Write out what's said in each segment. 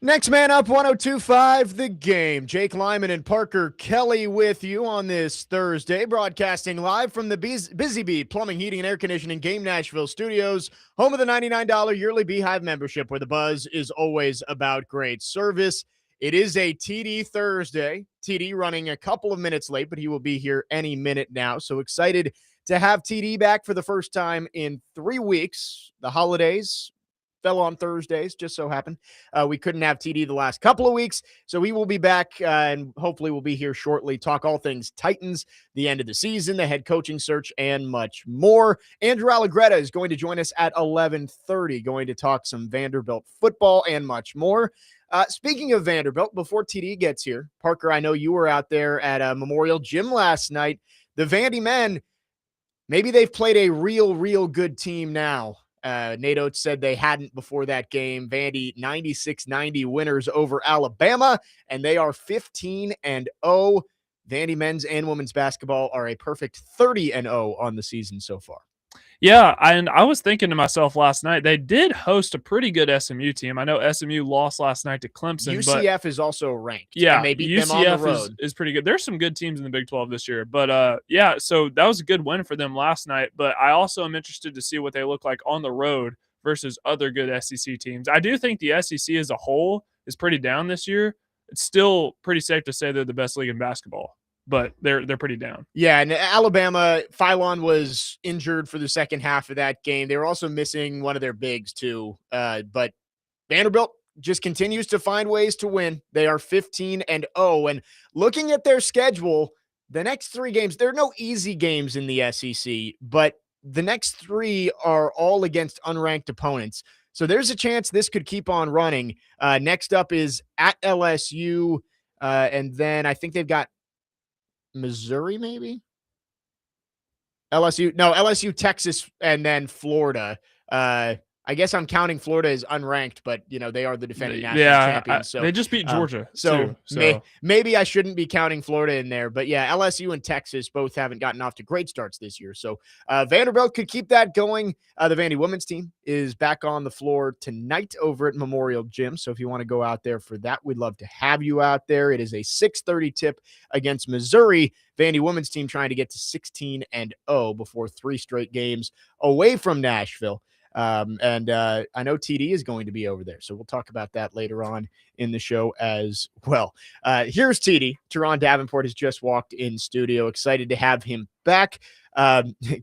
Next man up, 1025 The Game. Jake Lyman and Parker Kelly with you on this Thursday, broadcasting live from the Busy Bee Plumbing, Heating, and Air Conditioning Game Nashville studios, home of the $99 yearly Beehive membership, where the buzz is always about great service. It is a TD Thursday. TD running a couple of minutes late, but he will be here any minute now. So excited to have TD back for the first time in 3 weeks. The holidays fell on Thursdays, just so happened. We couldn't have TD the last couple of weeks, so he will be back and hopefully we'll be here shortly. Talk all things Titans, the end of the season, the head coaching search, and much more. Andrew Allegretta is going to join us at 11:30, going to talk some Vanderbilt football and much more. Speaking of Vanderbilt, before TD gets here, Parker, I know you were out there at Memorial Gym last night. The Vandy men, maybe they've played a real good team now. Nate Oates said they hadn't before that game. Vandy 96-90 winners over Alabama, and they are 15-0. Vandy men's and women's basketball are a perfect 30-0 on the season so far. Yeah, and I was thinking to myself last night, they did host a pretty good SMU team. I know SMU lost last night to Clemson. UCF is also ranked. Yeah, and they beat UCF them on the road. Is pretty good. There's some good teams in the Big 12 this year. But, yeah, so that was a good win for them last night. But I also am interested to see what they look like on the road versus other good SEC teams. I do think the SEC as a whole is pretty down this year. It's still pretty safe to say they're the best league in basketball, but they're pretty down. Yeah, and Alabama, Phylon was injured for the second half of that game. They were also missing one of their bigs too. But Vanderbilt just continues to find ways to win. They are 15-0. And looking at their schedule, the next 3 games, there are no easy games in the SEC, but the next 3 are all against unranked opponents. So there's a chance this could keep on running. Next up is at LSU, and then I think they've got Missouri, maybe? LSU, Texas, and then Florida. I guess I'm counting Florida as unranked, but they are the defending national champions. So they just beat Georgia. So maybe I shouldn't be counting Florida in there. But yeah, LSU and Texas both haven't gotten off to great starts this year. So Vanderbilt could keep that going. The Vandy women's team is back on the floor tonight over at Memorial Gym. So if you want to go out there for that, we'd love to have you out there. It is a 6:30 tip against Missouri. Vandy women's team trying to get to 16-0 before 3 straight games away from Nashville. And I know TD is going to be over there, so we'll talk about that later on in the show as well. Here's TD. Turron Davenport has just walked in studio. Excited to have him back.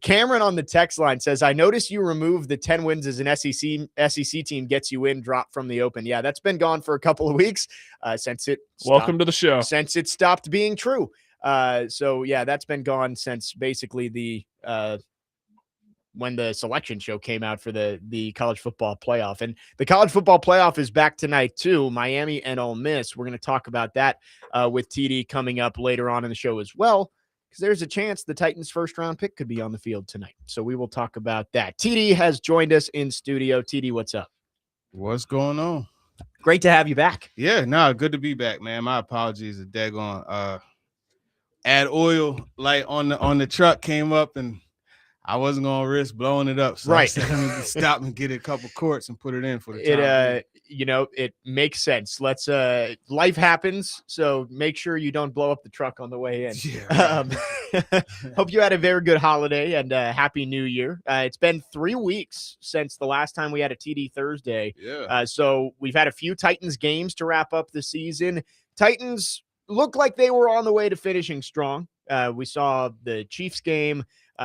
Cameron on the text line says, I noticed you removed the 10 wins as an SEC team gets you in drop from the open. Yeah, that's been gone for a couple of weeks since it stopped, welcome to the show. Since it stopped being true. So yeah, that's been gone since basically the when the selection show came out for the college football playoff. And the college football playoff is back tonight too, Miami and Ole Miss. We're going to talk about that with TD coming up later on in the show as well, because there's a chance the Titans' first-round pick could be on the field tonight. So we will talk about that. TD has joined us in studio. TD, what's up? What's going on? Great to have you back. Yeah, good to be back, man. My apologies, a daggone add oil light on the truck came up and I wasn't gonna risk blowing it up, so right. I said, let me stop and get a couple quarts and put it in for the time. It makes sense. Let's life happens, so make sure you don't blow up the truck on the way in. Yeah, right. Hope you had a very good holiday and happy New Year. It's been 3 weeks since the last time we had a TD Thursday. Yeah. So we've had a few Titans games to wrap up the season. Titans look like they were on the way to finishing strong. We saw the Chiefs game.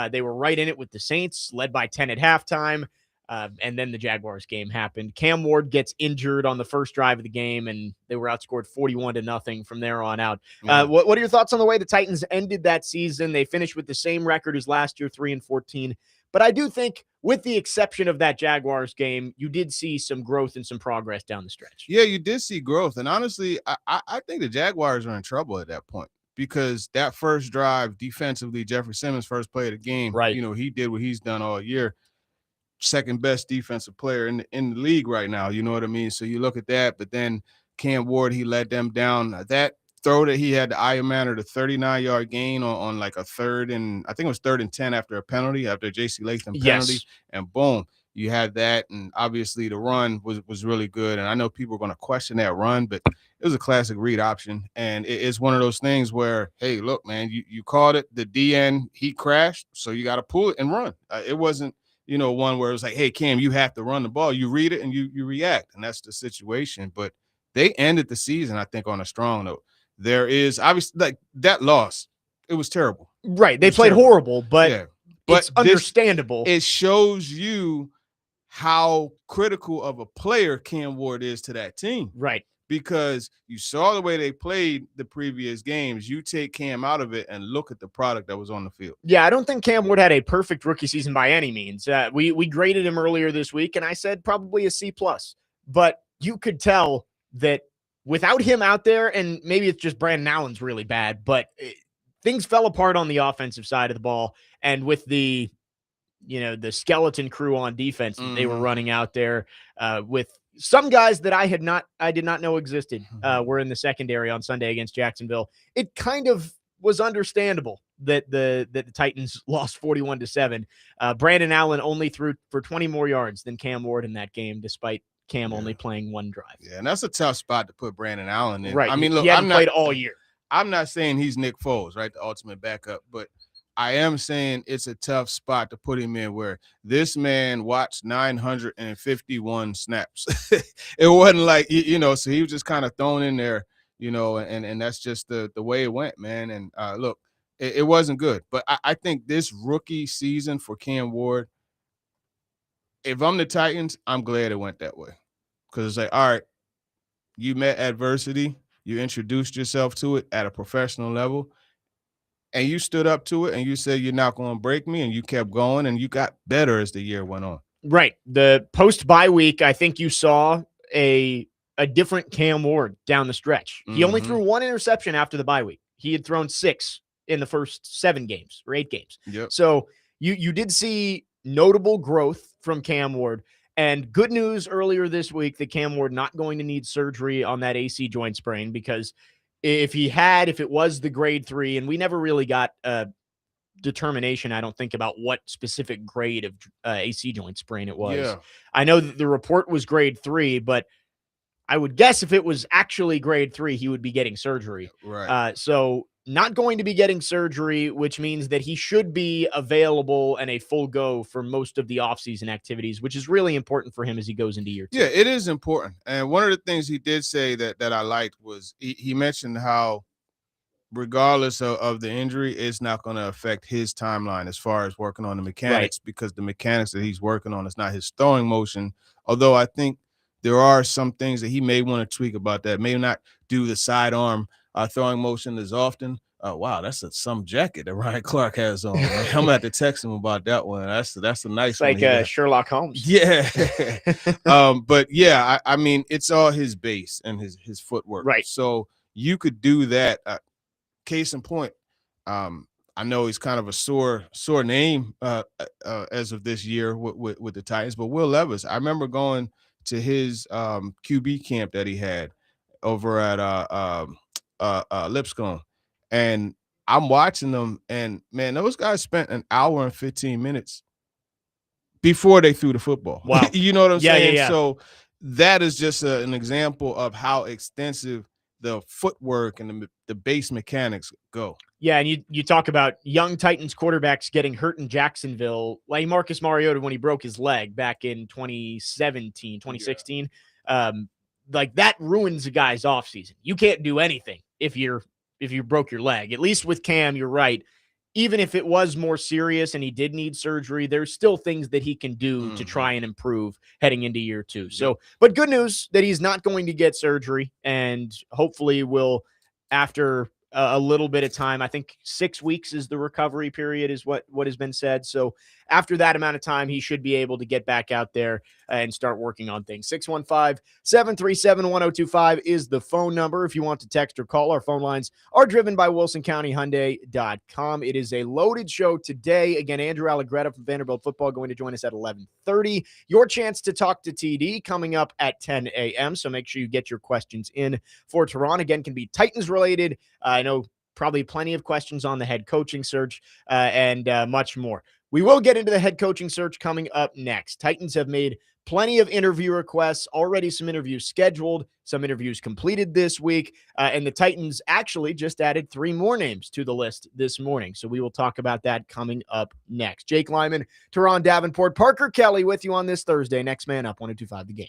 They were right in it with the Saints, led by 10 at halftime. And then the Jaguars game happened. Cam Ward gets injured on the first drive of the game, and they were outscored 41-0 from there on out. Yeah. What are your thoughts on the way the Titans ended that season? They finished with the same record as last year, 3-14. But I do think, with the exception of that Jaguars game, you did see some growth and some progress down the stretch. Yeah, you did see growth. And honestly, I think the Jaguars are in trouble at that point, because that first drive defensively, Jeffrey Simmons' first play of the game, right? He did what he's done all year. Second best defensive player in the league right now. You know what I mean? So you look at that, but then Cam Ward, he let them down. That throw that he had to Iron Manor, the 39-yard gain on like a 3rd and 10 after a penalty, after a J.C. Latham penalty, yes. And boom, you had that, and obviously the run was really good. And I know people are going to question that run, but it was a classic read option. And it's one of those things where, hey, look, man, you called it. The DN, he crashed, so you got to pull it and run. It wasn't, one where it was like, hey, Cam, you have to run the ball. You read it and you react, and that's the situation. But they ended the season, I think, on a strong note. There is obviously like that loss. It was terrible. Right. They played horrible, but yeah. It's understandable. It shows you how critical of a player Cam Ward is to that team. Right. Because you saw the way they played the previous games. You take Cam out of it and look at the product that was on the field. Yeah, I don't think Cam Ward had a perfect rookie season by any means. We graded him earlier this week, and I said probably a C+. But you could tell that without him out there, and maybe it's just Brandon Allen's really bad, but things fell apart on the offensive side of the ball. And with the skeleton crew on defense that they were running out there with some guys that I did not know existed were in the secondary on Sunday against Jacksonville. It kind of was understandable that the Titans lost 41-7. Brandon Allen only threw for 20 more yards than Cam Ward in that game, despite Cam only playing one drive. Yeah, and that's a tough spot to put Brandon Allen in. Right. I mean, look, he hadn't played all year. I'm not saying he's Nick Foles, right? The ultimate backup, but I am saying it's a tough spot to put him in where this man watched 951 snaps. It wasn't like, so he was just kind of thrown in there, and that's just the way it went, man. And look, it wasn't good. But I think this rookie season for Cam Ward, if I'm the Titans, I'm glad it went that way. Because it's like, all right, you met adversity. You introduced yourself to it at a professional level, and you stood up to it, and you said, you're not going to break me, and you kept going, and you got better as the year went on. Right. The post-bye week, I think you saw a different Cam Ward down the stretch. He only threw one interception after the bye week. He had thrown 6 in the first 7 games or 8 games. Yep. So you did see notable growth from Cam Ward. And good news earlier this week that Cam Ward not going to need surgery on that AC joint sprain, because if it was the grade 3, and we never really got a determination, I don't think, about what specific grade of AC joint sprain it was. Yeah. I know that the report was grade 3, but I would guess if it was actually grade 3, he would be getting surgery. Right. So not going to be getting surgery, which means that he should be available and a full go for most of the offseason activities, which is really important for him as he goes into year 2. Yeah, it is important. And one of the things he did say that I liked was he mentioned how regardless of the injury, it's not going to affect his timeline as far as working on the mechanics, because the mechanics that he's working on is not his throwing motion. Although I think there are some things that he may want to tweak about that. May not do the sidearm throwing motion as often. Wow, that's some jacket that Ryan Clark has on. I'm gonna have to text him about that one. That's a nice one. Like Sherlock Holmes. Yeah. But yeah, I mean, it's all his base and his footwork. Right. So you could do that. Case in point, I know he's kind of a sore name as of this year with the Titans, but Will Levis, I remember going to his QB camp that he had over at Lipscomb, and I'm watching them, and man, those guys spent an hour and 15 minutes before they threw the football. Wow. You know what I'm saying? Yeah. So that is just an example of how extensive the footwork and the base mechanics go. Yeah, and you talk about young Titans quarterbacks getting hurt in Jacksonville, like Marcus Mariota when he broke his leg back in 2016. Yeah. Like that ruins a guy's offseason. You can't do anything if you broke your leg. At least with Cam, you're right. Even if it was more serious and he did need surgery, there's still things that he can do to try and improve heading into year 2. So, but good news that he's not going to get surgery, and hopefully will, after a little bit of time, I think 6 weeks is the recovery period is what has been said. So after that amount of time, he should be able to get back out there and start working on things. 615-737-1025 is the phone number. If you want to text or call, our phone lines are driven by WilsonCountyHyundai.com. It is a loaded show today. Again, Andrew Allegretta from Vanderbilt Football going to join us at 11:30. Your chance to talk to TD coming up at 10 a.m. So make sure you get your questions in for Turron. Again, can be Titans related. I know probably plenty of questions on the head coaching search and much more. We will get into the head coaching search coming up next. Titans have made plenty of interview requests, already some interviews scheduled, some interviews completed this week, and the Titans actually just added 3 more names to the list this morning. So we will talk about that coming up next. Jake Lyman, Turron Davenport, Parker Kelly with you on this Thursday. Next Man Up, 102.5 The Game.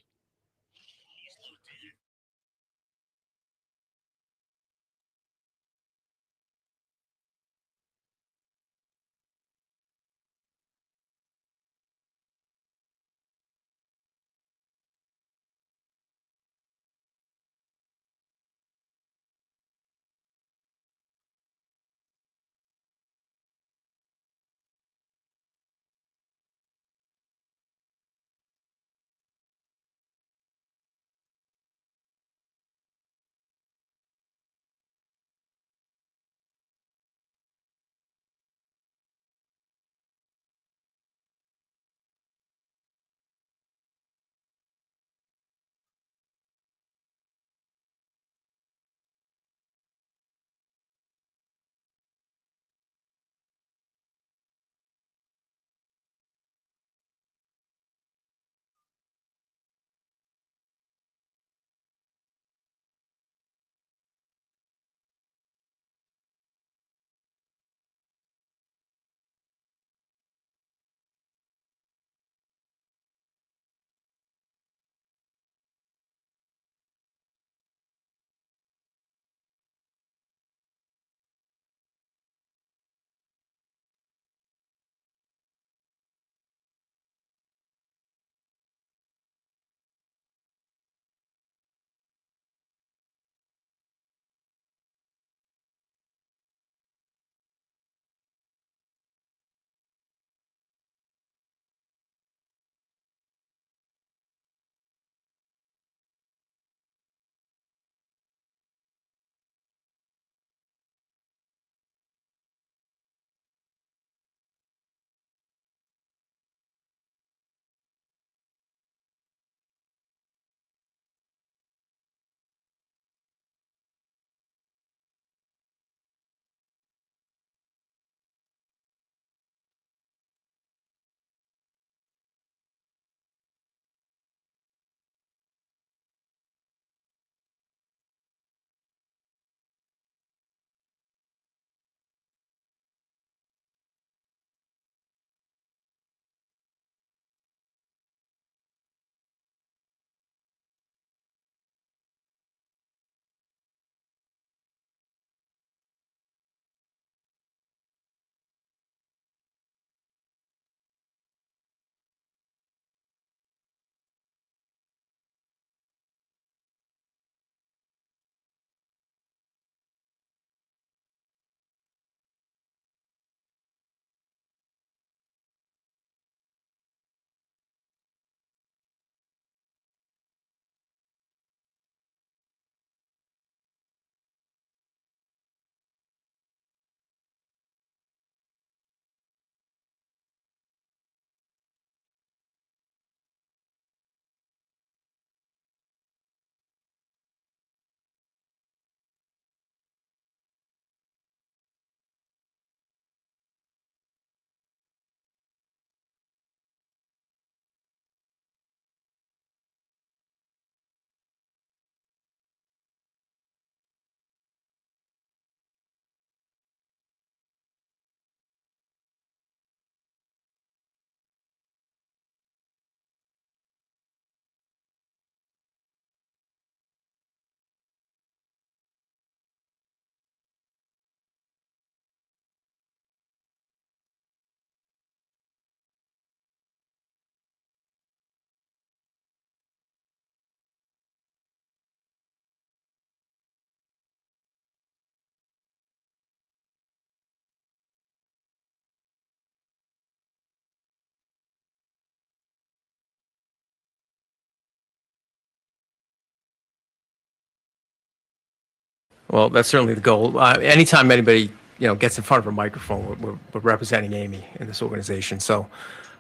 Well, that's certainly the goal. Anytime anybody, gets in front of a microphone, we're representing Amy in this organization. So,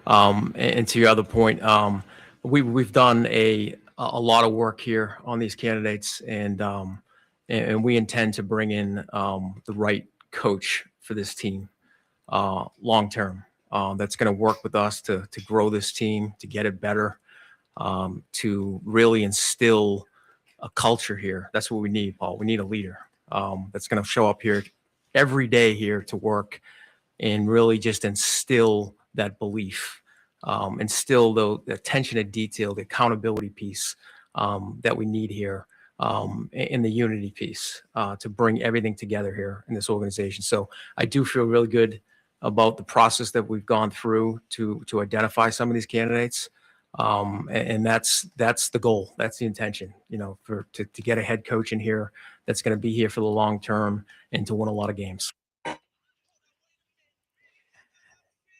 and to your other point, we've done a lot of work here on these candidates, and we intend to bring in the right coach for this team long term. that's going to work with us to grow this team, to get it better, to really instill a culture here. That's what we need, Paul. We need a leader that's going to show up here every day here to work and really just instill that belief, instill the attention to detail, the accountability piece that we need here, and the unity piece to bring everything together here in this organization. So I do feel really good about the process that we've gone through to identify some of these candidates. And that's the goal. That's the intention, to get a head coach in here that's going to be here for the long term and to win a lot of games.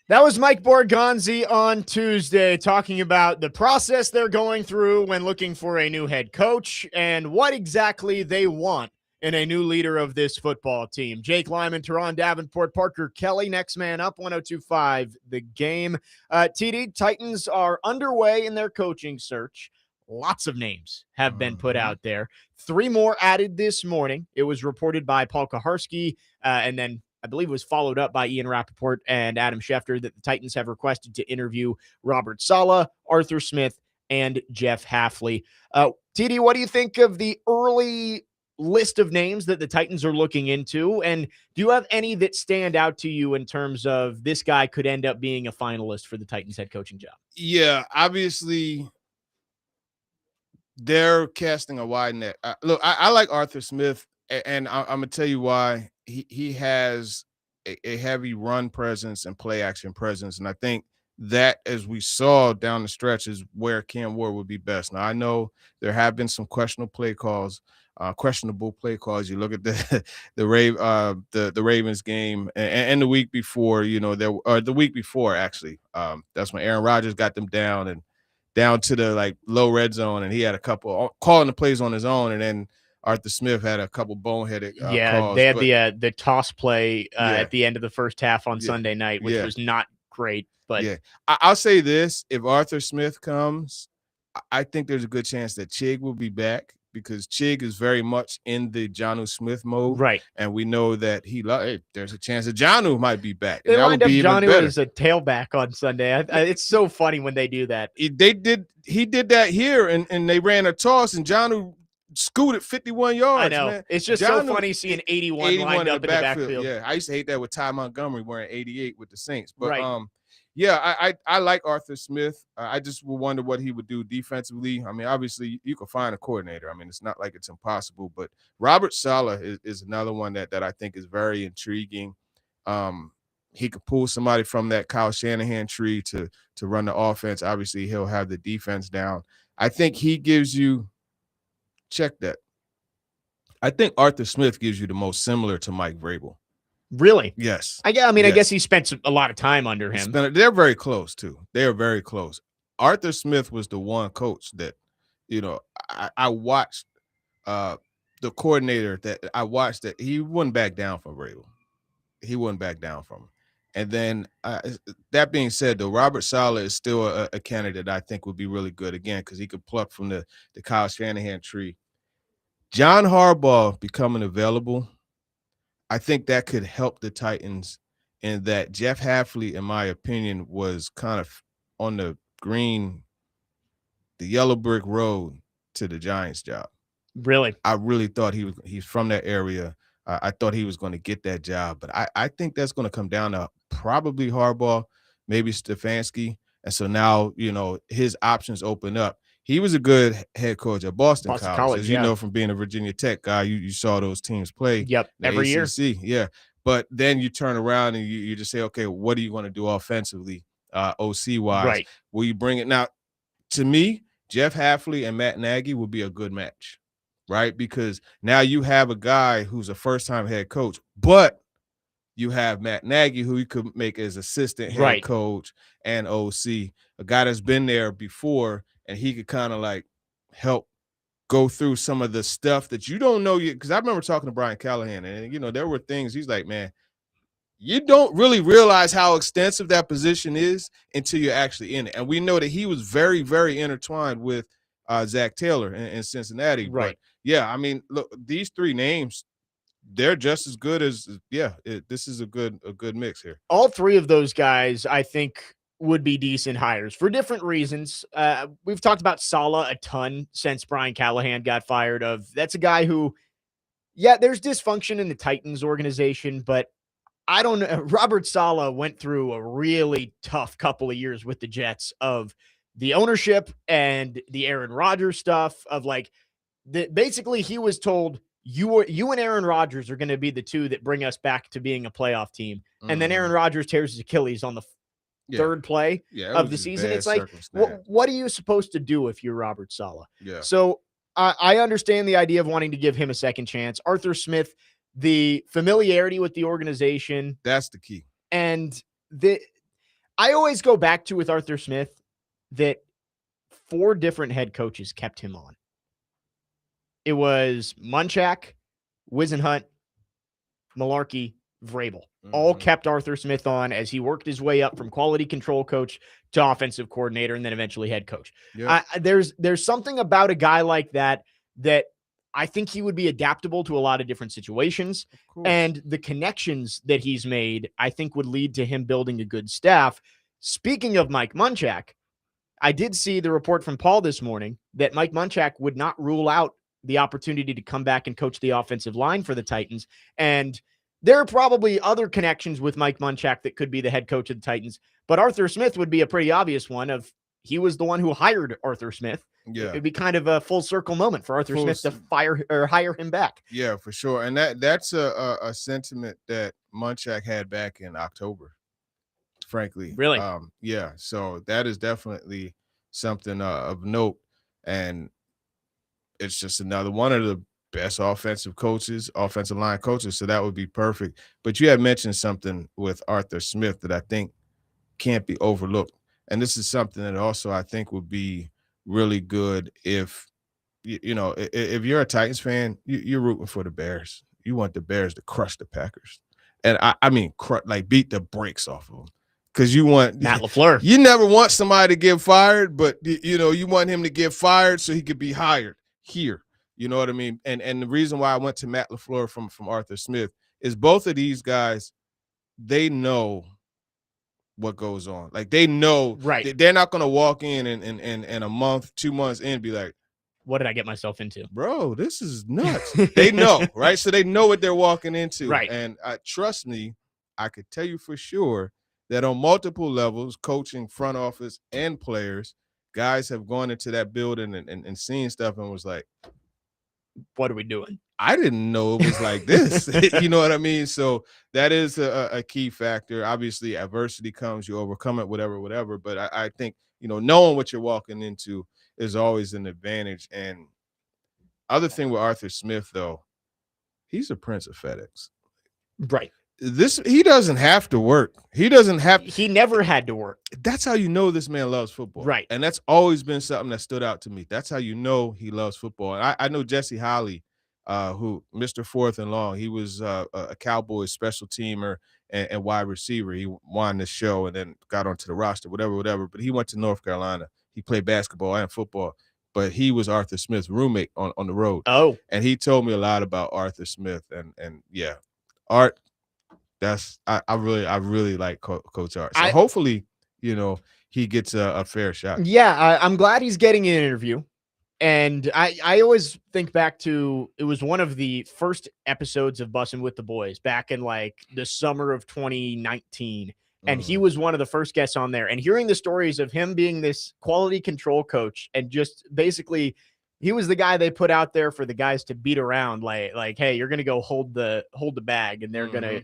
That was Mike Borgonzi on Tuesday talking about the process they're going through when looking for a new head coach and what exactly they want in a new leader of this football team. Jake Lyman, Turron, Davenport, Parker Kelly, next man up, 102.5 The Game. TD, Titans are underway in their coaching search. Lots of names have been put out there. 3 more added this morning. It was reported by Paul Kaharski, and then I believe it was followed up by Ian Rappaport and Adam Schefter that the Titans have requested to interview Robert Saleh, Arthur Smith, and Jeff Hafley. TD, what do you think of the early list of names that the Titans are looking into? And do you have any that stand out to you in terms of this guy could end up being a finalist for the Titans head coaching job? Yeah, obviously they're casting a wide net. Look, I like Arthur Smith, and I'm going to tell you why. He has a heavy run presence and play action presence. And I think that, as we saw down the stretch, is where Cam Ward would be best. Now, I know there have been some questionable play calls. You look at the Ravens game and the week before, the week before, actually. That's when Aaron Rodgers got them down to the low red zone, and he had a couple calling the plays on his own, and then Arthur Smith had a couple boneheaded calls. They had the toss play at the end of the first half on Sunday night, which was not great. But I'll say this: if Arthur Smith comes, I think there's a good chance that Chig will be back, because Chig is very much in the Jonnu Smith mode, right? And we know that there's a chance that Jonnu might be back. They and lined up Jonnu as a tailback on Sunday. It's so funny when they do that. He did that here, and they ran a toss, and Jonnu scooted 51 yards. I know. Man. It's just so funny seeing 81 lined up in the backfield. Yeah, I used to hate that with Ty Montgomery wearing 88 with the Saints. But right. I like Arthur Smith. I just will wonder what he would do defensively. I mean, obviously, you can find a coordinator. I mean, it's not like it's impossible. But Robert Saleh is another one that I think is very intriguing. He could pull somebody from that Kyle Shanahan tree to run the offense. Obviously, he'll have the defense down. I think he gives you – check that. I think Arthur Smith gives you the most similar to Mike Vrabel. Really? Yes. I guess he spent a lot of time under him. They're very close, too. They're very close. Arthur Smith was the one coach that, I watched the coordinator that I watched that he wouldn't back down from Vrabel. He wouldn't back down from him. And then that being said, though, Robert Saleh is still a candidate I think would be really good, again, because he could pluck from the Kyle Shanahan tree. John Harbaugh becoming available, I think that could help the Titans, in that Jeff Hafley, in my opinion, was kind of on the yellow brick road to the Giants job. Really? I really thought he's from that area. I thought he was going to get that job, but I think that's going to come down to probably Harbaugh, maybe Stefanski. And so now, his options open up. He was a good head coach at Boston College. As you know, from being a Virginia Tech guy, you saw those teams play. Yep, every ACC, year. Yeah. But then you turn around and you just say, okay, what do you want to do offensively, OC-wise? Right. Will you bring it? Now, to me, Jeff Hafley and Matt Nagy would be a good match, right? Because now you have a guy who's a first-time head coach, but you have Matt Nagy, who you could make as assistant head coach and OC, a guy that's been there before, and he could kind of help go through some of the stuff that you don't know yet. Because I remember talking to Brian Callahan, and, there were things he's like, man, you don't really realize how extensive that position is until you're actually in it. And we know that he was very, very intertwined with Zach Taylor in Cincinnati. Right. But, yeah, I mean, look, these 3 names, they're just as good as this is a good mix here. All three of those guys, I think, would be decent hires for different reasons. We've talked about Saleh a ton since Brian Callahan got fired. That's a guy who, there's dysfunction in the Titans organization, but I don't know. Robert Saleh went through a really tough couple of years with the Jets of the ownership and the Aaron Rodgers stuff of basically he was told you and Aaron Rodgers are going to be the two that bring us back to being a playoff team. And then Aaron Rodgers tears his Achilles on the third play of the season. It's like, what are you supposed to do if you're Robert Saleh? Yeah. So I understand the idea of wanting to give him a second chance. Arthur Smith, the familiarity with the organization. That's the key. And I always go back to with Arthur Smith that 4 different head coaches kept him on. It was Munchak, Wisenhunt, Malarkey, Vrabel. All kept Arthur Smith on as he worked his way up from quality control coach to offensive coordinator and then eventually head coach. Yeah. There's something about a guy like that I think he would be adaptable to a lot of different situations, and the connections that he's made, I think, would lead to him building a good staff. Speaking of Mike Munchak, I did see the report from Paul this morning that Mike Munchak would not rule out the opportunity to come back and coach the offensive line for the Titans. And there are probably other connections with Mike Munchak that could be the head coach of the Titans, but Arthur Smith would be a pretty obvious one of he was the one who hired Arthur Smith. Yeah. It'd be kind of a full circle moment for Arthur Smith to fire or hire him back. Yeah, for sure. And that's a sentiment that Munchak had back in October, frankly. Really? Yeah. So that is definitely something of note. And it's just another one of the best offensive line coaches. So that would be perfect. But you had mentioned something with Arthur Smith that I think can't be overlooked. And this is something that also I think would be really good if if you're a Titans fan, you're rooting for the Bears. You want the Bears to crush the Packers, and I mean beat the brakes off of them, because you want Matt LaFleur. You never want somebody to get fired, but you want him to get fired so he could be hired here. You know what I mean? And the reason why I went to Matt LaFleur from Arthur Smith is both of these guys, they know what goes on. Like, they know, right? They're not going to walk in and a month, 2 months in, be like, what did I get myself into? Bro, this is nuts. They know, right? So they know what they're walking into. Right. And trust me, I could tell you for sure that on multiple levels, coaching, front office, and players, guys have gone into that building and seen stuff and was like, what are we doing? I didn't know it was like this. You know what I mean? So that is a key factor. Obviously, adversity comes, you overcome it, whatever. But I think, knowing what you're walking into is always an advantage. And other thing with Arthur Smith, though, he's a prince of FedEx. Right. He doesn't have to work. He never had to work. That's how you know this man loves football. Right. And that's always been something that stood out to me. That's how you know he loves football. And I know Jesse Holley, who Mr. Fourth and Long, he was a Cowboys special teamer and wide receiver. He won the show and then got onto the roster, whatever. But he went to North Carolina. He played basketball and football. But he was Arthur Smith's roommate on the road. Oh. And he told me a lot about Arthur Smith. And yeah, Art, I really like Coach Art. So hopefully, he gets a fair shot. Yeah, I'm glad he's getting an interview. And I always think back to, it was one of the first episodes of Bussin' with the Boys back in the summer of 2019. And he was one of the first guests on there. And hearing the stories of him being this quality control coach and just basically, he was the guy they put out there for the guys to beat around, like, hey, you're gonna go hold the bag, and they're gonna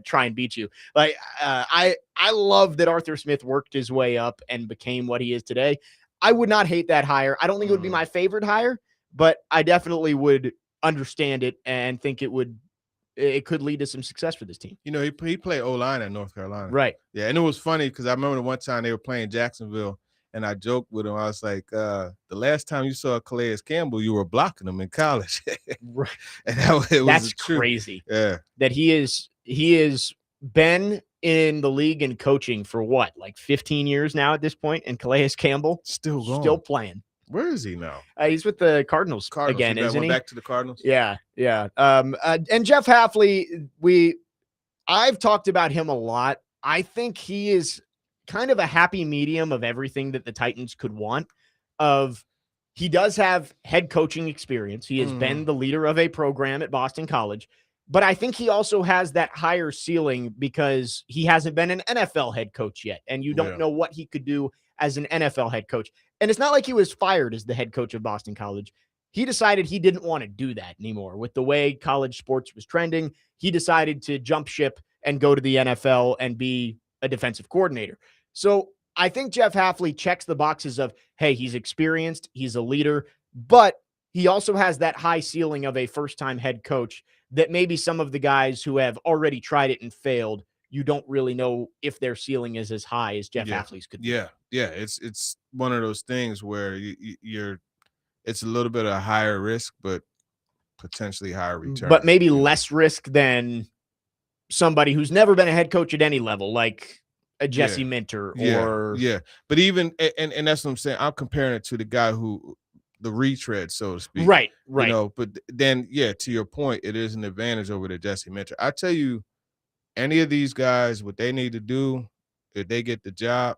try and beat you. I love that Arthur Smith worked his way up and became what he is today. I would not hate that hire. I don't think it would be my favorite hire, but I definitely would understand it and think it could lead to some success for this team. He played O-line at North Carolina. Right. Yeah, and it was funny because I remember the one time they were playing Jacksonville, and I joked with him. I was like, the last time you saw Calais Campbell, you were blocking him in college. Right. And that's crazy. Yeah. That he is been in the league and coaching for 15 years now at this point, and Calais Campbell still playing. Where is he now? He's with the Cardinals, Cardinals. again, He isn't went he? back to the Cardinals. Yeah. And Jeff Hafley, I've talked about him a lot. I think he is kind of a happy medium of everything that the Titans could want. He does have head coaching experience. He has been the leader of a program at Boston College, but I think he also has that higher ceiling because he hasn't been an NFL head coach yet, and you don't know what he could do as an NFL head coach. And it's not like he was fired as the head coach of Boston College. He decided he didn't want to do that anymore. With the way college sports was trending, he decided to jump ship and go to the NFL and be a defensive coordinator. So I think Jeff Hafley checks the boxes of, hey, he's experienced, he's a leader, but he also has that high ceiling of a first-time head coach that maybe some of the guys who have already tried it and failed, you don't really know if their ceiling is as high as Jeff Hafley's could be. Yeah. It's one of those things where you're it's a little bit of a higher risk, but potentially higher return. But maybe less risk than somebody who's never been a head coach at any level, like a Jesse Minter or But even and that's what I'm saying. I'm comparing it to the guy who the retread, so to speak. Right. You know, but then to your point, it is an advantage over the Jesse Minter. I tell you, any of these guys, what they need to do if they get the job,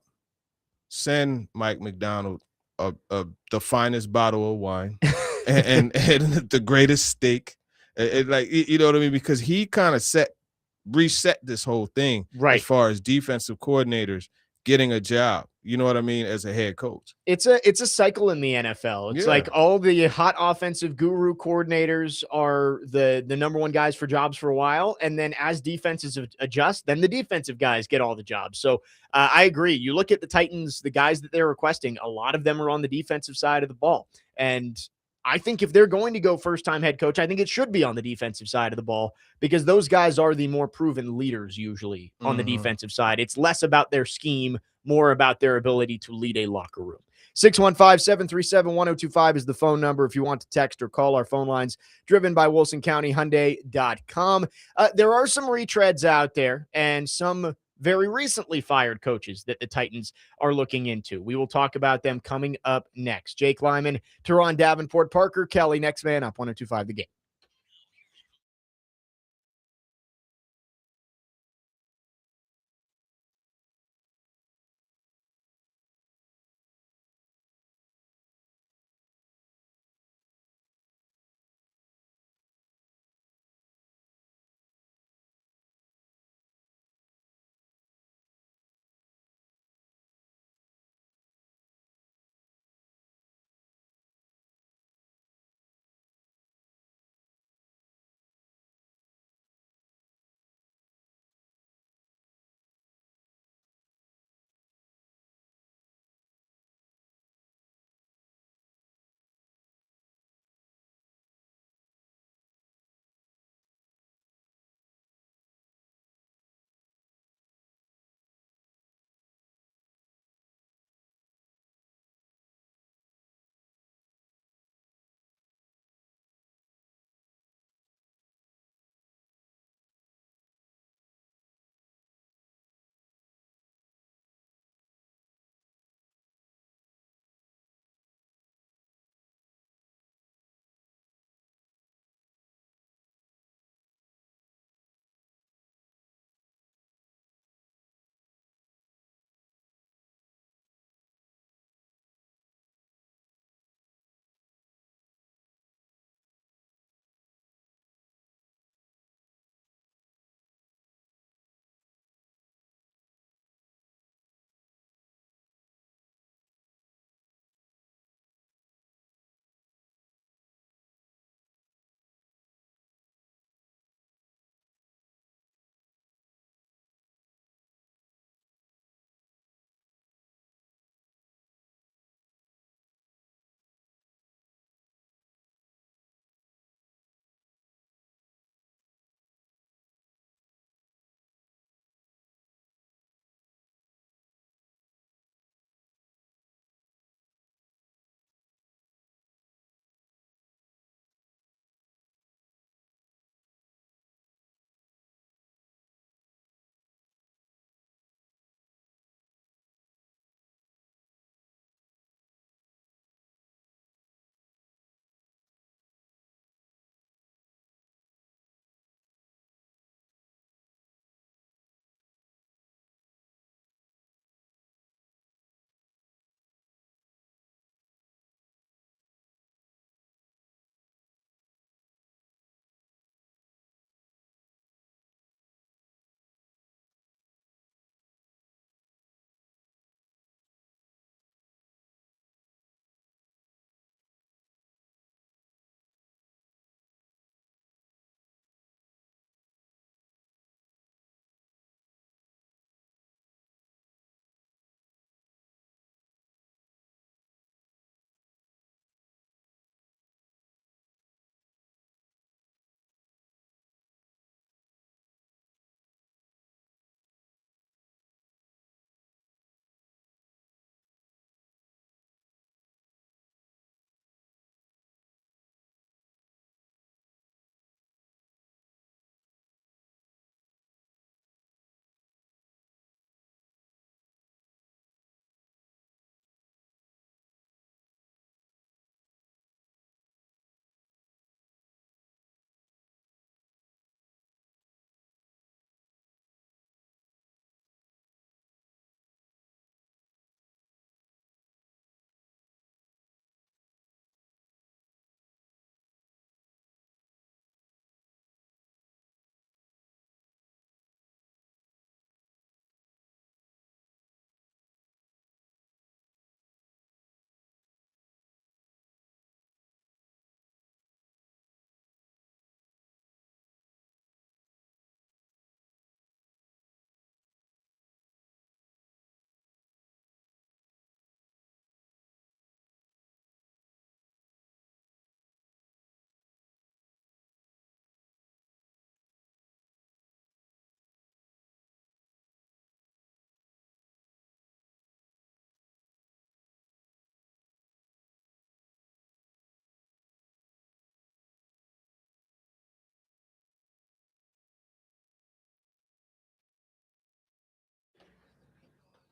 send Mike McDonald the finest bottle of wine and the greatest steak. Like, you know what I mean? Because he kind of reset this whole thing as far as defensive coordinators getting a job, you know what I mean, as a head coach. It's a cycle in the NFL. It's like all the hot offensive guru coordinators are the number one guys for jobs for a while, and then as defenses adjust, then the defensive guys get all the jobs. So I agree. You look at the Titans, the guys that they're requesting, a lot of them are on the defensive side of the ball, and I think if they're going to go first-time head coach, I think it should be on the defensive side of the ball because those guys are the more proven leaders usually on the defensive side. It's less about their scheme, more about their ability to lead a locker room. 615-737-1025 is the phone number if you want to text or call our phone lines, driven by WilsonCountyHyundai.com. There are some retreads out there and some very recently fired coaches that the Titans are looking into. We will talk about them coming up next. Jake Lyman, Turron, Davenport, Parker Kelly, next man up, 102.5 The Game.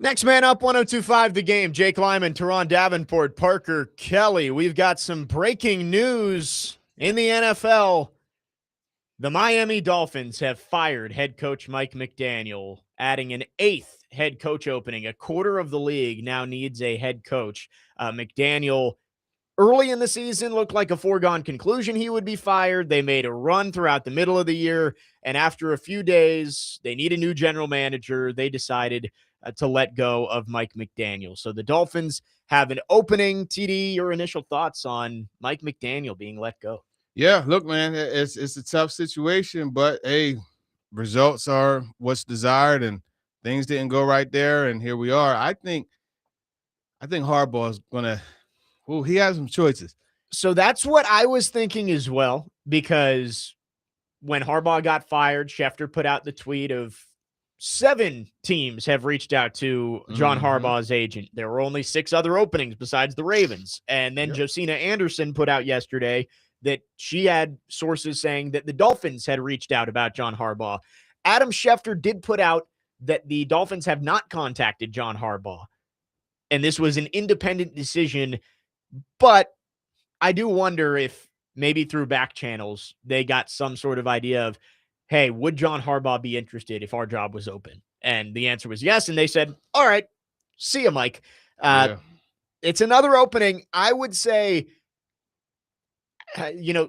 Next man up, 102.5 The Game. Jake Lyman, Turron, Davenport, Parker Kelly. We've got some breaking news in the NFL. The Miami Dolphins have fired head coach Mike McDaniel, adding an 8th head coach opening. A quarter of the league now needs a head coach. McDaniel, early in the season, looked like a foregone conclusion he would be fired. They made a run throughout the middle of the year, and after a few days, they need a new general manager. They decided to let go of Mike McDaniel. So the Dolphins have an opening. TD, your initial thoughts on Mike McDaniel being let go? Yeah, look, man, it's a tough situation, but hey, results are what's desired, and things didn't go right there, and here we are. I think Harbaugh is gonna. Well, he has some choices. So that's what I was thinking as well, because when Harbaugh got fired, Schefter put out the tweet of 7 teams have reached out to John Harbaugh's agent. There were only 6 other openings besides the Ravens. And then Josina Anderson put out yesterday that she had sources saying that the Dolphins had reached out about John Harbaugh. Adam Schefter did put out that the Dolphins have not contacted John Harbaugh, and this was an independent decision. But I do wonder if maybe through back channels they got some sort of idea of, hey, would John Harbaugh be interested if our job was open? And the answer was yes. And they said, all right, see you, Mike. It's another opening. I would say,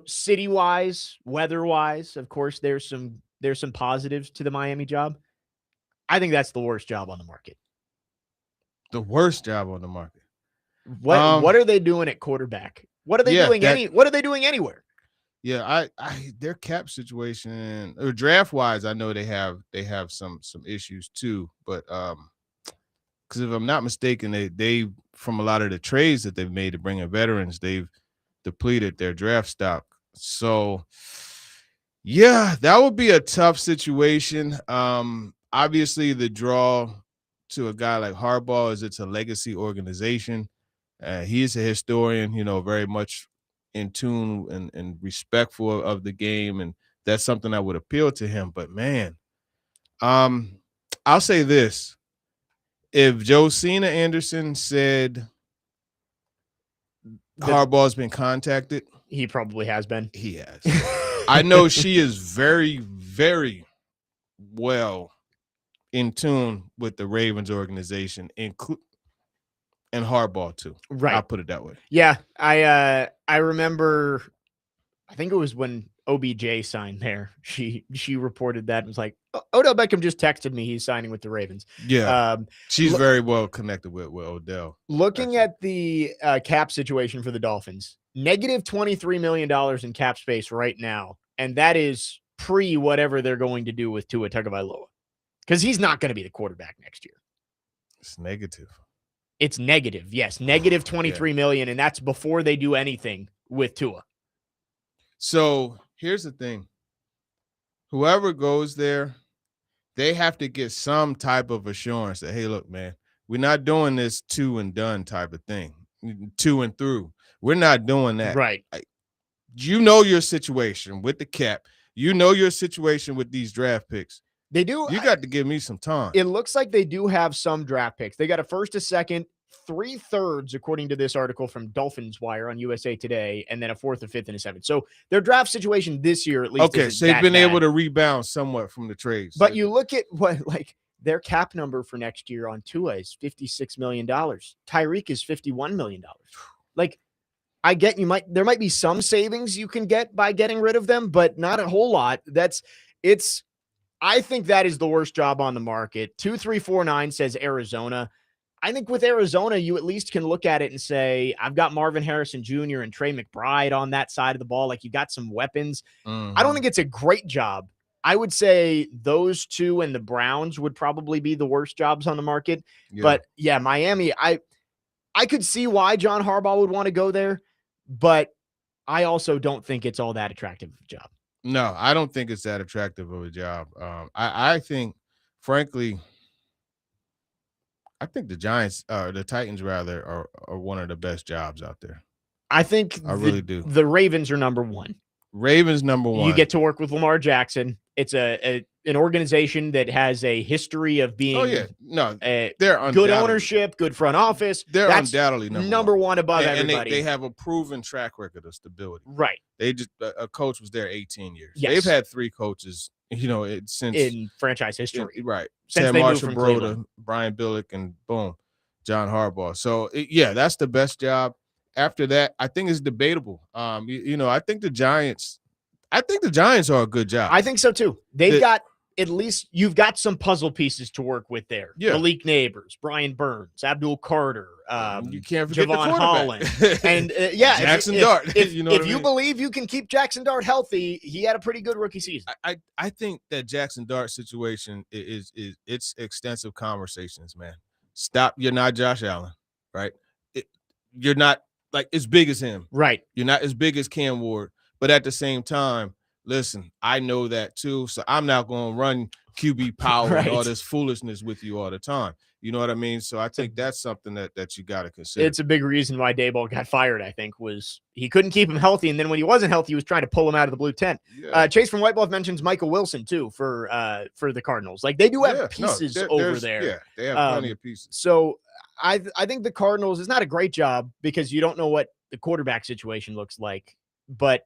city-wise, weather-wise, of course, there's some positives to the Miami job. I think that's the worst job on the market. The worst job on the market. What are they doing at quarterback? What are they doing? What are they doing anywhere? Yeah, I their cap situation or draft wise, I know they have some issues too. But because if I'm not mistaken, they from a lot of the trades that they've made to bring in veterans, they've depleted their draft stock. So yeah, that would be a tough situation. Obviously the draw to a guy like Harbaugh is it's a legacy organization. He's a historian, very much in tune and respectful of the game, and that's something that would appeal to him. But man, I'll say this: if Josina Anderson said Harbaugh's been contacted, he probably has been. He has. I know she is very, very well in tune with the Ravens organization, and Harbaugh too. Right. I'll put it that way. Yeah. I remember, I think it was when OBJ signed there. She reported that and was like, Odell Beckham just texted me. He's signing with the Ravens. Yeah. She's very well connected with Odell. Looking at the cap situation for the Dolphins, negative $23 million in cap space right now. And that is pre whatever they're going to do with Tua Tagovailoa, because he's not going to be the quarterback next year. It's negative. It's negative. Yes. Negative 23 million. And that's before they do anything with Tua. So here's the thing. Whoever goes there, they have to get some type of assurance that, hey, look, man, we're not doing this 2 and done type of thing. 2 and through. We're not doing that. Right. You know your situation with the cap. You know your situation with these draft picks. They do. You got to give me some time. It looks like they do have some draft picks. They got a first, a second, 3/3, according to this article from Dolphins Wire on USA Today, and then a 4th, a 5th, and a 7th. So their draft situation this year, at least, okay. So they've been able to rebound somewhat from the trades. But you look at their cap number for next year on Tua is $56 million. Tyreek is $51 million. I get there might be some savings you can get by getting rid of them, but not a whole lot. I think that is the worst job on the market. 2349 says Arizona. I think with Arizona, you at least can look at it and say, I've got Marvin Harrison Jr. and Trey McBride on that side of the ball. You got some weapons. Mm-hmm. I don't think it's a great job. I would say those two and the Browns would probably be the worst jobs on the market. Yeah. But yeah, Miami, I could see why John Harbaugh would want to go there, but I also don't think it's all that attractive of a job. No, I don't think it's that attractive of a job. I think, frankly, I think the Titans rather are one of the best jobs out there. I think I really do. The Ravens are number one. Ravens number one. You get to work with Lamar Jackson. It's a an organization that has a history of being Oh yeah, no, a they're good undoubtedly, ownership, good front office. they're That's undoubtedly number one above and everybody. they have a proven track record of stability. Right. They just a coach was there 18 years. Yes. They've had 3 coaches, since In franchise history. right. Since Ted they moved Marshall from Broda, Cleveland. Brian Billick, and boom, John Harbaugh. So that's the best job. After that, I think it's debatable. I think the Giants are a good job. I think so too. They've got at least you've got some puzzle pieces to work with there. Yeah. Malik Neighbors, Brian Burns, Abdul Carter, you can't forget Javon the Holland, quarterback. and Jackson Dart. If You know what I you mean? believe you can keep Jackson Dart healthy, he had a pretty good rookie season. I think that Jackson Dart situation is it's extensive conversations, man. Stop. You're not Josh Allen, right? You're not like as big as him. Right. You're not as big as Cam Ward. But at the same time, listen, I know that too. So I'm not going to run QB power and all this foolishness with you all the time. You know what I mean? So I think that's something that you got to consider. It's a big reason why Daboll got fired, I think, was he couldn't keep him healthy. And then when he wasn't healthy, he was trying to pull him out of the blue tent. Yeah. Chase from White Bluff mentions Michael Wilson, too, for the Cardinals. Like, they do have pieces over there. Yeah, they have plenty of pieces. So I think the Cardinals is not a great job because you don't know what the quarterback situation looks like. But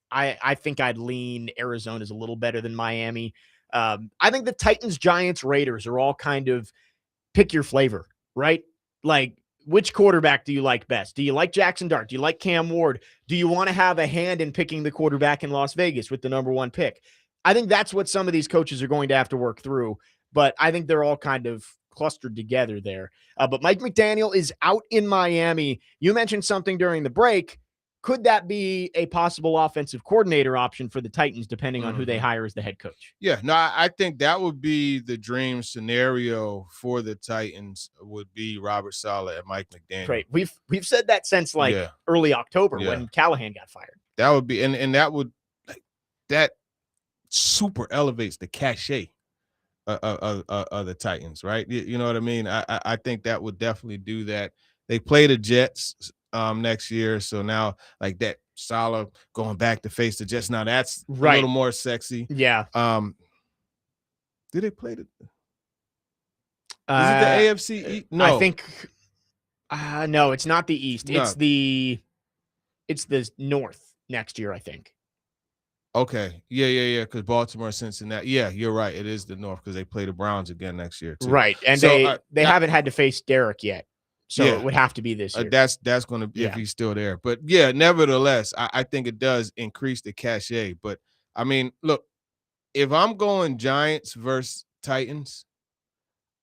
I think I'd lean Arizona's a little better than Miami. I think the Titans, Giants, Raiders are all kind of pick your flavor, right? Like, which quarterback do you like best? Do you like Jackson Dart? Do you like Cam Ward? Do you want to have a hand in picking the quarterback in Las Vegas with the number 1 pick? I think that's what some of these coaches are going to have to work through, but I think they're all kind of clustered together there. But Mike McDaniel is out in Miami. You mentioned something during the break. Could that be a possible offensive coordinator option for the Titans, depending on who they hire as the head coach? Yeah, no, I think that would be the dream scenario for the Titans would be Robert Saleh and Mike McDaniel. Great. We've said that since early October when Callahan got fired. That would be, and that would, that super elevates the cachet of the Titans, right? You know what I mean? I think that would definitely do that. They play the Jets next year, so now like that Saleh going back to face the Jets, now that's a little more sexy. Yeah. Did they play the is it the AFC? No, I think no, it's not the East. No. It's the North next year, I think. Okay. Yeah. Because Baltimore and Cincinnati. Yeah, you're right. It is the North because they play the Browns again next year too. Right. And so, they haven't had to face Derek yet. So it would have to be this year. That's going to be if he's still there. But yeah, nevertheless, I think it does increase the cachet. But I mean, look, if I'm going Giants versus Titans,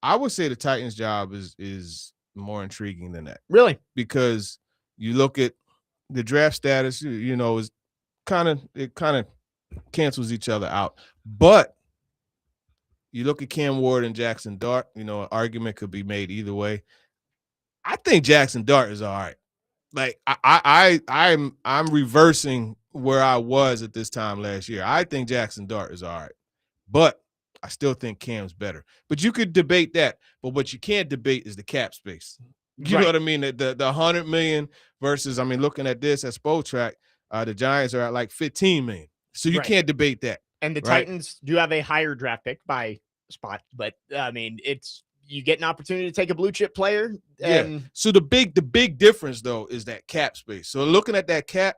I would say the Titans job is more intriguing than that. Really? Because you look at the draft status, is kind of cancels each other out. But you look at Cam Ward and Jackson Dart, an argument could be made either way. I think Jackson Dart is all right. Like I'm reversing where I was at this time last year. I think Jackson Dart is all right, but I still think Cam's better. But you could debate that. But what you can't debate is the cap space. You know what I mean? The $100 million versus, looking at this at Spotrac, the Giants are at like $15 million. So you can't debate that. And the Titans do have a higher draft pick by spot, but you get an opportunity to take a blue chip player. And So the big difference though is that cap space. So looking at that cap,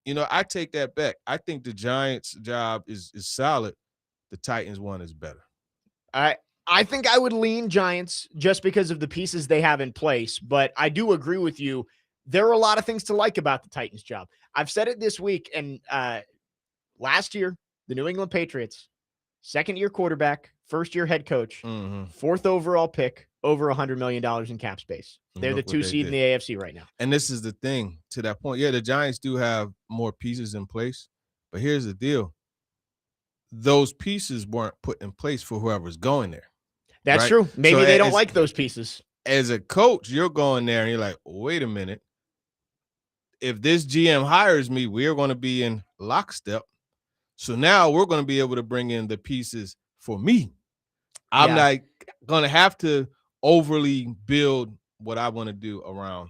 I take that back. I think the Giants' job is solid. The Titans one is better. I think I would lean Giants just because of the pieces they have in place, but I do agree with you. There are a lot of things to like about the Titans job. I've said it this week, and last year, the New England Patriots, second-year quarterback, first-year head coach, 4th overall pick, over $100 million in cap space. They're the 2 seed in the AFC right now. And this is the thing to that point. Yeah, the Giants do have more pieces in place, but here's the deal. Those pieces weren't put in place for whoever's going there. That's true. Maybe they don't like those pieces. As a coach, you're going there and you're like, wait a minute. If this GM hires me, we're going to be in lockstep. So now we're going to be able to bring in the pieces for me. I'm not going to have to overly build what I want to do around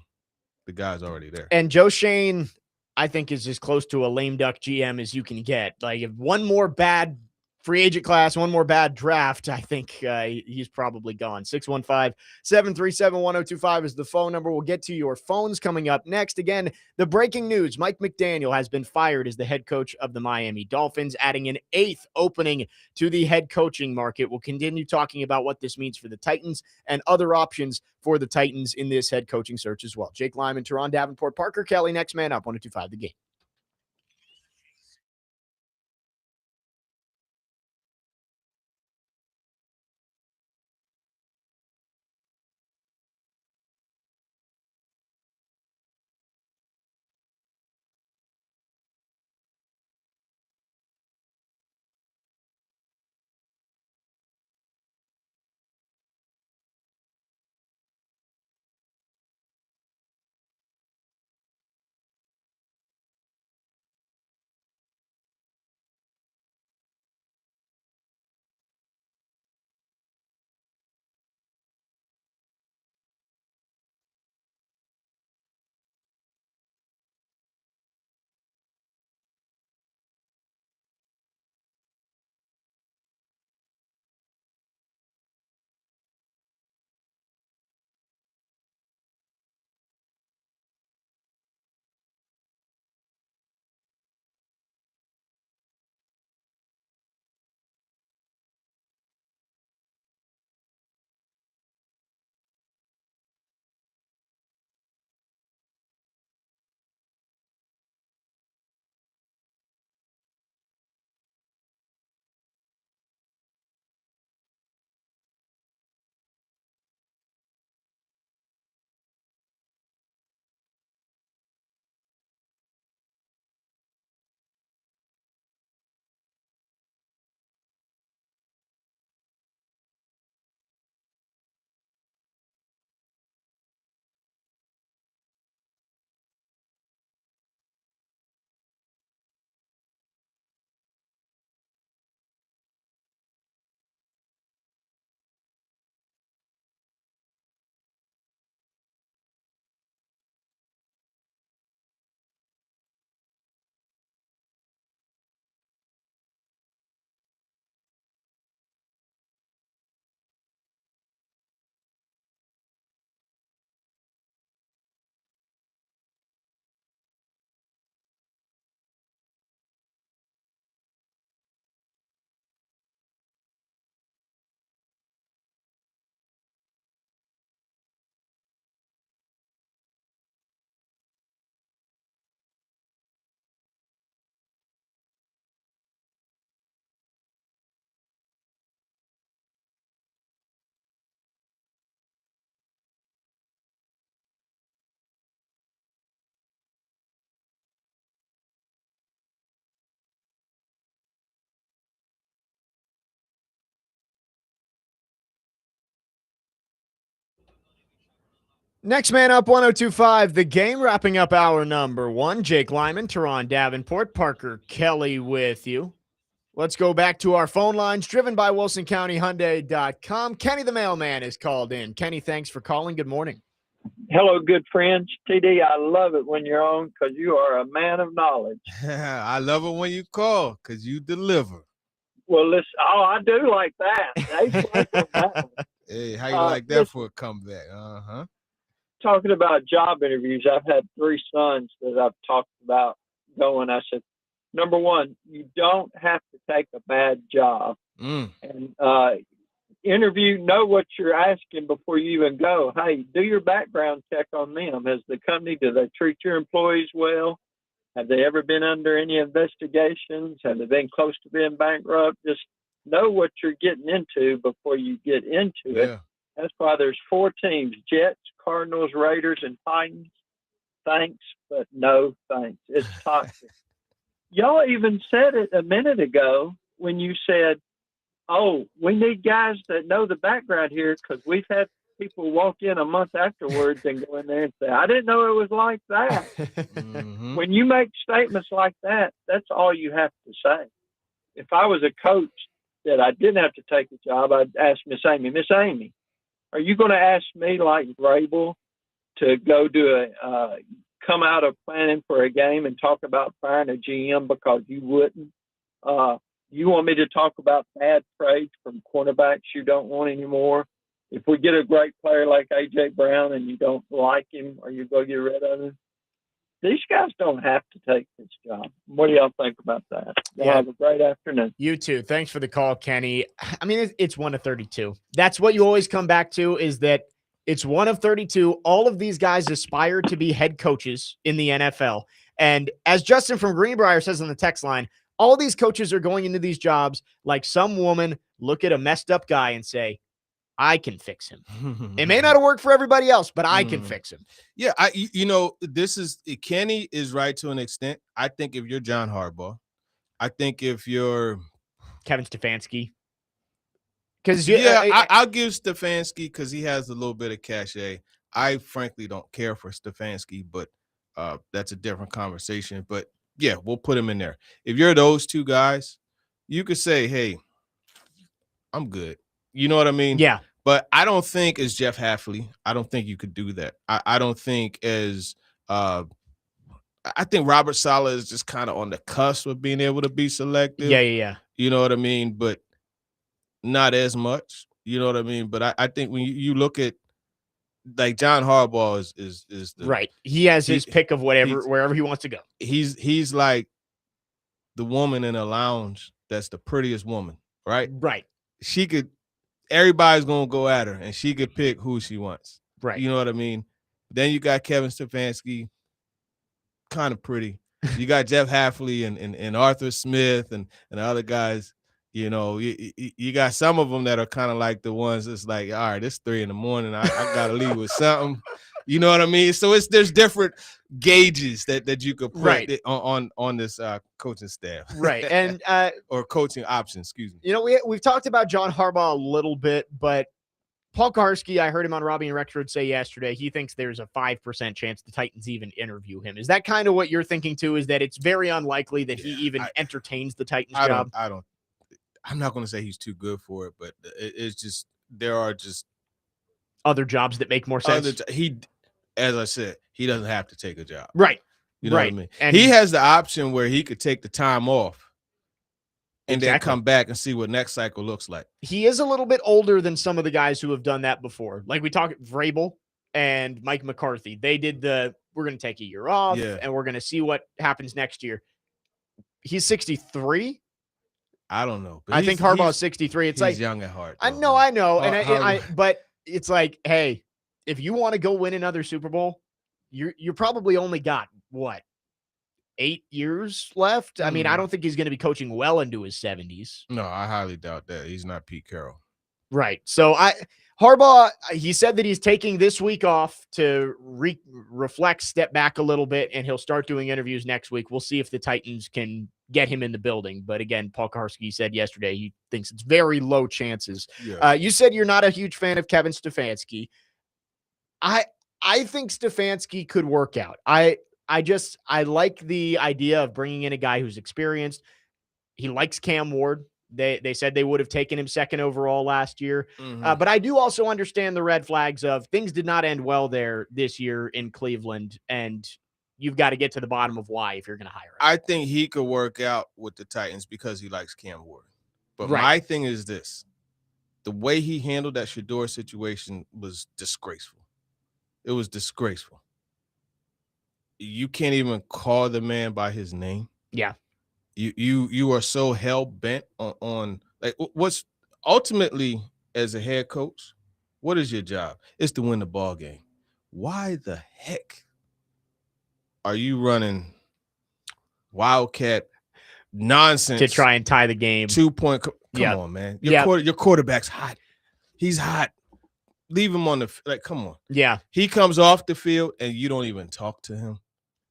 the guys already there. And Joe Shane, I think, is as close to a lame duck GM as you can get. Like, if one more bad free agent class, one more bad draft, I think he's probably gone. 615-737-1025 is the phone number. We'll get to your phones coming up next. Again, the breaking news, Mike McDaniel has been fired as the head coach of the Miami Dolphins, adding an 8th opening to the head coaching market. We'll continue talking about what this means for the Titans and other options for the Titans in this head coaching search as well. Jake Lyman, Turron, Davenport, Parker Kelly, next man up, 1025 The Game. Next man up, 1025 The Game, wrapping up hour number 1. Jake Lyman, Turron Davenport, Parker Kelly with you. Let's go back to our phone lines, driven by WilsonCountyHyundai.com. Kenny the mailman is called in. Kenny, thanks for calling. Good morning. Hello, good friends. TD, I love it when you're on because you are a man of knowledge. I love it when you call because you deliver. Well, listen, I do like that. Hey, how you like that for a comeback? Uh-huh. Talking about job interviews, I've had 3 sons that I've talked about going. I said, number one, you don't have to take a bad job. And know what you're asking before you even go. Hey, do your background check on them. Has the company, do they treat your employees well? Have they ever been under any investigations? Have they been close to being bankrupt? Just know what you're getting into before you get into it. That's why there's 4 teams: Jets, Cardinals, Raiders, and Titans. Thanks, but no thanks. It's toxic. Y'all even said it a minute ago when you said, oh, we need guys that know the background here, because we've had people walk in a month afterwards and go in there and say, I didn't know it was like that. When you make statements like that, that's all you have to say. If I was a coach that I didn't have to take a job, I'd ask Miss Amy, are you going to ask me, like Vrabel, to go do come out of planning for a game and talk about firing a GM because you wouldn't? you want me to talk about bad trades from cornerbacks you don't want anymore? If we get a great player like A.J. Brown and you don't like him or you go get rid of him, these guys don't have to take this job. What do y'all think about that? Y'all Yeah. have a great afternoon. You too. Thanks for the call, Kenny. I mean, it's 1 of 32. That's what you always come back to, is that it's 1 of 32. All of these guys aspire to be head coaches in the NFL. And as Justin from Greenbrier says on the text line, all these coaches are going into these jobs like some woman look at a messed up guy and say, I can fix him. It may not have worked for everybody else, but I can fix him. Yeah, Kenny is right to an extent. I think if you're John Harbaugh, I think if you're Kevin Stefanski. Because I'll give Stefanski because he has a little bit of cachet. I frankly don't care for Stefanski, but that's a different conversation. But yeah, we'll put him in there. If you're those two guys, you could say, hey, I'm good. You know what I mean? Yeah. But I don't think as Jeff Hafley, I don't think you could do that. I don't think as I think Robert Saleh is just kind of on the cusp of being able to be selective. Yeah. You know what I mean? But not as much. You know what I mean? But I think when you look at like John Harbaugh is the right. He has his pick of wherever he wants to go. He's like the woman in a lounge that's the prettiest woman, right? Right. Everybody's gonna go at her and she could pick who she wants. Right. You know what I mean? Then you got Kevin Stefanski, kind of pretty. You got Jeff Hafley and Arthur Smith and the other guys. You know, you got some of them that are kind of like the ones that's like, all right, it's 3 a.m. I gotta leave with something. You know what I mean? So there's different gauges that you could put on this coaching staff. Right. And or coaching options, excuse me. You know, we've talked about John Harbaugh a little bit, but Paul Kaharski, I heard him on Robbie and Rexford say yesterday, he thinks there's a 5% chance the Titans even interview him. Is that kind of what you're thinking too? Is that it's very unlikely that he even entertains the Titans job? I'm not going to say he's too good for it, but it's just there are just other jobs that make more sense. As I said, he doesn't have to take a job. Right. You know what I mean? And he has the option where he could take the time off and then come back and see what next cycle looks like. He is a little bit older than some of the guys who have done that before. Like we talked Vrabel and Mike McCarthy. They did we're going to take a year off and we're going to see what happens next year. He's 63. I don't know. But I think Harbaugh's 63. It's like young at heart. I know. But it's like, hey, if you want to go win another Super Bowl, you're probably only got what, 8 years left. I mean, I don't think he's going to be coaching well into his 70s. No, I highly doubt that. He's not Pete Carroll. Right. So Harbaugh, he said that he's taking this week off to reflect, step back a little bit, and he'll start doing interviews next week. We'll see if the Titans can get him in the building. But again, Paul Kaharski said yesterday he thinks it's very low chances. Yeah. You said you're not a huge fan of Kevin Stefanski. I think Stefanski could work out. I like the idea of bringing in a guy who's experienced. He likes Cam Ward. They said they would have taken him 2nd overall last year. But I do also understand the red flags of things did not end well there this year in Cleveland, and you've got to get to the bottom of why if you're going to hire him. I think he could work out with the Titans because he likes Cam Ward. But my thing is this. The way he handled that Shedeur situation was disgraceful. It was disgraceful. You can't even call the man by his name. Yeah. You are so hell bent on like what's ultimately as a head coach, what is your job? It's to win the ball game. Why the heck are you running wildcat nonsense to try and tie the game? 2-point. Come on, man. Your quarterback's hot. He's hot. Leave him on come on. Yeah. He comes off the field and you don't even talk to him.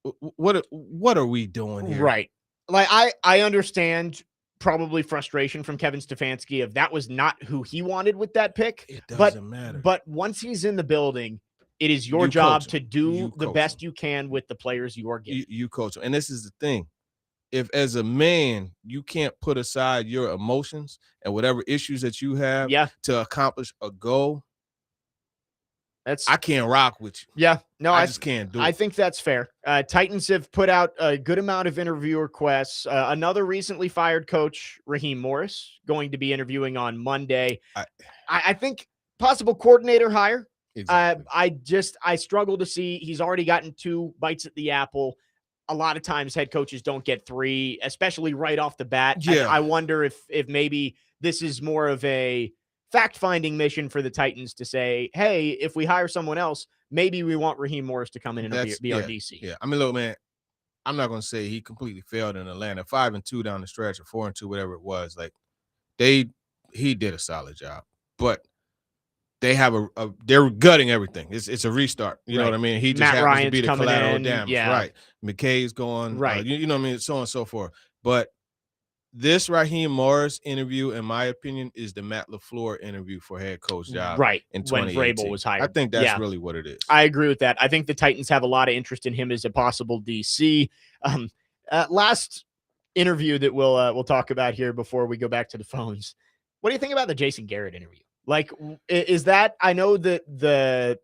What are we doing here? Right. Like I understand probably frustration from Kevin Stefanski of that was not who he wanted with that pick. It doesn't matter. But once he's in the building, it is your job to do the best you can with the players you are getting. You coach him. And this is the thing. If as a man, you can't put aside your emotions and whatever issues that you have to accomplish a goal, I can't rock with you. Yeah, no, I just can't do it. I think that's fair. Titans have put out a good amount of interview requests. Another recently fired coach, Raheem Morris, going to be interviewing on Monday. I think possible coordinator hire. Exactly. I struggle to see. He's already gotten 2 bites at the apple. A lot of times head coaches don't get 3, especially right off the bat. Yeah. I wonder if maybe this is more of a fact-finding mission for the Titans to say, hey, if we hire someone else, maybe we want Raheem Morris to come in and be our DC. Yeah. I mean, look, man, I'm not going to say he completely failed in Atlanta. 5-2 down the stretch, or 4-2, whatever it was. Like, he did a solid job. But they have they're gutting everything. It's a restart. You know what I mean? He just Matt happens Ryan's to be the coming collateral in. damage. Yeah. Right. McKay's going. Right. You know what I mean? So on and so forth. But this Raheem Morris interview, in my opinion, is the Matt LaFleur interview for head coach job. Right. In When 2018. Vrabel was hired. I think that's really what it is. I agree with that. I think the Titans have a lot of interest in him as a possible DC. Last interview that we'll talk about here before we go back to the phones. What do you think about the Jason Garrett interview? Like, is that, I know that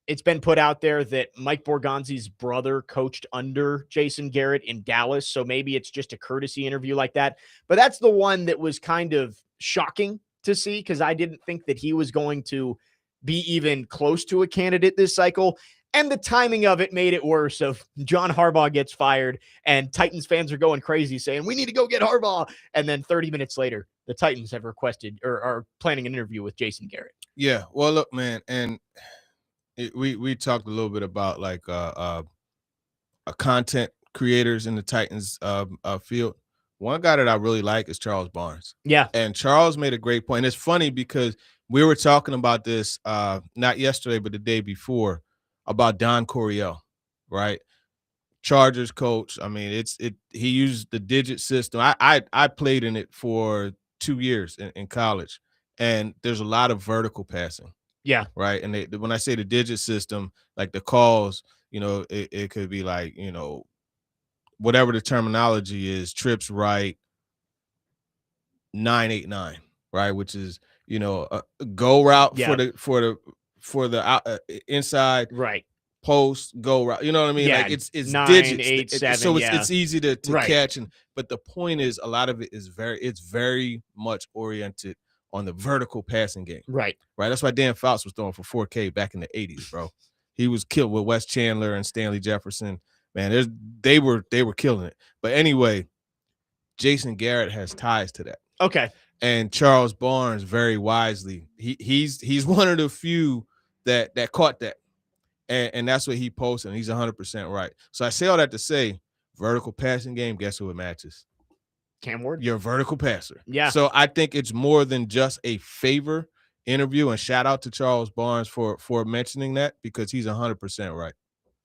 it's been put out there that Mike Borgonzi's brother coached under Jason Garrett in Dallas. So maybe it's just a courtesy interview like that. But that's the one that was kind of shocking to see, because I didn't think that he was going to be even close to a candidate this cycle. And the timing of it made it worse. So John Harbaugh gets fired and Titans fans are going crazy saying, we need to go get Harbaugh. And then 30 minutes later, the Titans have requested or are planning an interview with Jason Garrett. Yeah. Well, look, man, and we talked a little bit about like content creators in the Titans field. One guy that I really like is Charles Barnes. Yeah. And Charles made a great point. It's funny because we were talking about this not yesterday, but the day before, about Don Coryell, right? Chargers coach. I mean, he used the digit system. I played in it for 2 years in college, and there's a lot of vertical passing. Yeah. Right. And when I say the digit system, like the calls, you know, it could be like, you know, whatever the terminology is, trips right, 989, right, which is, you know, a go route for the inside, right, post go route. You know what I mean? Yeah, like it's 9, digits, 8, 7, so it's easy to right. catch. But the point is, a lot of it is very much oriented on the vertical passing game. Right. That's why Dan Fouts was throwing for 4K back in the 80s, bro. He was killed with Wes Chandler and Stanley Jefferson. Man, they were killing it. But anyway, Jason Garrett has ties to that. Okay. And Charles Barnes, very wisely, he's one of the few that caught that. And that's what he posted. And he's 100% right. So I say all that to say, vertical passing game, guess who it matches? Cam Ward. Your vertical passer. Yeah. So I think it's more than just a favor interview, and shout out to Charles Barnes for mentioning that, because he's 100% right.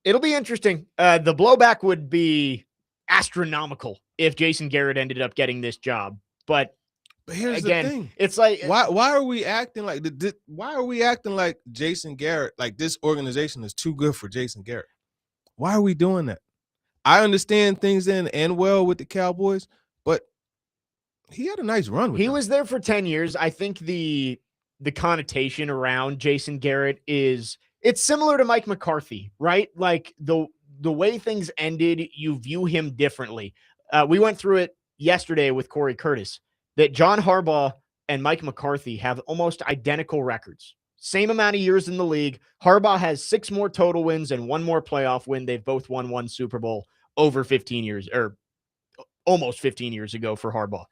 It'll be interesting. The blowback would be astronomical if Jason Garrett ended up getting this job. But here's again, the thing. It's like, why are we acting like Jason Garrett, like this organization is too good for Jason Garrett? Why are we doing that? I understand things didn't end well with the Cowboys, but he had a nice run with them. Was there for 10 years. I think the connotation around Jason Garrett it's similar to Mike McCarthy, right? Like the way things ended, you view him differently. We went through it yesterday with Corey Curtis, that John Harbaugh and Mike McCarthy have almost identical records. Same amount of years in the league. Harbaugh has 6 more total wins and 1 more playoff win. They've both won 1 Super Bowl over 15 years, or almost 15 years ago for Harbaugh.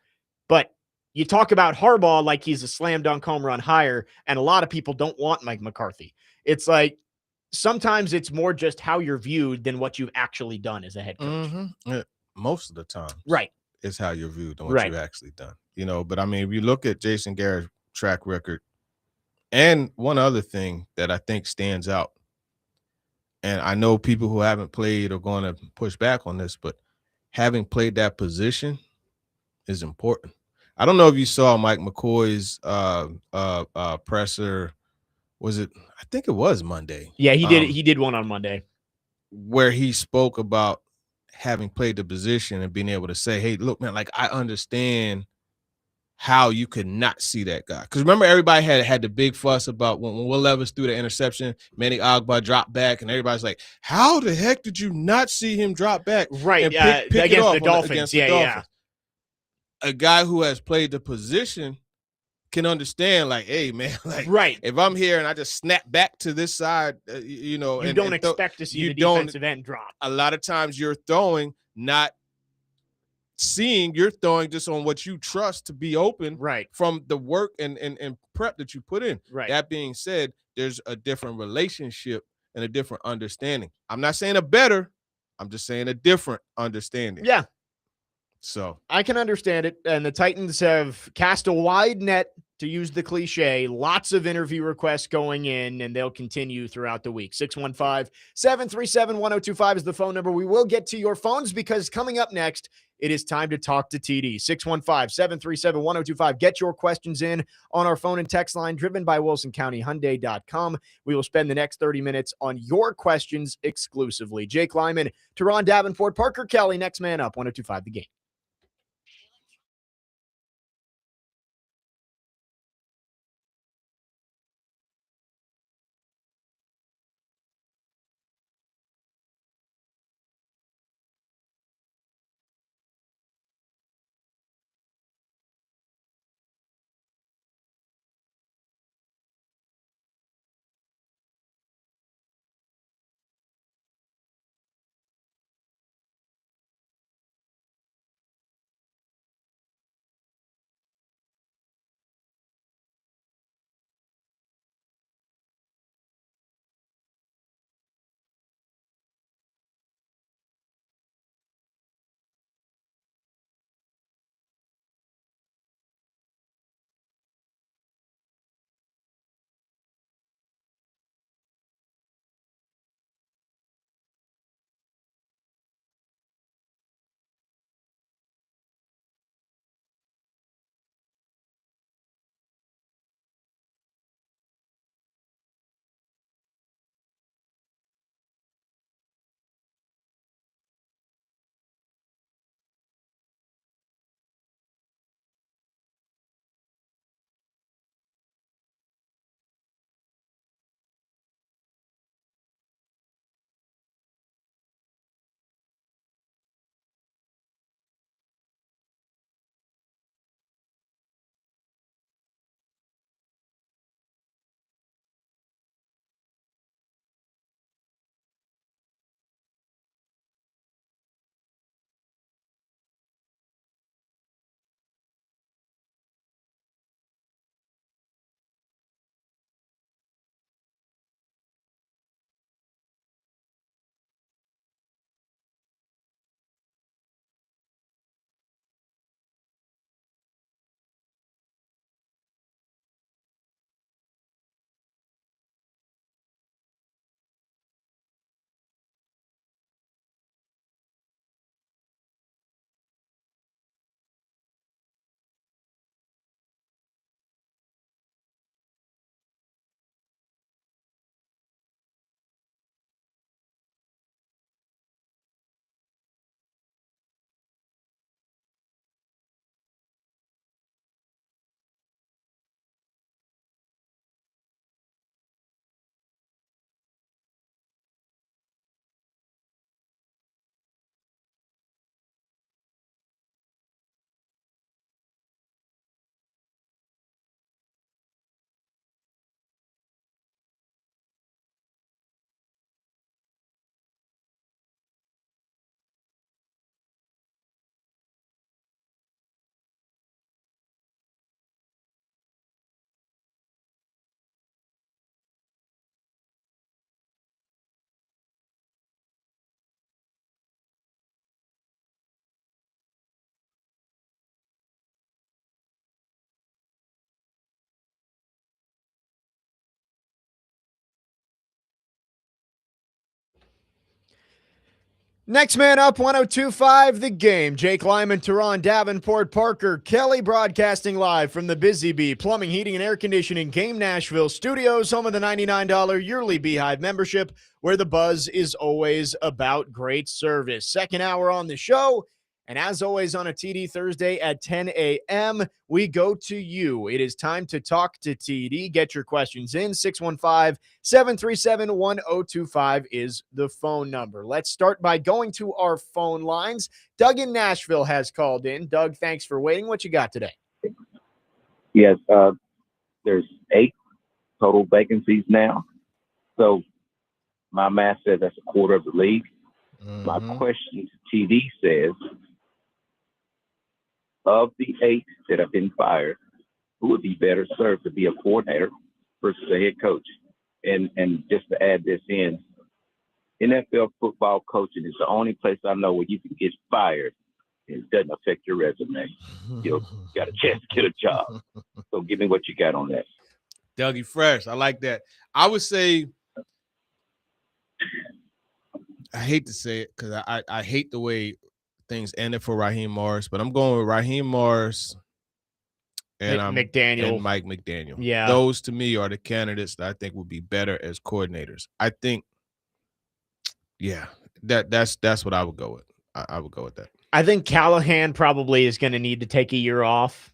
But you talk about Harbaugh like he's a slam dunk home run hire, and a lot of people don't want Mike McCarthy. It's like sometimes it's more just how you're viewed than what you've actually done as a head coach. Mm-hmm. Yeah, most of the time. Right. Is how you're viewed and what you've actually done. You know, but I mean, if you look at Jason Garrett's track record, and one other thing that I think stands out, and I know people who haven't played are going to push back on this, but having played that position is important. I don't know if you saw Mike McCoy's presser. Was it? I think it was Monday. Yeah, he did. He did one on Monday where he spoke about having played the position and being able to say, hey, look, man, like I understand how you could not see that guy. Because remember, everybody had the big fuss about when Will Levis threw the interception, Manny Agba dropped back, and everybody's like, how the heck did you not see him drop back? Right. And pick it against off the Dolphins. against the Dolphins. A guy who has played the position can understand, like, hey, man, like, right. if I'm here and I just snap back to this side, you don't expect to see the defensive end drop. A lot of times you're throwing, not seeing, you're throwing just on what you trust to be open, right, from the work and prep that you put in. Right. That being said, there's a different relationship and a different understanding. I'm not saying a better, I'm just saying a different understanding. Yeah. So I can understand it. And the Titans have cast a wide net, to use the cliche. Lots of interview requests going in, and they'll continue throughout the week. 615-737-1025 is the phone number. We will get to your phones, because coming up next, it is time to talk to TD. 615-737-1025. Get your questions in on our phone and text line, driven by WilsonCountyHyundai.com. We will spend the next 30 minutes on your questions exclusively. Jake Lyman, Turron, Davenport, Parker Kelly, next man up, 1025 The Game. Next man up, 1025 The Game. Jake Lyman, Turron, Davenport, Parker Kelly, broadcasting live from the Busy Bee Plumbing, Heating, and Air Conditioning Game Nashville Studios, home of the $99 yearly Beehive membership, where the buzz is always about great service. Second hour on the show, And as always on a TD Thursday at 10 a.m., we go to you. It is time to talk to TD. Get your questions in. 615-737-1025 is the phone number. Let's start by going to our phone lines. Doug in Nashville has called in. Doug, thanks for waiting. What you got today? Yes, there's 8 total vacancies now. So my math says that's a quarter of the league. My question to TD says, of the 8 that have been fired, who would be better served to be a coordinator versus a head coach? And just to add this in, NFL football coaching is the only place I know where you can get fired and it doesn't affect your resume. You got a chance to get a job. So give me what you got on that. Dougie Fresh, I like that. I would say, I hate to say it because I hate the way things ended for Raheem Morris, but I'm going with Raheem Morris and McDaniel. and Mike McDaniel. Yeah. Those to me are the candidates that I think would be better as coordinators. I think, yeah, that's what I would go with. I would go with that. I think Callahan probably is going to need to take a year off.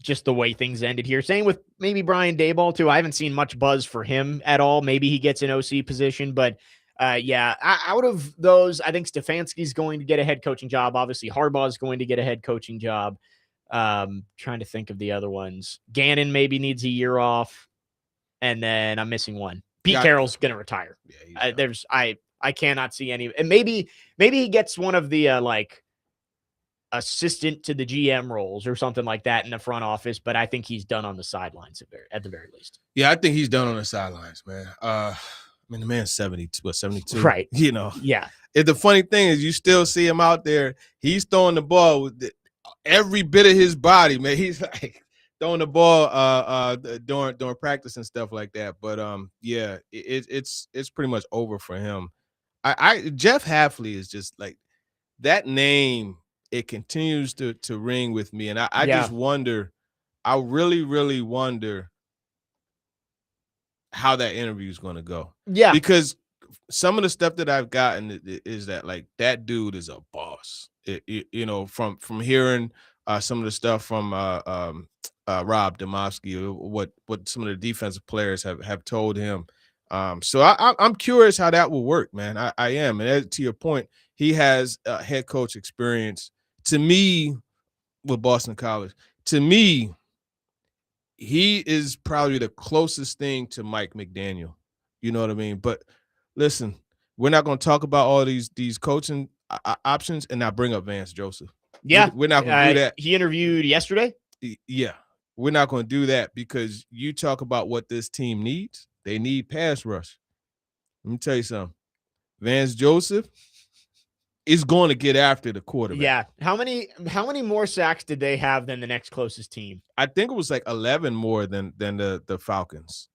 Just the way things ended here. Same with maybe Brian Daboll too. I haven't seen much buzz for him at all. Maybe he gets an OC position, but yeah, out of those, I think Stefanski's going to get a head coaching job. Obviously, Harbaugh's going to get a head coaching job. Trying to think of the other ones. Gannon maybe needs a year off, and then I'm missing one. Pete Carroll's going to retire. Yeah, I cannot see any, and maybe he gets one of the like assistant to the GM roles or something like that in the front office, but I think he's done on the sidelines at the very least. Yeah, I think he's done on the sidelines, man. I mean, the man's 72, right? You know, yeah. And the funny thing is, you still see him out there. He's throwing the ball with every bit of his body, man. He's like throwing the ball during practice and stuff like that. But yeah, it's pretty much over for him. Jeff Hafley is just like that name. It continues to ring with me, and I just wonder. I really, really wonder how that interview is going to go. Yeah, because some of the stuff that I've gotten is that like that dude is a boss. You know, from hearing some of the stuff from Rob Domofsky, what some of the defensive players have told him. So I'm curious how that will work, man. I am, and to your point, he has head coach experience. To me, with Boston College, to me, he is probably the closest thing to Mike McDaniel. You know what I mean? But listen, we're not going to talk about all these coaching options and not bring up Vance Joseph. Yeah, we're not going to do that. He interviewed yesterday. Yeah, we're not going to do that because you talk about what this team needs. They need pass rush. Let me tell you something. Vance Joseph is going to get after the quarterback. Yeah. How many more sacks did they have than the next closest team? I think it was like 11 more than the Falcons.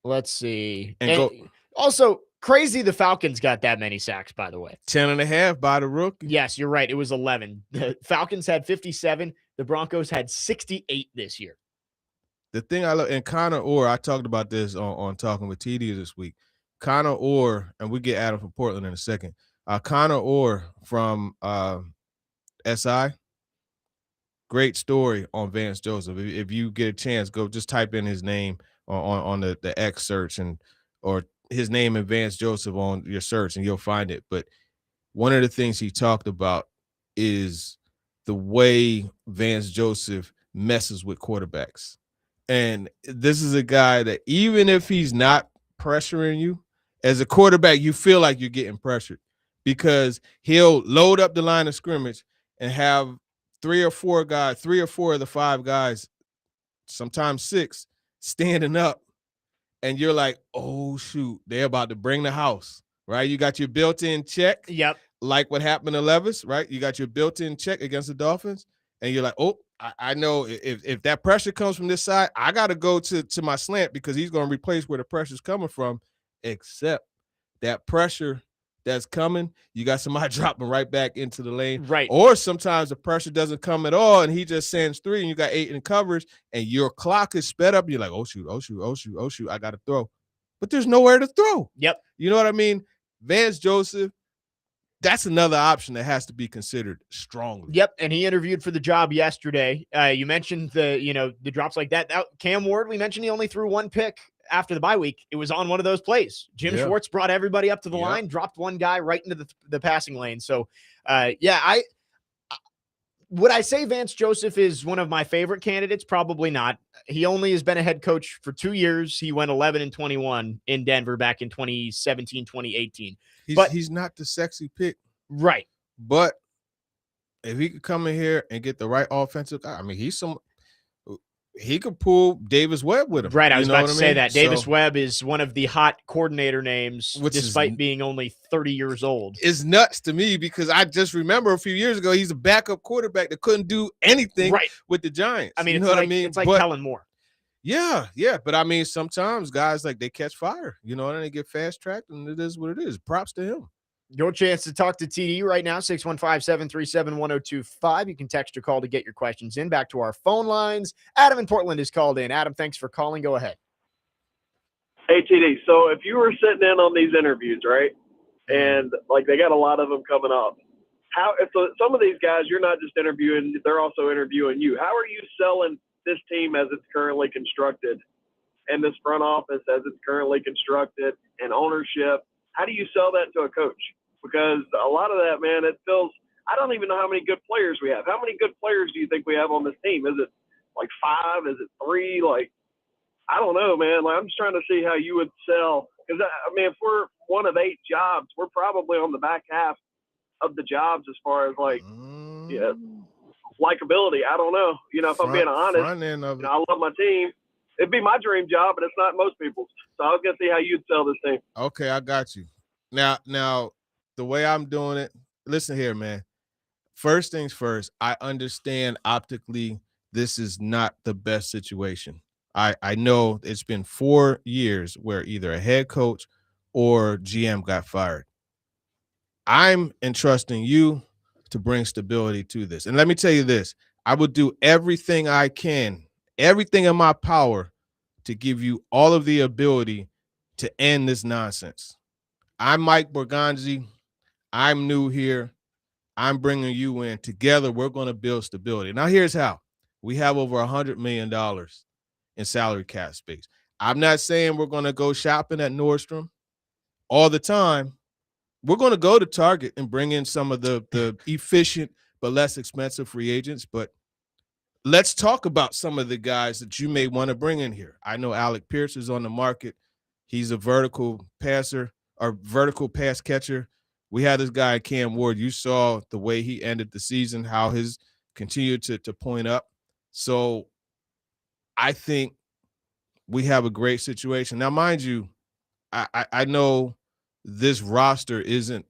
Let's see. And also, crazy the Falcons got that many sacks, by the way. 10.5 by the rookie. Yes, you're right. It was 11. The Falcons had 57. The Broncos had 68 this year. The thing I love, and Connor Orr, I talked about this on Talking with TD this week. Connor Orr, and we get Adam from Portland in a second. Connor Orr from SI, great story on Vance Joseph. If you get a chance, go just type in his name on the X search or his name and Vance Joseph on your search, and you'll find it. But one of the things he talked about is the way Vance Joseph messes with quarterbacks. And this is a guy that even if he's not pressuring you, as a quarterback, you feel like you're getting pressured because he'll load up the line of scrimmage and have 3 or 4 of the 5 guys, sometimes 6, standing up. And you're like, oh, shoot, they're about to bring the house, right? You got your built-in check. Yep. Like what happened to Levis, right? You got your built-in check against the Dolphins. And you're like, oh, I know if that pressure comes from this side, I got to go to my slant because he's going to replace where the pressure's coming from, except that pressure that's coming, you got somebody dropping right back into the lane. Right. Or sometimes the pressure doesn't come at all and he just sends 3 and you got 8 in coverage and your clock is sped up. And you're like, oh, shoot, I got to throw. But there's nowhere to throw. Yep. You know what I mean? Vance Joseph, that's another option that has to be considered strongly. Yep, and he interviewed for the job yesterday. You mentioned the drops like that. Cam Ward, we mentioned he only threw one pick after the bye week. It was on one of those plays. Jim Schwartz brought everybody up to the line, dropped one guy right into the passing lane. So, would I say Vance Joseph is one of my favorite candidates? Probably not. He only has been a head coach for 2 years. He went 11-21 in Denver back in 2017, 2018. He's not the sexy pick. Right. But if he could come in here and get the right offensive guy, I mean, he could pull Davis Webb with him. Right, I was about to say that. Davis Webb is one of the hot coordinator names, despite being only 30 years old. It's nuts to me because I just remember a few years ago, he's a backup quarterback that couldn't do anything with the Giants. I mean, you know what I mean? It's like Kellen Moore. Yeah. But I mean, sometimes guys, like, they catch fire, and they get fast-tracked, and it is what it is. Props to him. Your chance to talk to TD right now, 615-737-1025. You can text or call to get your questions in. Back to our phone lines. Adam in Portland is called in. Adam, thanks for calling. Go ahead. Hey, TD. So if you were sitting in on these interviews, right, and, like, they got a lot of them coming up, so some of these guys you're not just interviewing, they're also interviewing you. How are you selling this team as it's currently constructed and this front office as it's currently constructed and ownership? How do you sell that to a coach? Because a lot of that, man, it feels – I don't even know how many good players we have. How many good players do you think we have on this team? Is it like 5? Is it 3? Like, I don't know, man. Like, I'm just trying to see how you would sell. Because, I mean, if we're one of 8 jobs, we're probably on the back half of the jobs as far as, like, likability. I don't know. If I'm being honest, I love my team. It'd be my dream job, but it's not most people's. So I was going to see how you'd sell this team. Okay, I got you. Now, the way I'm doing it, listen here, man. First things first, I understand optically this is not the best situation. I know it's been 4 years where either a head coach or GM got fired. I'm entrusting you to bring stability to this. And let me tell you this, I will do everything I can, everything in my power to give you all of the ability to end this nonsense. I'm Mike Borgonzi. I'm new here. I'm bringing you in. Together, we're going to build stability. Now, here's how. We have over $100 million in salary cap space. I'm not saying we're going to go shopping at Nordstrom all the time. We're going to go to Target and bring in some of the efficient but less expensive free agents. But let's talk about some of the guys that you may want to bring in here. I know Alec Pierce is on the market. He's a vertical passer or vertical pass catcher. We had this guy, Cam Ward. You saw the way he ended the season, how his continued to point up. So I think we have a great situation. Now, mind you, I know this roster isn't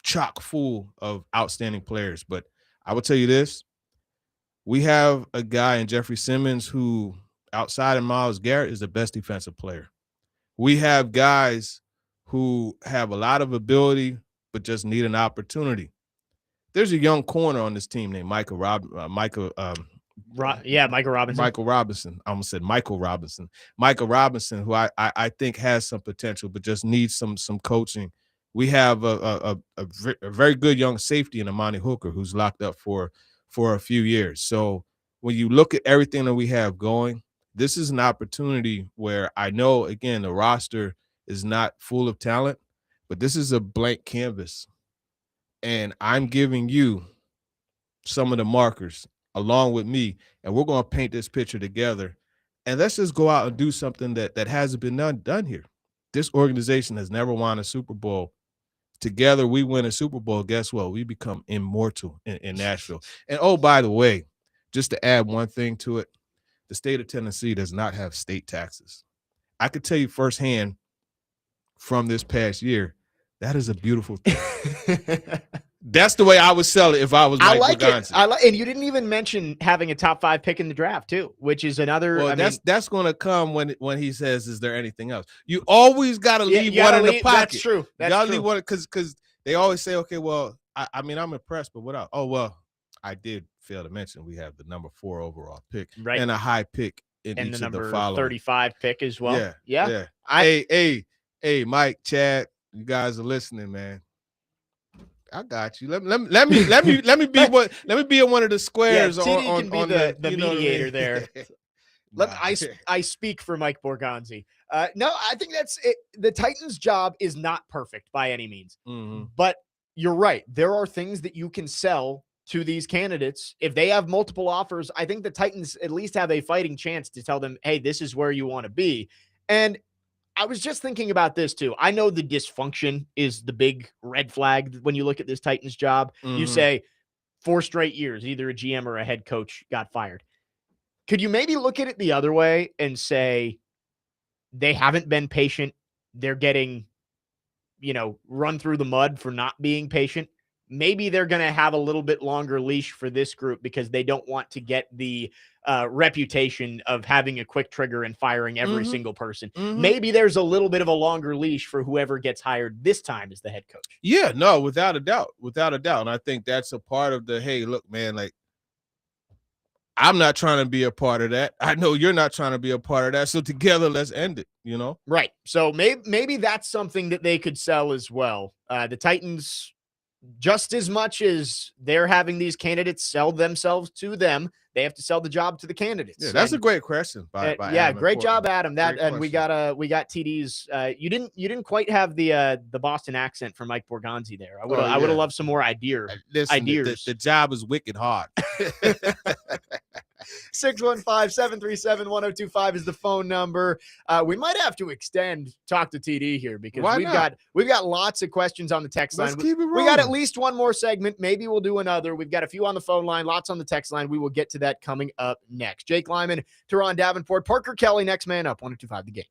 chock full of outstanding players, but I will tell you this. We have a guy in Jeffrey Simmons who, outside of Myles Garrett, is the best defensive player. We have guys who have a lot of ability but just need an opportunity. There's a young corner on this team named Michael Robinson. Michael Robinson. I almost said Michael Robinson. Michael Robinson, who I think has some potential but just needs some coaching. We have a very good young safety in Amani Hooker who's locked up for a few years. So when you look at everything that we have going, this is an opportunity where I know, again, the roster is not full of talent, but this is a blank canvas. And I'm giving you some of the markers along with me, and we're going to paint this picture together. And let's just go out and do something that hasn't been done here. This organization has never won a Super Bowl. Together, we win a Super Bowl. Guess what? We become immortal in Nashville. And, oh, by the way, just to add one thing to it, the state of Tennessee does not have state taxes. I could tell you firsthand from this past year, that is a beautiful thing. That's the way I would sell it if I was Mike Borgonzi. And you didn't even mention having a top 5 pick in the draft too, which is another. Well, that's going to come when he says, "Is there anything else?" You always got to leave one in the pocket. That's true. You got to leave one because they always say, "Okay, well, I mean, I'm impressed, but what else?" Oh, well, I did fail to mention we have the number 4 overall pick and a high pick in and each the of the number following 35 pick as well. Yeah. Hey, Mike, Chad, you guys are listening, man. I got you. Let me be in one of the squares TD can be on the you know what I mediator mean? there. Nah. I speak for Mike Borgonzi. No, I think that's it. The Titans' job is not perfect by any means, but you're right. There are things that you can sell to these candidates. If they have multiple offers, I think the Titans at least have a fighting chance to tell them, hey, this is where you want to be. And I was just thinking about this too. I know the dysfunction is the big red flag when you look at this Titans job. You say 4 straight years, either a GM or a head coach got fired. Could you maybe look at it the other way and say they haven't been patient? They're getting, run through the mud for not being patient. Maybe they're going to have a little bit longer leash for this group because they don't want to get the reputation of having a quick trigger and firing every single person. Maybe there's a little bit of a longer leash for whoever gets hired this time as the head coach. Yeah, no, without a doubt. And I think that's a part of the, hey, look, man, like, I'm not trying to be a part of that. I know you're not trying to be a part of that. So together, let's end it, Right. So maybe that's something that they could sell as well. The Titans, just as much as they're having these candidates sell themselves to them, they have to sell the job to the candidates. Yeah, that's a great question by Adam great job, Adam. Great And we question. got TD's. You didn't quite have the Boston accent for Mike Borgonzi there. I would have loved some more ideas. Listen, the job is wicked hard. 615-737-1025 is the phone number. We might have to extend Talk to TD here because we've got lots of questions on the text line. Let's keep it rolling. We got at least one more segment. Maybe we'll do another. We've got a few on the phone line, lots on the text line. We will get to that coming up next. Jake Lyman, Turron Davenport, Parker Kelly, next man up, 102.5 The Game.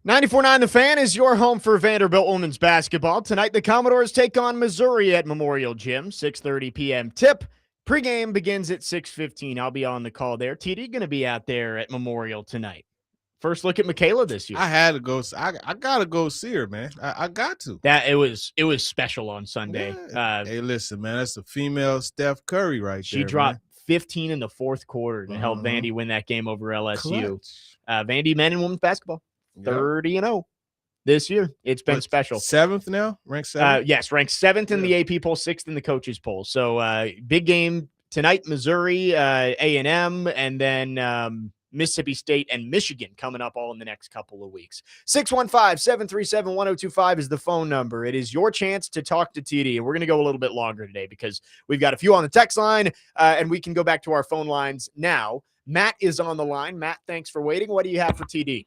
94.9 The Fan is your home for Vanderbilt women's basketball. Tonight, the Commodores take on Missouri at Memorial Gym, 6:30 p.m. tip. Pregame begins at 6:15. I'll be on the call there. TD going to be out there at Memorial tonight. First look at Michaela this year. I had to go. I gotta go see her, man. I got to. It was special on Sunday. Yeah. Hey, listen, man, that's a female Steph Curry right there. She dropped man. 15 in the fourth quarter to help Vandy win that game over LSU. Vandy men and women's basketball. 30-0 this year. It's been special. 7th now? Ranked 7th? Yes, ranked 7th in the AP poll, 6th in the coaches poll. So big game tonight, Missouri, A&M, and then Mississippi State and Michigan coming up all in the next couple of weeks. 615-737-1025 is the phone number. It is your chance to talk to TD. We're going to go a little bit longer today because we've got a few on the text line, and we can go back to our phone lines now. Matt is on the line. Matt, thanks for waiting. What do you have for TD?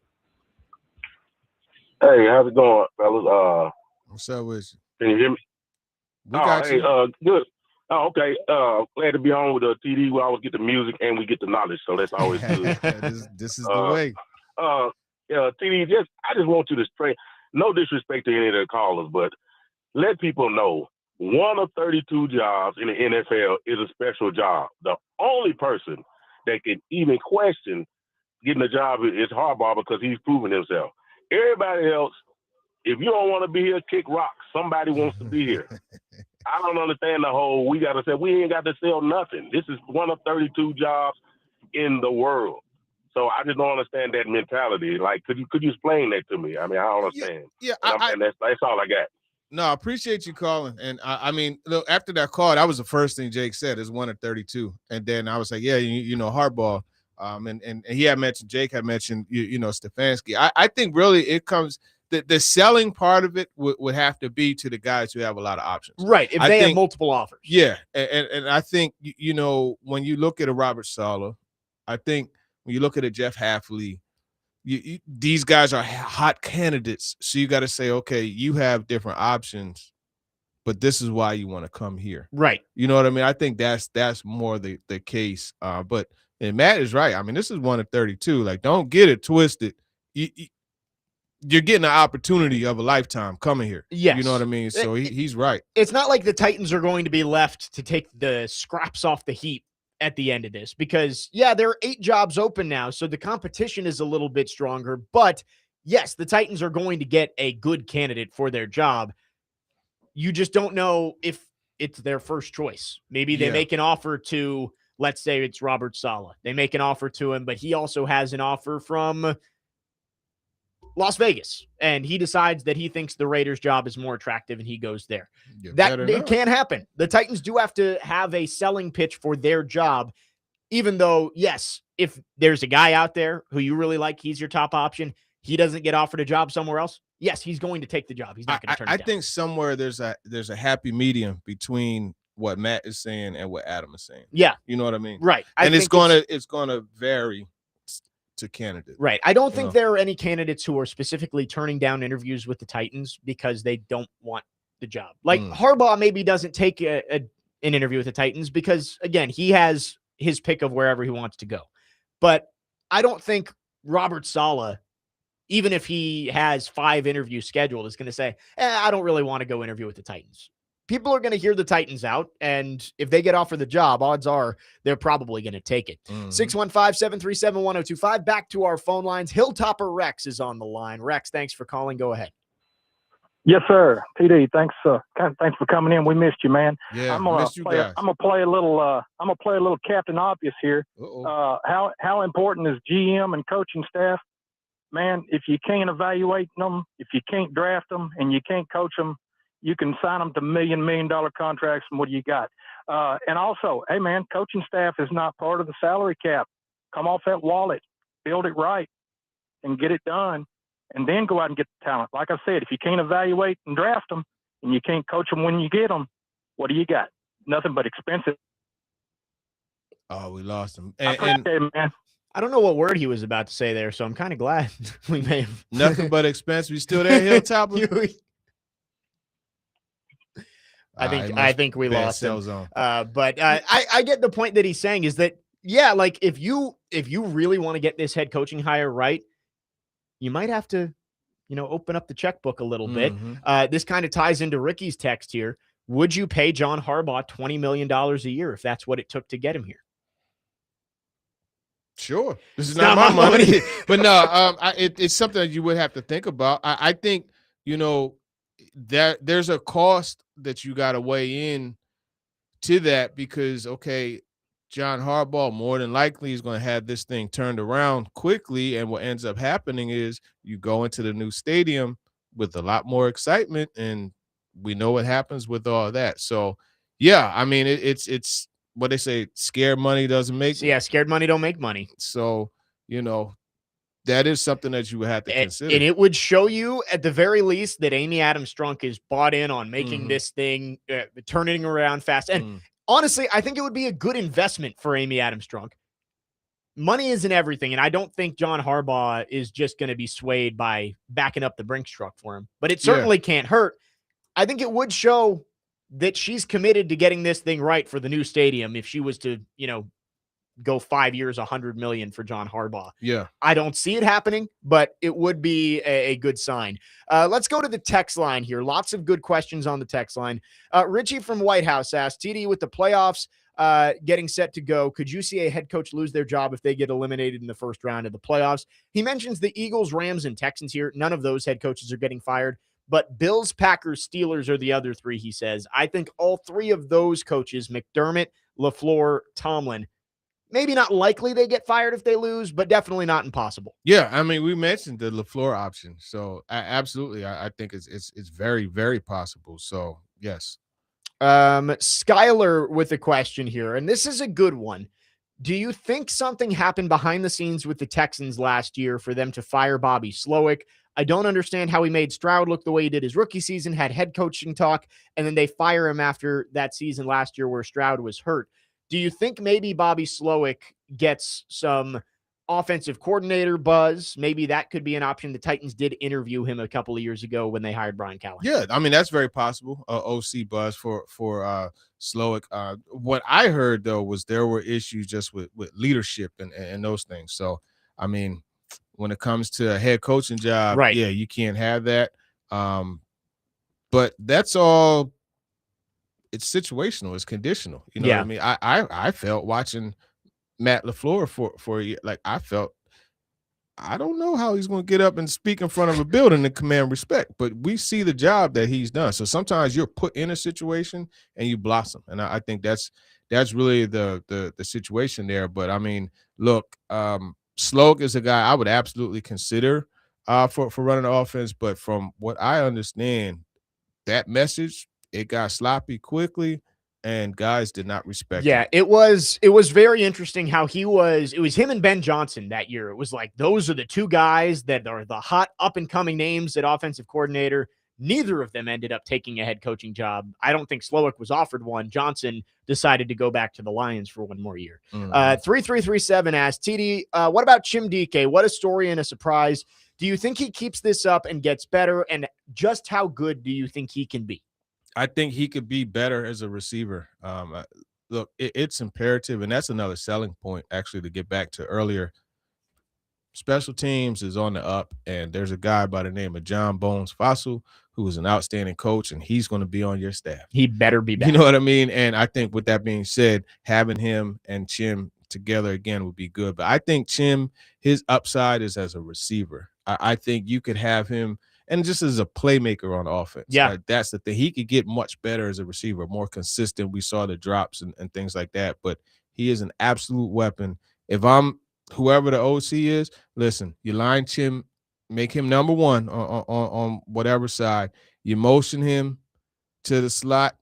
Hey, how's it going, fellas? What's up with you? Can you hear me? We got you. Good. Oh, okay. Glad to be on with the TD. We always get the music and we get the knowledge, so that's always good. this is the way. TD, I just want you to straight. No disrespect to any of the callers, but let people know one of 32 jobs in the NFL is a special job. The only person that can even question getting a job is Harbaugh because he's proven himself. Everybody else, if you don't want to be here, kick rocks. Somebody wants to be here. I don't understand the whole, we got to say, we ain't got to sell nothing. This is one of 32 jobs in the world. So I just don't understand that mentality. Like, could you explain that to me? I mean, I don't understand. Yeah, that's all I got. No, I appreciate you calling. And I mean, look, after that call, that was the first thing Jake said is 1 of 32. And then I was like, yeah, you know, Harbaugh. And he had mentioned, Jake had mentioned, Stefanski. I think really it comes, the selling part of it would have to be to the guys who have a lot of options. Right. If they have multiple offers. Yeah. And I think, when you look at a Robert Saleh, I think when you look at a Jeff Hafley, these guys are hot candidates. So you got to say, okay, you have different options, but this is why you want to come here. Right. You know what I mean? I think that's more the case. But and Matt is right. I mean, this is 1 of 32. Like, don't get it twisted. You're getting an opportunity of a lifetime coming here. Yes. You know what I mean? So he's right. It's not like the Titans are going to be left to take the scraps off the heap at the end of this because, there are 8 jobs open now, so the competition is a little bit stronger. But, yes, the Titans are going to get a good candidate for their job. You just don't know if it's their first choice. Maybe they make an offer to – let's say it's Robert Saleh. They make an offer to him, but he also has an offer from Las Vegas, and he decides that he thinks the Raiders' job is more attractive, and he goes there. It can happen. The Titans do have to have a selling pitch for their job, even though, yes, if there's a guy out there who you really like, he's your top option, he doesn't get offered a job somewhere else, yes, he's going to take the job. He's not going to turn it down. I think somewhere there's a happy medium between what Matt is saying and what Adam is saying. Yeah. You know what I mean? Right. It's gonna vary to candidates. Right. I don't think there are any candidates who are specifically turning down interviews with the Titans because they don't want the job. Like Harbaugh maybe doesn't take an interview with the Titans because, again, he has his pick of wherever he wants to go. But I don't think Robert Saleh, even if he has 5 interviews scheduled, is going to say, I don't really want to go interview with the Titans. People are going to hear the Titans out, and if they get offered the job, odds are they're probably going to take it. 615-737-1025. Back to our phone lines. Hilltopper Rex is on the line. Rex, thanks for calling. Go ahead. Yes, sir. TD, thanks for coming in. We missed you, man. Yeah, I'm gonna play a little Captain Obvious here. How important is GM and coaching staff? Man, if you can't evaluate them, if you can't draft them, and you can't coach them, you can sign them to $1 million contracts, and what do you got? And also, hey, man, coaching staff is not part of the salary cap. Come off that wallet, build it right, and get it done, and then go out and get the talent. Like I said, if you can't evaluate and draft them, and you can't coach them when you get them, what do you got? Nothing but expensive. Oh, we lost him. Man. I don't know what word he was about to say there, so I'm kind of glad we may have. Nothing but expensive. You still there, Hilltopper? I think we lost him. But I get the point that he's saying is that, like if you really want to get this head coaching hire right, you might have to open up the checkbook a little bit. Mhm. This kind of ties into Ricky's text here. Would you pay John Harbaugh $20 million a year if that's what it took to get him here? Sure. This is It's not not my my money. money. But no, it's something that you would have to think about. I think, that there's a cost that you got to weigh in to that because, okay, John Harbaugh more than likely is going to have this thing turned around quickly. And what ends up happening is you go into the new stadium with a lot more excitement, and we know what happens with all that. So, yeah, I mean, it's what they say, scared money doesn't make. So, yeah, scared money don't make money. So, that is something that you would have to consider. And it would show you at the very least that Amy Adams Strunk is bought in on making this thing, turning around fast. And honestly, I think it would be a good investment for Amy Adams Strunk. Money isn't everything, and I don't think John Harbaugh is just going to be swayed by backing up the Brinks truck for him. But it certainly can't hurt. I think it would show that she's committed to getting this thing right for the new stadium if she was to, go 5 years, $100 million for John Harbaugh. Yeah. I don't see it happening, but it would be a good sign. Let's go to the text line here. Lots of good questions on the text line. Richie from White House asked, TD, with the playoffs getting set to go, could you see a head coach lose their job if they get eliminated in the first round of the playoffs? He mentions the Eagles, Rams, and Texans here. None of those head coaches are getting fired, but Bills, Packers, Steelers are the other three, he says. I think all three of those coaches, McDermott, LaFleur, Tomlin, maybe not likely they get fired if they lose, but definitely not impossible. Yeah, I mean, we mentioned the LaFleur option, so absolutely, I think it's very, very possible. So yes. Skylar with a question here, and this is a good one. Do you think something happened behind the scenes with the Texans last year for them to fire Bobby Slowick? I don't understand how he made Stroud look the way he did his rookie season, had head coaching talk, and then they fire him after that season last year where Stroud was hurt. Do you think maybe Bobby Slowick gets some offensive coordinator buzz? Maybe that could be an option. The Titans did interview him a couple of years ago when they hired Brian Callahan. Yeah, I mean, that's very possible. OC buzz for Slowick. What I heard though was there were issues just with leadership and those things. So I mean, when it comes to a head coaching job, right? Yeah, you can't have that. But that's all. It's situational. It's conditional. You know what I mean? I felt watching Matt LaFleur for a year, like I don't know how he's going to get up and speak in front of a building and command respect, but we see the job that he's done. So sometimes you're put in a situation and you blossom, and I think that's really the situation there. But I mean, look, Slowick is a guy I would absolutely consider for running the offense, but from what I understand, that message, it got sloppy quickly, and guys did not respect him. It was very interesting how it was him and Ben Johnson that year. It was like, those are the two guys that are the hot up and coming names at offensive coordinator. Neither of them ended up taking a head coaching job. I don't think Slowick was offered one. Johnson decided to go back to the Lions for one more year. 3337 asked, TD, what about Chim Dike? What a story and a surprise. Do you think he keeps this up and gets better? And just how good do you think he can be? I think he could be better as a receiver. Look, it's imperative, and that's another selling point, actually, to get back to earlier. Special teams is on the up, and there's a guy by the name of John Bones Fossil who is an outstanding coach, and he's going to be on your staff. He better be back. You know what I mean? And I think with that being said, having him and Chim together again would be good. But I think Chim, his upside is as a receiver. I think you could have him – and just as a playmaker on offense. Yeah. That's the thing. He could get much better as a receiver, more consistent. We saw the drops and things like that, but he is an absolute weapon. If I'm whoever the OC is, listen, you line Chim, make him number one on whatever side. You motion him to the slot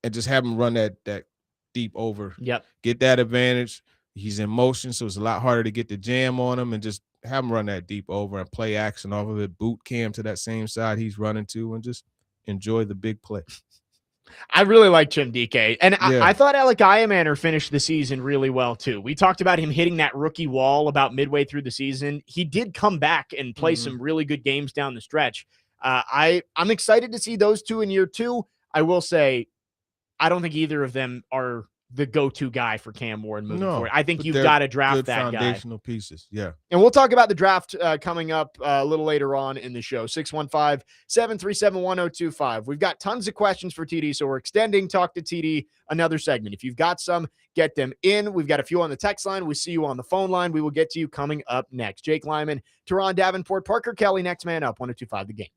and just have him run that deep over. Yep. Get that advantage. He's in motion, so it's a lot harder to get the jam on him, and just have him run that deep over and play action off of it, boot cam to that same side he's running to, and just enjoy the big play. I really like Chim Dike. And I thought Alec Iamaner finished the season really well, too. We talked about him hitting that rookie wall about midway through the season. He did come back and play some really good games down the stretch. I'm excited to see those two in year two. I will say, I don't think either of them are the go-to guy for Cam Ward moving No, forward. I think but you've they're got to draft good that guy. foundational pieces. Yeah. And we'll talk about the draft coming up a little later on in the show. 615-737-1025. We've got tons of questions for TD, so we're extending Talk to TD another segment. If you've got some, get them in. We've got a few on the text line. We see you on the phone line. We will get to you coming up next. Jake Lyman, Turron, Davenport, Parker Kelly, next man up, 1025 The Game.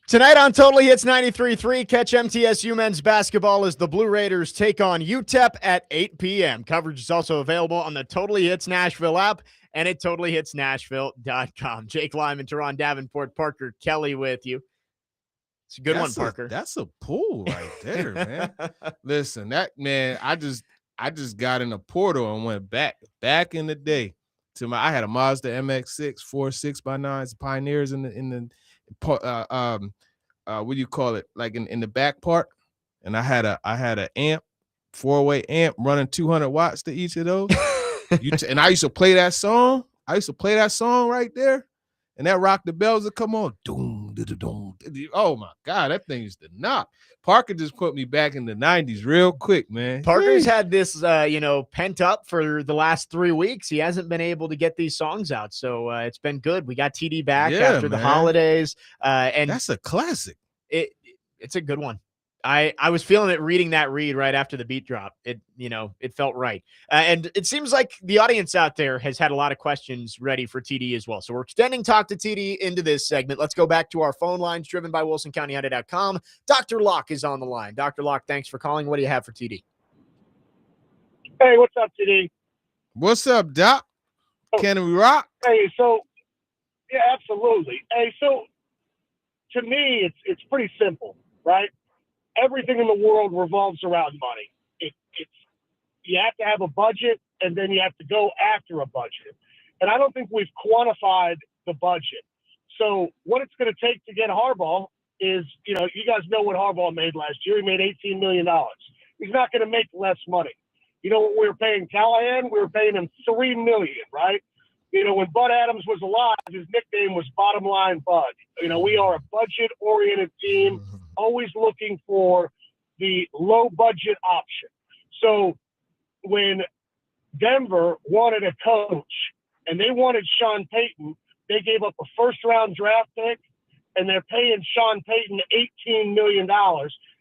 Tonight on Totally Hits 93.3, catch MTSU men's basketball as the Blue Raiders take on UTEP at 8 p.m. Coverage is also available on the Totally Hits Nashville app and at totallyhitsnashville.com. Jake Lyman, Turron, Davenport, Parker Kelly with you. It's a good one, Parker. That's a pull right there, man. Listen, that man, I just got in a portal and went back in the day I had a Mazda MX-6, 4 6x9s, Pioneers in the what do you call it? Like in the back part. And I had an amp, 4-way amp running 200 watts to each of those. And I used to play that song. Right there. And that Rock the Bells would come on. Doom, doom. Oh my God, that thing used to knock. Parker just put me back in the 90s real quick, man. Parker's had this, pent up for the last 3 weeks. He hasn't been able to get these songs out. So it's been good. We got TD back after the holidays. And that's a classic. It's a good one. I was feeling it reading that read right after the beat drop. It felt right. And it seems like the audience out there has had a lot of questions ready for TD as well. So we're extending Talk to TD into this segment. Let's go back to our phone lines driven by WilsonCountyHunted.com. Dr. Locke is on the line. Dr. Locke, thanks for calling. What do you have for TD? Hey, what's up, TD? What's up, Doc? Can we rock? Hey, so, yeah, absolutely. Hey, so to me, it's pretty simple, right? Everything in the world revolves around money. You have to have a budget, and then you have to go after a budget. And I don't think we've quantified the budget. So what it's going to take to get Harbaugh is, you guys know what Harbaugh made last year. He made $18 million. He's not going to make less money. You know what we were paying Callahan? We were paying him $3 million, right? When Bud Adams was alive, his nickname was Bottom Line Bud. We are a budget-oriented team, always looking for the low-budget option. So when Denver wanted a coach and they wanted Sean Payton, they gave up a first-round draft pick, and they're paying Sean Payton $18 million.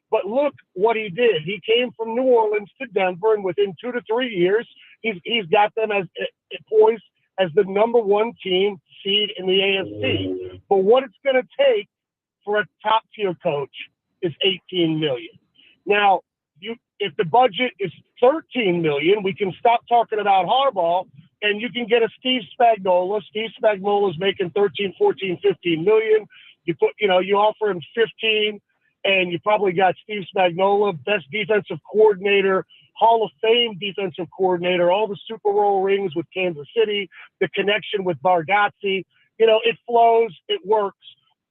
But look what he did. He came from New Orleans to Denver, and within 2 to 3 years, he's got them as poised as the number one team seed in the AFC. But what it's going to take for a top-tier coach is $18 million. Now, if the budget is $13 million, we can stop talking about Harbaugh, and you can get a Steve Spagnuolo. Steve Spagnuolo is making 13, 14, 15 million. You offer him 15, and you probably got Steve Spagnuolo, best defensive coordinator, Hall of Fame defensive coordinator, all the Super Bowl rings with Kansas City, the connection with Bargatze. It flows, it works.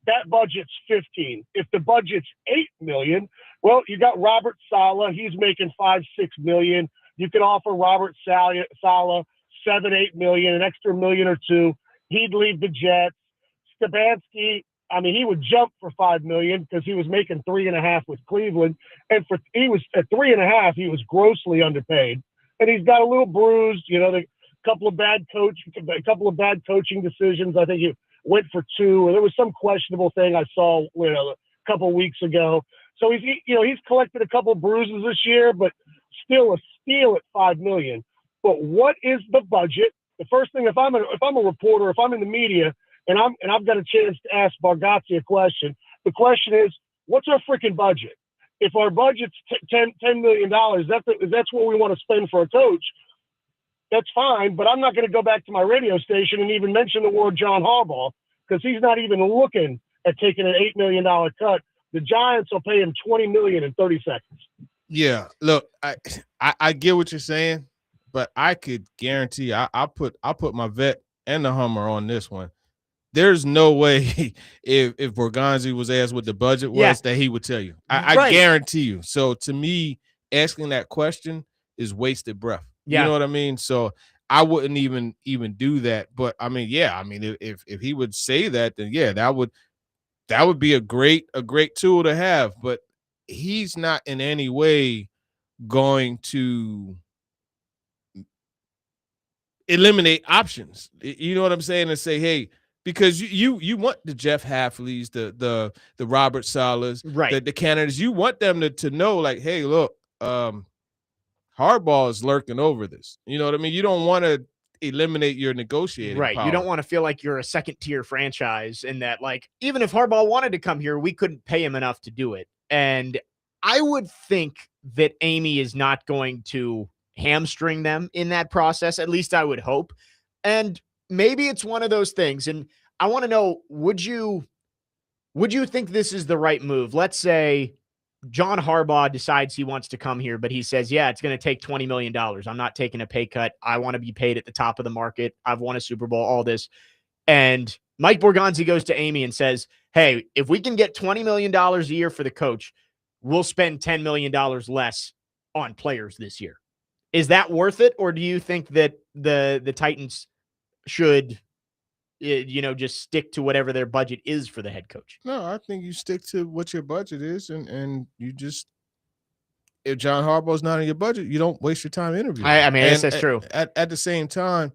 That budget's 15. If the budget's $8 million, well, you got Robert Saleh. He's making $5-6 million. You can offer Robert Saleh $7-8 million, an extra million or two. He'd leave the Jets. Stefanski, he would jump for $5 million because he was making $3.5 million with Cleveland, and he was at $3.5 million. He was grossly underpaid, and he's got a little bruised. A couple of bad coaching decisions. I think he went for 2, and there was some questionable thing I saw a couple of weeks ago. So he's collected a couple of bruises this year, but still a steal at $5 million. But what is the budget? The first thing, if I'm a reporter, if I'm in the media, and I've got a chance to ask Bargatze a question, the question is, what's our freaking budget? If our budget's $10 million, that's what we want to spend for a coach, that's fine. But I'm not going to go back to my radio station and even mention the word John Harbaugh, because he's not even looking at taking an $8 million cut. The Giants will pay him $20 million in 30 seconds. Yeah, look, I get what you're saying, but I could guarantee I'll put my vet and the Hummer on this one. There's no way if Borgonzi was asked what the budget was that he would tell you. I guarantee you. So to me, asking that question is wasted breath. Yeah. You know what I mean? So I wouldn't even do that. But if he would say that, then that would be a great tool to have. But he's not in any way going to eliminate options. You know what I'm saying? And say, hey, because you want the Jeff Hafleys, the Robert Salehs, right? The candidates, you want them to know, like, hey, look, Harbaugh is lurking over this. You know what I mean? You don't want to eliminate your negotiating right. power. You don't want to feel like you're a second-tier franchise, and that, like, even if Harbaugh wanted to come here, we couldn't pay him enough to do it. And I would think that Amy is not going to hamstring them in that process. At least I would hope. And maybe it's one of those things. And I want to know, would you think this is the right move? Let's say John Harbaugh decides he wants to come here, but he says, yeah, it's going to take $20 million. I'm not taking a pay cut. I want to be paid at the top of the market. I've won a Super Bowl, all this. And Mike Borgonzi goes to Amy and says, hey, if we can get $20 million a year for the coach, we'll spend $10 million less on players this year. Is that worth it? Or do you think that the Titans should, just stick to whatever their budget is for the head coach? No, I think you stick to what your budget is, and you just, if John Harbaugh's not in your budget, you don't waste your time interviewing. I mean, I guess that's true. At the same time,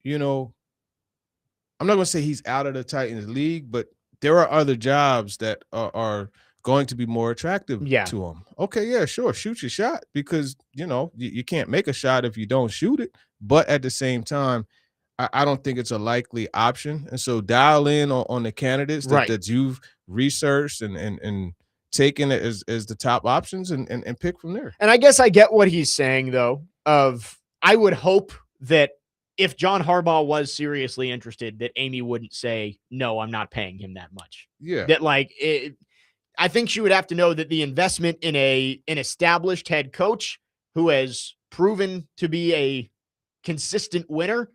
I'm not going to say he's out of the Titans league, but there are other jobs that are going to be more attractive to him. Okay, yeah, sure. Shoot your shot, because, you can't make a shot if you don't shoot it. But at the same time, I don't think it's a likely option. And so dial in on the candidates that you've researched and taken as the top options and pick from there. And I guess I get what he's saying, though, I would hope that if John Harbaugh was seriously interested, that Amy wouldn't say, no, I'm not paying him that much. Yeah. That I think she would have to know that the investment in an established head coach who has proven to be a consistent winner,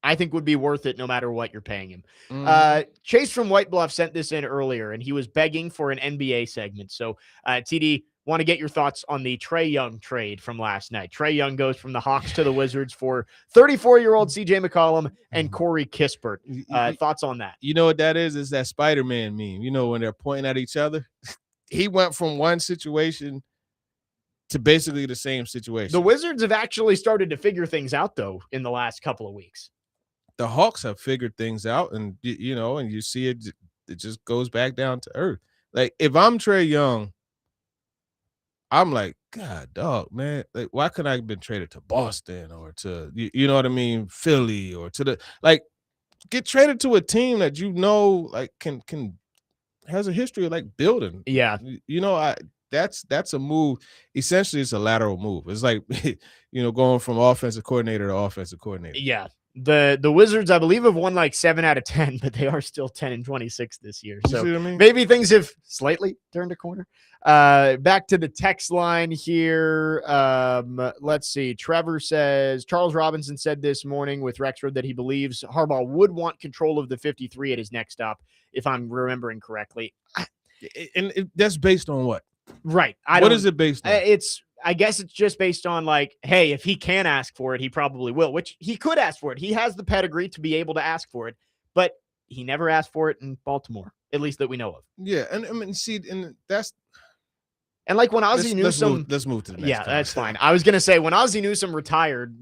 I think would be worth it no matter what you're paying him. Chase from White Bluff sent this in earlier, and he was begging for an NBA segment. So, TD, want to get your thoughts on the Trae Young trade from last night. Trae Young goes from the Hawks to the Wizards for 34-year-old CJ McCollum and Corey Kispert. Thoughts on that? You know what that is? It's that Spider-Man meme. When they're pointing at each other. He went from one situation to basically the same situation. The Wizards have actually started to figure things out, though, in the last couple of weeks. The Hawks have figured things out, and and you see it just goes back down to earth. Like, if I'm Trae Young, I'm like, God, dog, man, like, why couldn't I have been traded to Boston or to, Philly, or to get traded to a team that can has a history of building. Yeah. That's a move. Essentially, it's a lateral move. It's like, going from offensive coordinator to offensive coordinator. Yeah. The Wizards, I believe, have won 7 out of 10, but they are still 10-26 this year. So maybe things have slightly turned a corner. Back to the text line here. Let's see. Trevor says, Charles Robinson said this morning with Rexford that he believes Harbaugh would want control of the 53 at his next stop, if I'm remembering correctly. And that's based on what? Right. What is it based on? I guess it's just based on hey, if he can ask for it, he probably will, which he could ask for it. He has the pedigree to be able to ask for it, but he never asked for it in Baltimore, at least that we know of. Yeah. And I mean, see, and that's, and when Ozzie Newsome, let's move to the next. Yeah, that's fine. I was going to say, when Ozzie Newsome retired,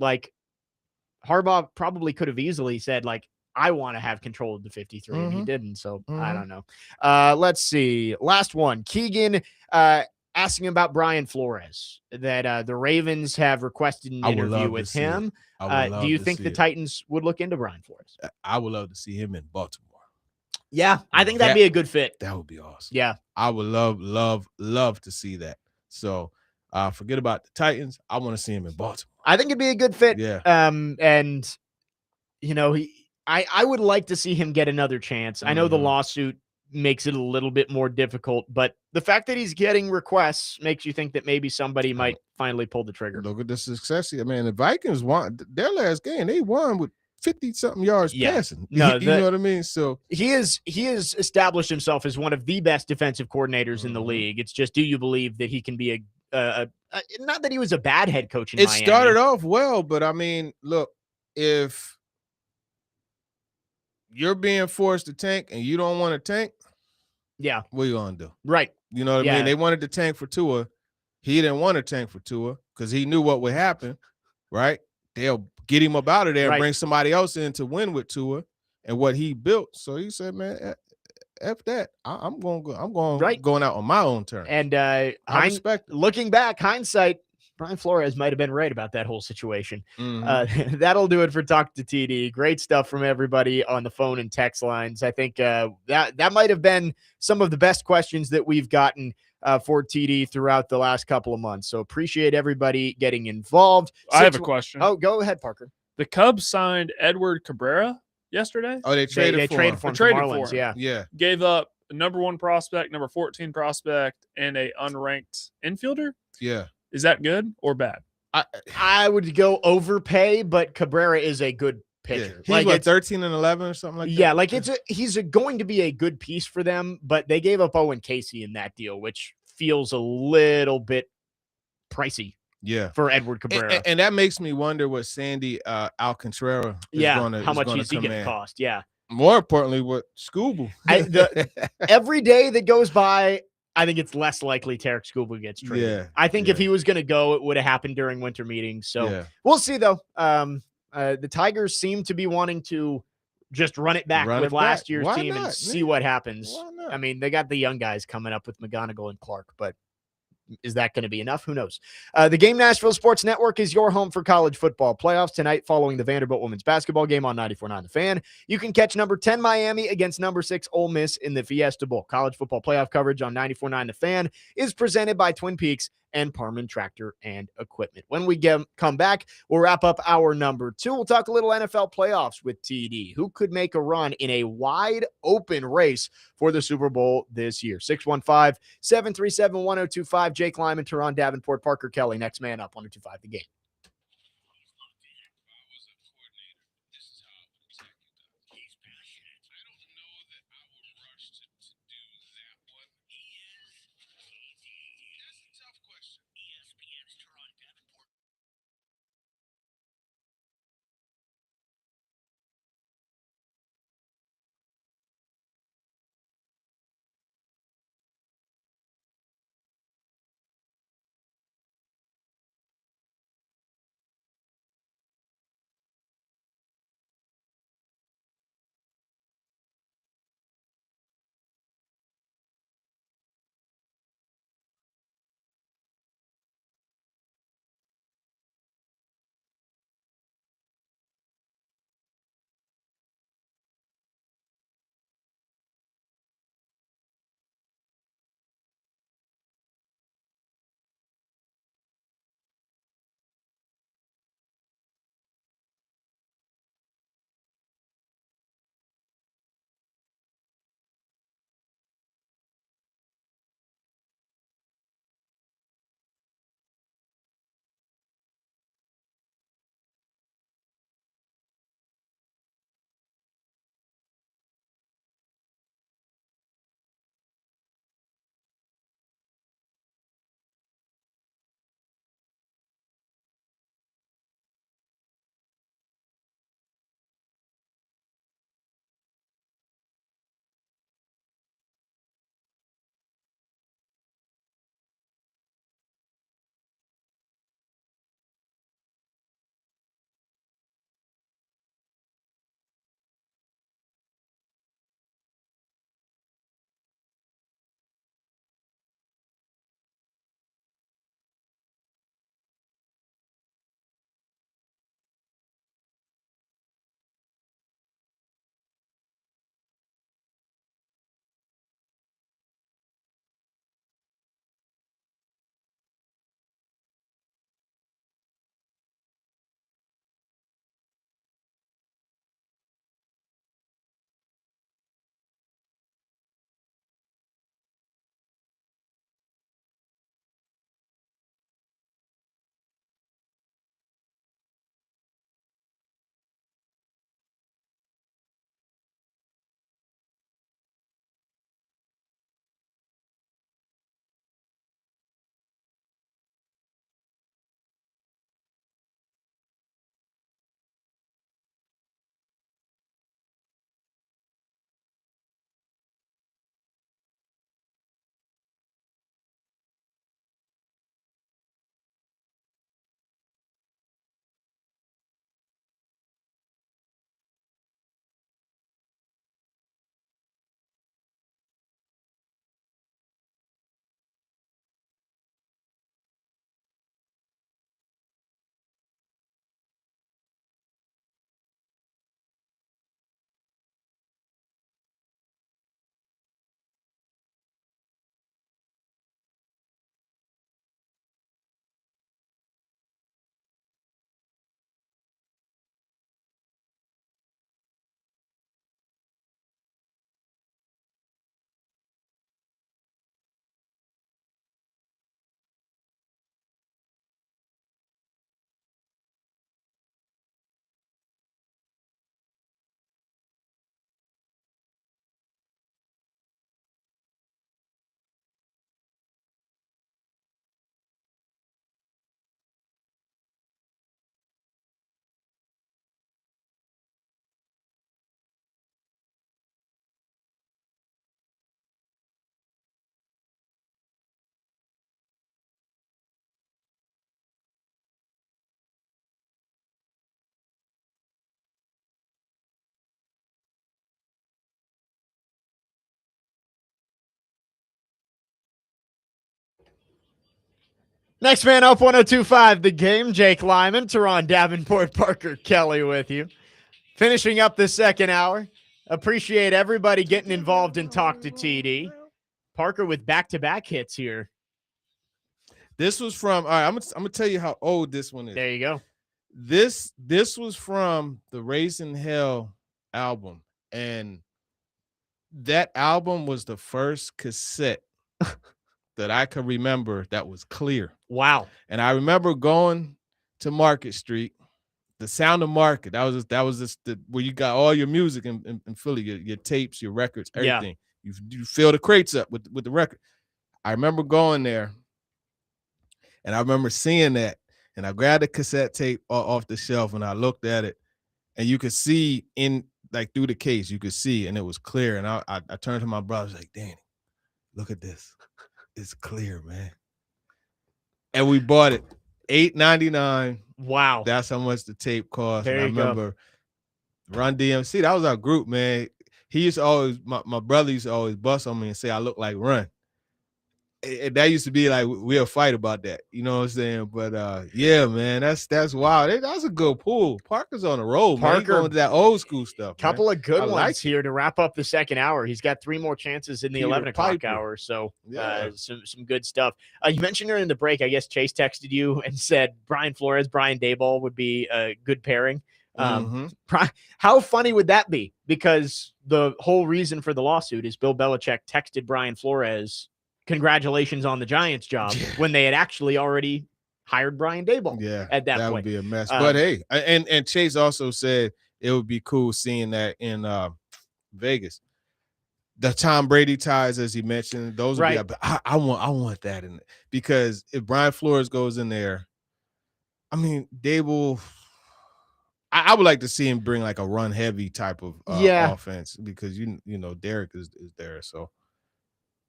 Harbaugh probably could have easily said, I want to have control of the 53, and he didn't. So I don't know. Let's see. Last one. Keegan, asking about Brian Flores, that the Ravens have requested an interview with him. Do you think the Titans would look into Brian Flores? I would love to see him in Baltimore. Yeah, I think that'd be a good fit. That would be awesome. Yeah. I would love to see that. So forget about the Titans. I want to see him in Baltimore. I think it'd be a good fit. Yeah. And I would like to see him get another chance. I know the lawsuit makes it a little bit more difficult, but the fact that he's getting requests makes you think that maybe somebody might finally pull the trigger. Look at the success here, man. The Vikings won their last game. They won with 50-something yards passing. No, you know what I mean? So he has established himself as one of the best defensive coordinators in the league. It's just, do you believe that he can be not that he was a bad head coach in Miami. It started off well, but I mean, look, if you're being forced to tank and you don't want to tank, what are you gonna do? Right. You know what I mean? They wanted to tank for Tua. He didn't want to tank for Tua because he knew what would happen, right? They'll get him up out of there and bring somebody else in to win with Tua and what he built. So he said, man, F that. I'm going out on my own terms. And I respect it. Looking back, hindsight, Brian Flores might have been right about that whole situation. That'll do it for Talk to TD. Great stuff from everybody on the phone and text lines. I think that might have been some of the best questions that we've gotten for TD throughout the last couple of months. So appreciate everybody getting involved. I have a question. Oh, go ahead, Parker. The Cubs signed Edward Cabrera yesterday. Oh, they traded for him. Marlins, him. Yeah. Gave up number 1 prospect, number 14 prospect, and a unranked infielder. Yeah. Is that good or bad? I would go overpay, but Cabrera is a good pitcher. He's like what, 13 and 11 or something like that? Yeah, like he's going to be a good piece for them, but they gave up Owen Casey in that deal, which feels a little bit pricey. Yeah, for Edward Cabrera. And that makes me wonder what Sandy Alcantara is going to how much is he going to cost? Yeah. More importantly, what Scooble. Every day that goes by, I think it's less likely Tarek Scooble gets traded. Yeah, I think if he was going to go, it would have happened during winter meetings. So Yeah. we'll see, though. The Tigers seem to be wanting to just run it back with last year's Why team not, and see what happens. Why not? I mean, they got the young guys coming up with McGonigal and Clark, but is that going to be enough? Who knows? The Game Nashville Sports Network is your home for college football playoffs tonight following the Vanderbilt women's basketball game on 94.9 The Fan. You can catch number 10 Miami against number 6 Ole Miss in the Fiesta Bowl. College football playoff coverage on 94.9 The Fan is presented by Twin Peaks and Parman Tractor and Equipment. When we come back, we'll wrap up our number 2. We'll talk a little NFL playoffs with TD. Who could make a run in a wide open race for the Super Bowl this year? 615-737-1025. Jake Lyman, Turron, Davenport, Parker Kelly. Next man up, 1025 The Game. Next man up, 102.5 The Game. Jake Lyman, Turron, Davenport, Parker Kelly with you. Finishing up the second hour. Appreciate everybody getting involved in Talk to TD. Parker with back-to-back hits here. This was from, all right, I'm gonna tell you how old this one is. There you go. This was from the Raising Hell album, and that album was the first cassette that I can remember that was clear. Wow. And I remember going to Market Street, the Sound of Market. That was the where you got all your music in Philly, your tapes, your records, everything. Yeah. You fill the crates up with the record. I remember going there, and I remember seeing that, and I grabbed the cassette tape off the shelf, and I looked at it, and you could see through the case, you could see, and it was clear. And I turned to my brother, I was like, Danny, look at this. It's clear, man. And we bought it $8.99. Wow. That's how much the tape cost. There and I you go. remember Run DMC, that was our group, man. He used to always, my brother used to always bust on me and say I look like Run. And that used to be like, we'll fight about that. You know what I'm saying? But yeah, man, that's wild. That's a good pull. Parker's on the road, man. He's going to that old school stuff. Couple man. of good I ones like here to wrap up the second hour. He's got 3 more chances in the Peter 11 o'clock Piper. hour. So Yeah. some good stuff. You mentioned during the break, I guess Chase texted you and said Brian Flores, Brian Daboll would be a good pairing. How funny would that be? Because the whole reason for the lawsuit is Bill Belichick texted Brian Flores, congratulations on the Giants job, when they had actually already hired Brian Daboll. Yeah, at that point would be a mess. But hey, and Chase also said it would be cool seeing that in Vegas. The Tom Brady ties, as he mentioned, those would right. be. I want that in, because if Brian Flores goes in there, I mean, Daboll. I would like to see him bring like a run heavy type of offense, because you know Derek is there, so.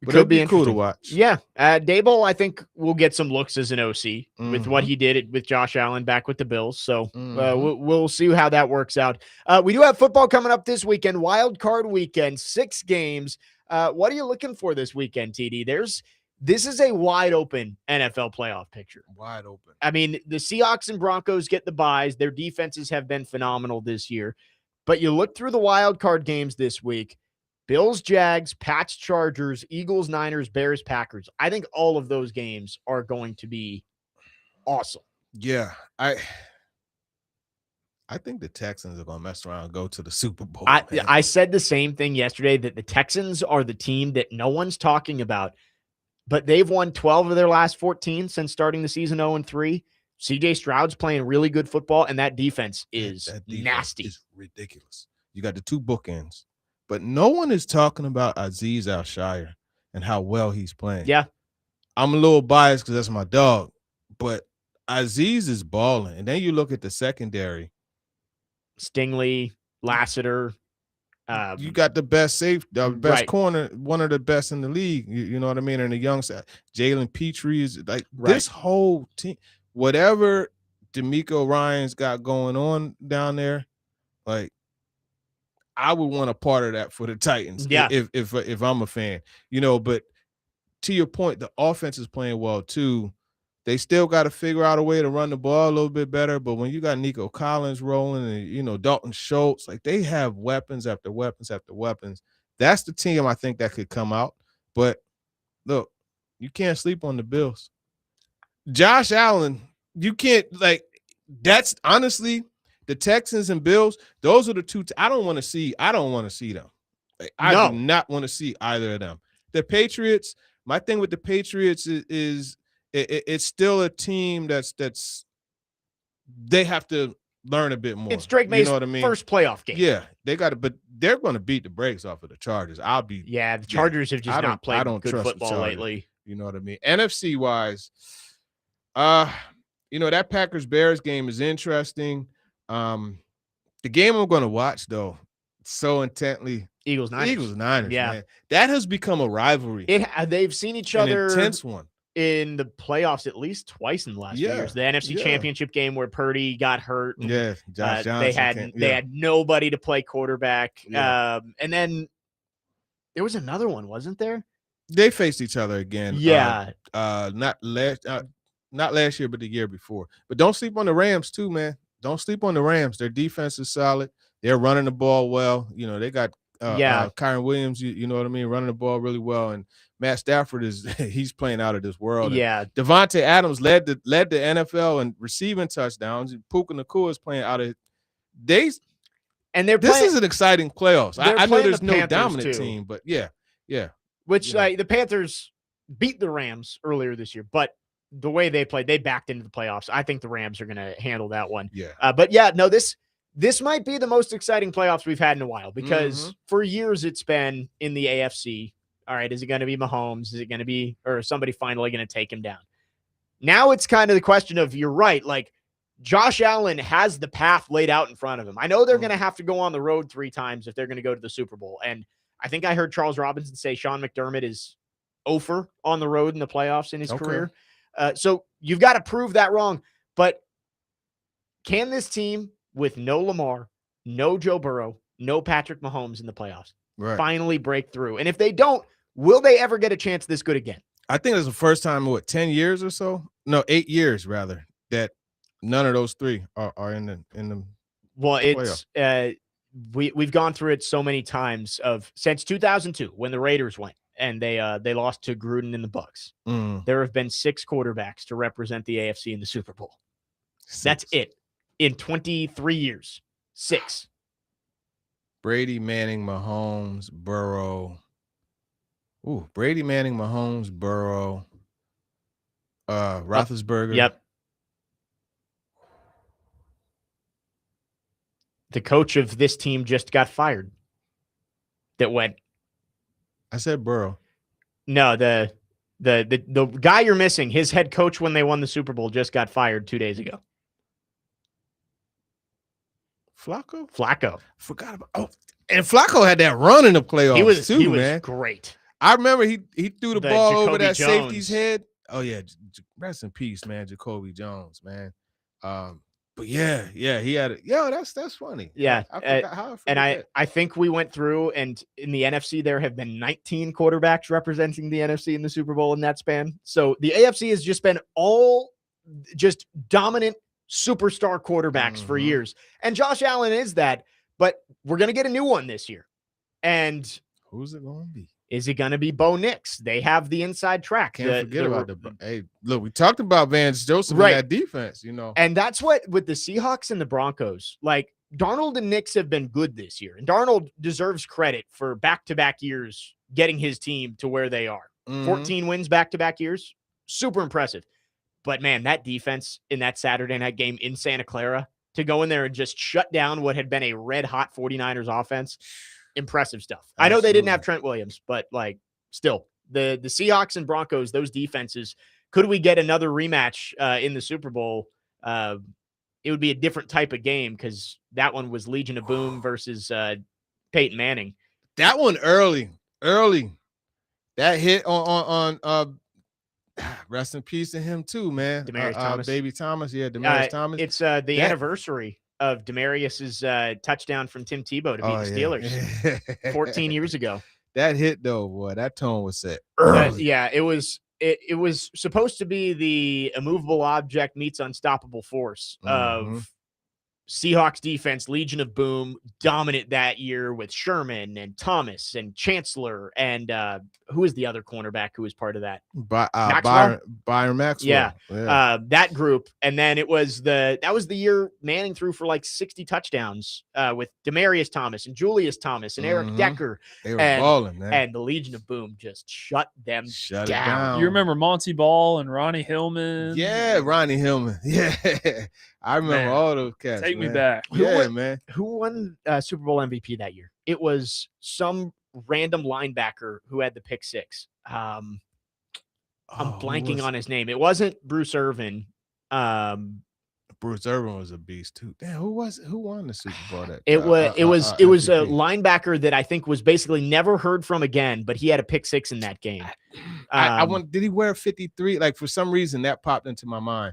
But could be cool to watch. Yeah. Daboll, I think, will get some looks as an OC with what he did with Josh Allen back with the Bills. So we'll see how that works out. We do have football coming up this weekend, wild card weekend, 6 games. What are you looking for this weekend, TD? This is a wide open NFL playoff picture. Wide open. I mean, the Seahawks and Broncos get the byes. Their defenses have been phenomenal this year. But you look through the wild card games this week, Bills, Jags, Pats, Chargers, Eagles, Niners, Bears, Packers. I think all of those games are going to be awesome. Yeah, I think the Texans are going to mess around and go to the Super Bowl. I said the same thing yesterday, that the Texans are the team that no one's talking about, but they've won 12 of their last 14 since starting the season 0-3. CJ Stroud's playing really good football, and that defense is nasty. It's ridiculous. You got the 2 bookends. But no one is talking about Azeez Al-Shire and how well he's playing. Yeah. I'm a little biased because that's my dog. But Azeez is balling. And then you look at the secondary. Stingley, Lassiter. You got the best best corner, one of the best in the league. You know what I mean? And the young side. Jalen Petrie is like this whole team. Whatever D'Amico Ryans got going on down there, like, I would want a part of that for the Titans. Yeah. If I'm a fan, you know, but to your point, the offense is playing well too. They still got to figure out a way to run the ball a little bit better. But when you got Nico Collins rolling and, you know, Dalton Schultz, like, they have weapons after weapons after weapons. That's the team I think that could come out. But look, you can't sleep on the Bills. Josh Allen, you can't, like, that's honestly, the Texans and Bills, those are the 2 I don't want to see them. Like, I do not want to see either of them. The Patriots, my thing with the Patriots is it's still a team that's they have to learn a bit more. It's Drake May's first playoff game. Yeah, they got to, but they're going to beat the brakes off of the Chargers. The Chargers have just not played good football lately. You know what I mean? NFC wise, you know, that Packers Bears game is interesting. The game I'm going to watch, though, so intently, Eagles Niners, man. That has become a rivalry. They've seen each other, an intense one, in the playoffs at least twice in the last few years. The NFC Championship game where Purdy got hurt. Yeah, Josh Johnson. They had nobody to play quarterback. And then there was another one, wasn't there? They faced each other again. Yeah. Not last. Not last year, but the year before. But don't sleep on the Rams too, man. Don't sleep on the Rams. Their defense is solid. They're running the ball well. You know, they got Kyron Williams, you know what I mean, running the ball really well. And Matt Stafford he's playing out of this world. Yeah. And Devontae Adams led the NFL in receiving touchdowns. Puka Nacua is playing out of this is an exciting playoffs. I know there's no dominant team, but yeah. Which the Panthers beat the Rams earlier this year, but the way they played, they backed into the playoffs. I think the Rams are going to handle that one. Yeah. But yeah, no, this might be the most exciting playoffs we've had in a while because for years it's been in the AFC. All right, is it going to be Mahomes? Is it going to be, or is somebody finally going to take him down? Now it's kind of the question of, you're right, like Josh Allen has the path laid out in front of him. I know they're going to have to go on the road 3 times if they're going to go to the Super Bowl. And I think I heard Charles Robinson say Sean McDermott is 0 on the road in the playoffs in his career. So you've got to prove that wrong. But can this team with no Lamar, no Joe Burrow, no Patrick Mahomes in the playoffs finally break through? And if they don't, will they ever get a chance this good again? I think it's the first time in 10 years or so? No, 8 years rather, that none of those 3 are in the Well, it's we've gone through it so many times since 2002 when the Raiders went and they lost to Gruden and the Bucs. There have been 6 quarterbacks to represent the AFC in the Super Bowl. 6. That's it. In 23 years. 6. Brady, Manning, Mahomes, Burrow. Ooh, Brady, Manning, Mahomes, Burrow, Roethlisberger. Yep. The coach of this team just got fired. That went. I said Burrow. No, the guy you're missing, his head coach when they won the Super Bowl just got fired 2 days ago. Flacco. Forgot about and Flacco had that run in the playoffs he was man. Great. I remember he threw the ball Jacoby over that Jones. safety's head. Oh yeah, rest in peace, man. Jacoby Jones, man. But yeah, he had it. Yo, that's funny. Yeah, I forgot how. I think we went through, and in the NFC there have been 19 quarterbacks representing the NFC in the Super Bowl in that span. So the AFC has just been all just dominant superstar quarterbacks for years, and Josh Allen is that. But we're gonna get a new one this year, and who's it going to be? Is it going to be Bo Nix? They have the inside track. Can't forget about hey, look, we talked about Vance Joseph in that defense, you know. And that's what, with the Seahawks and the Broncos, like Darnold and Nix have been good this year. And Darnold deserves credit for back-to-back years getting his team to where they are. 14 wins back-to-back years. Super impressive. But, man, that defense in that Saturday night game in Santa Clara, to go in there and just shut down what had been a red-hot 49ers offense, impressive stuff. Absolutely. I know they didn't have Trent Williams, but like still the Seahawks and Broncos, those defenses, could we get another rematch in the Super Bowl? It would be a different type of game because that one was Legion of Boom versus Peyton Manning. That one early. That hit on rest in peace to him too, man. Demaryius Thomas. Baby Thomas. Yeah, Demaryius Thomas. It's the anniversary of Demaryius's touchdown from Tim Tebow to beat the Steelers 14 years ago. That hit though, boy. That tone was set. It was supposed to be the immovable object meets unstoppable force of Seahawks defense, Legion of Boom, dominant that year with Sherman and Thomas and Chancellor and who was the other cornerback who was part of that? Byron Maxwell. Yeah. That group. And then that was the year Manning threw for like 60 touchdowns with Demaryius Thomas and Julius Thomas and Eric Decker. They were balling, man. And the Legion of Boom just shut them down. You remember Monty Ball and Ronnie Hillman? Yeah, Ronnie Hillman. Yeah. I remember all those cats. Take me back. Man. Who won Super Bowl MVP that year? It was some random linebacker who had the pick six. I'm blanking on his name. It wasn't Bruce Irvin. Bruce Irvin was a beast too. Damn, who won the Super Bowl that? It was a linebacker that I think was basically never heard from again, but he had a pick six in that game. Did he wear 53? Like for some reason that popped into my mind.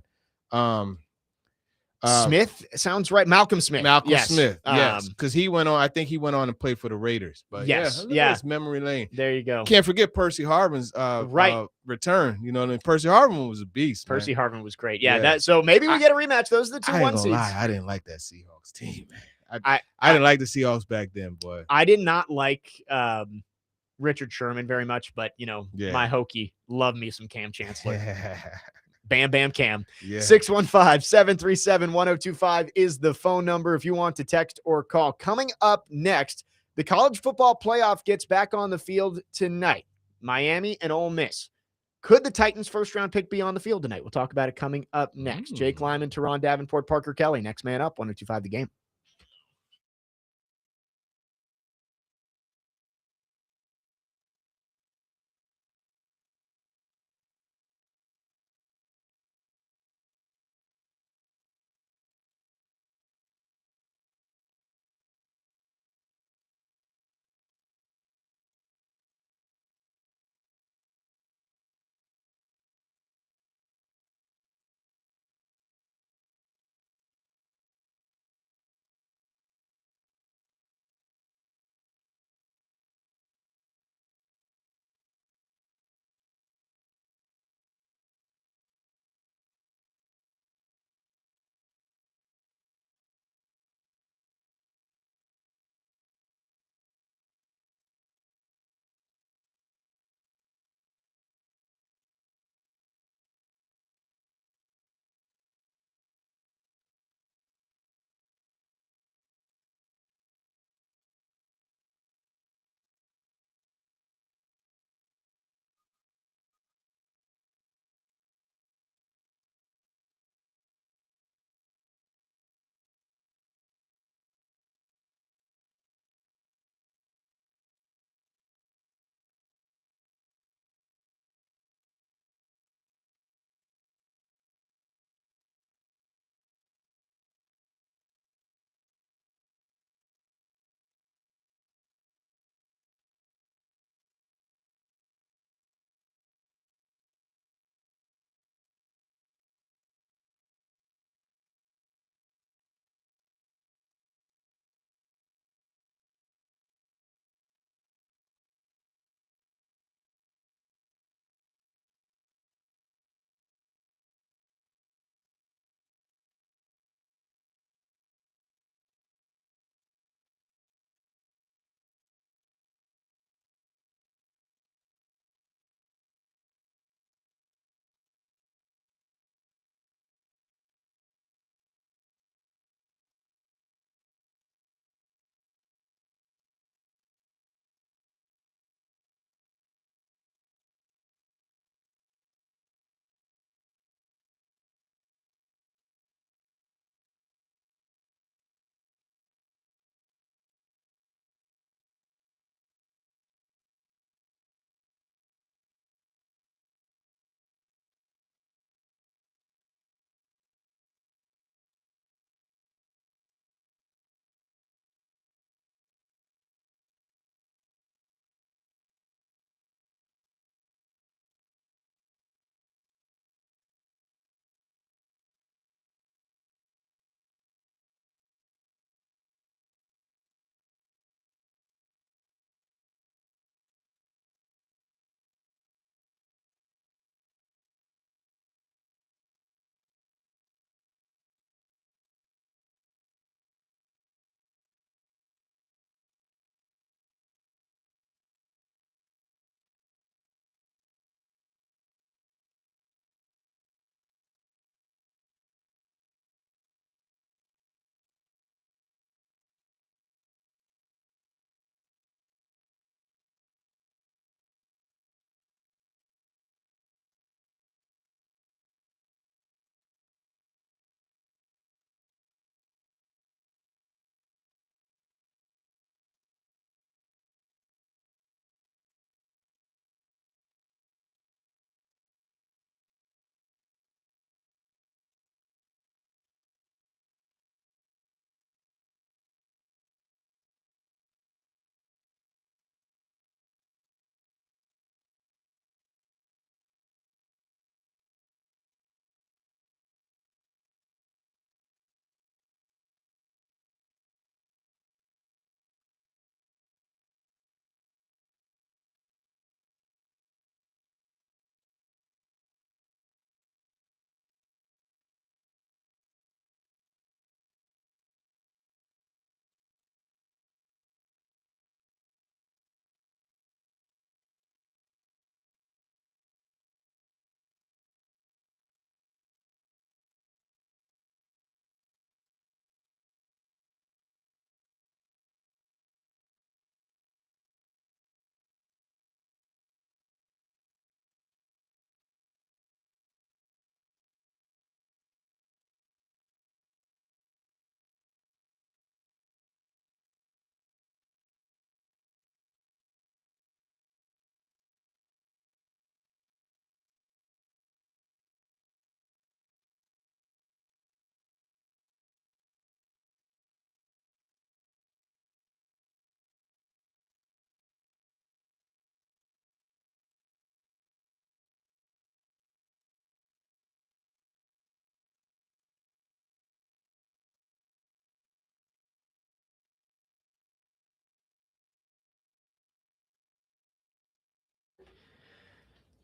Smith sounds right. Malcolm Smith. Malcolm Yes. Smith. Yes, because he went on. I think he went on and played for the Raiders. But Yes, yeah, it's memory lane. There you go. Can't forget Percy Harvin's return. You know, Percy Harvin was a beast. Percy man. Harvin was great. Yeah. So maybe we get a rematch. Those are the 2 I ain't 1 gonna seeds. lie, I didn't like that Seahawks team, man. I didn't like the Seahawks back then, boy. I did not like Richard Sherman very much, but my Hokie love me some Cam Chancellor. Bam, bam, Cam. 615-737-1025 is the phone number if you want to text or call. Coming up next, the college football playoff gets back on the field tonight. Miami and Ole Miss. Could the Titans' first-round pick be on the field tonight? We'll talk about it coming up next. Jake Lyman, Turron, Davenport, Parker Kelly. Next man up, 1025 The Game.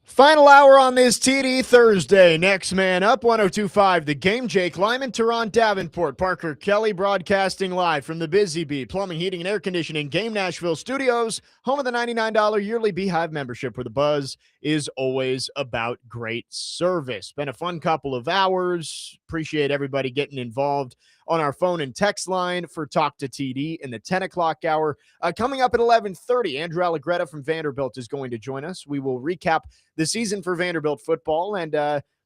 Final hour on this TD Thursday. Next man up, 102.5 The Game. Jake Lyman, Turron, Davenport, Parker Kelly, broadcasting live from the Busy Bee Plumbing, Heating, and Air Conditioning Game Nashville Studios, home of the $99 yearly Beehive membership, where the buzz is always about great service. Been a fun couple of hours. Appreciate everybody getting involved on our phone and text line for Talk to TD in the 10 o'clock hour. Coming up at 11:30, Andrew Allegretta from Vanderbilt is going to join us. We will recap the season for Vanderbilt football and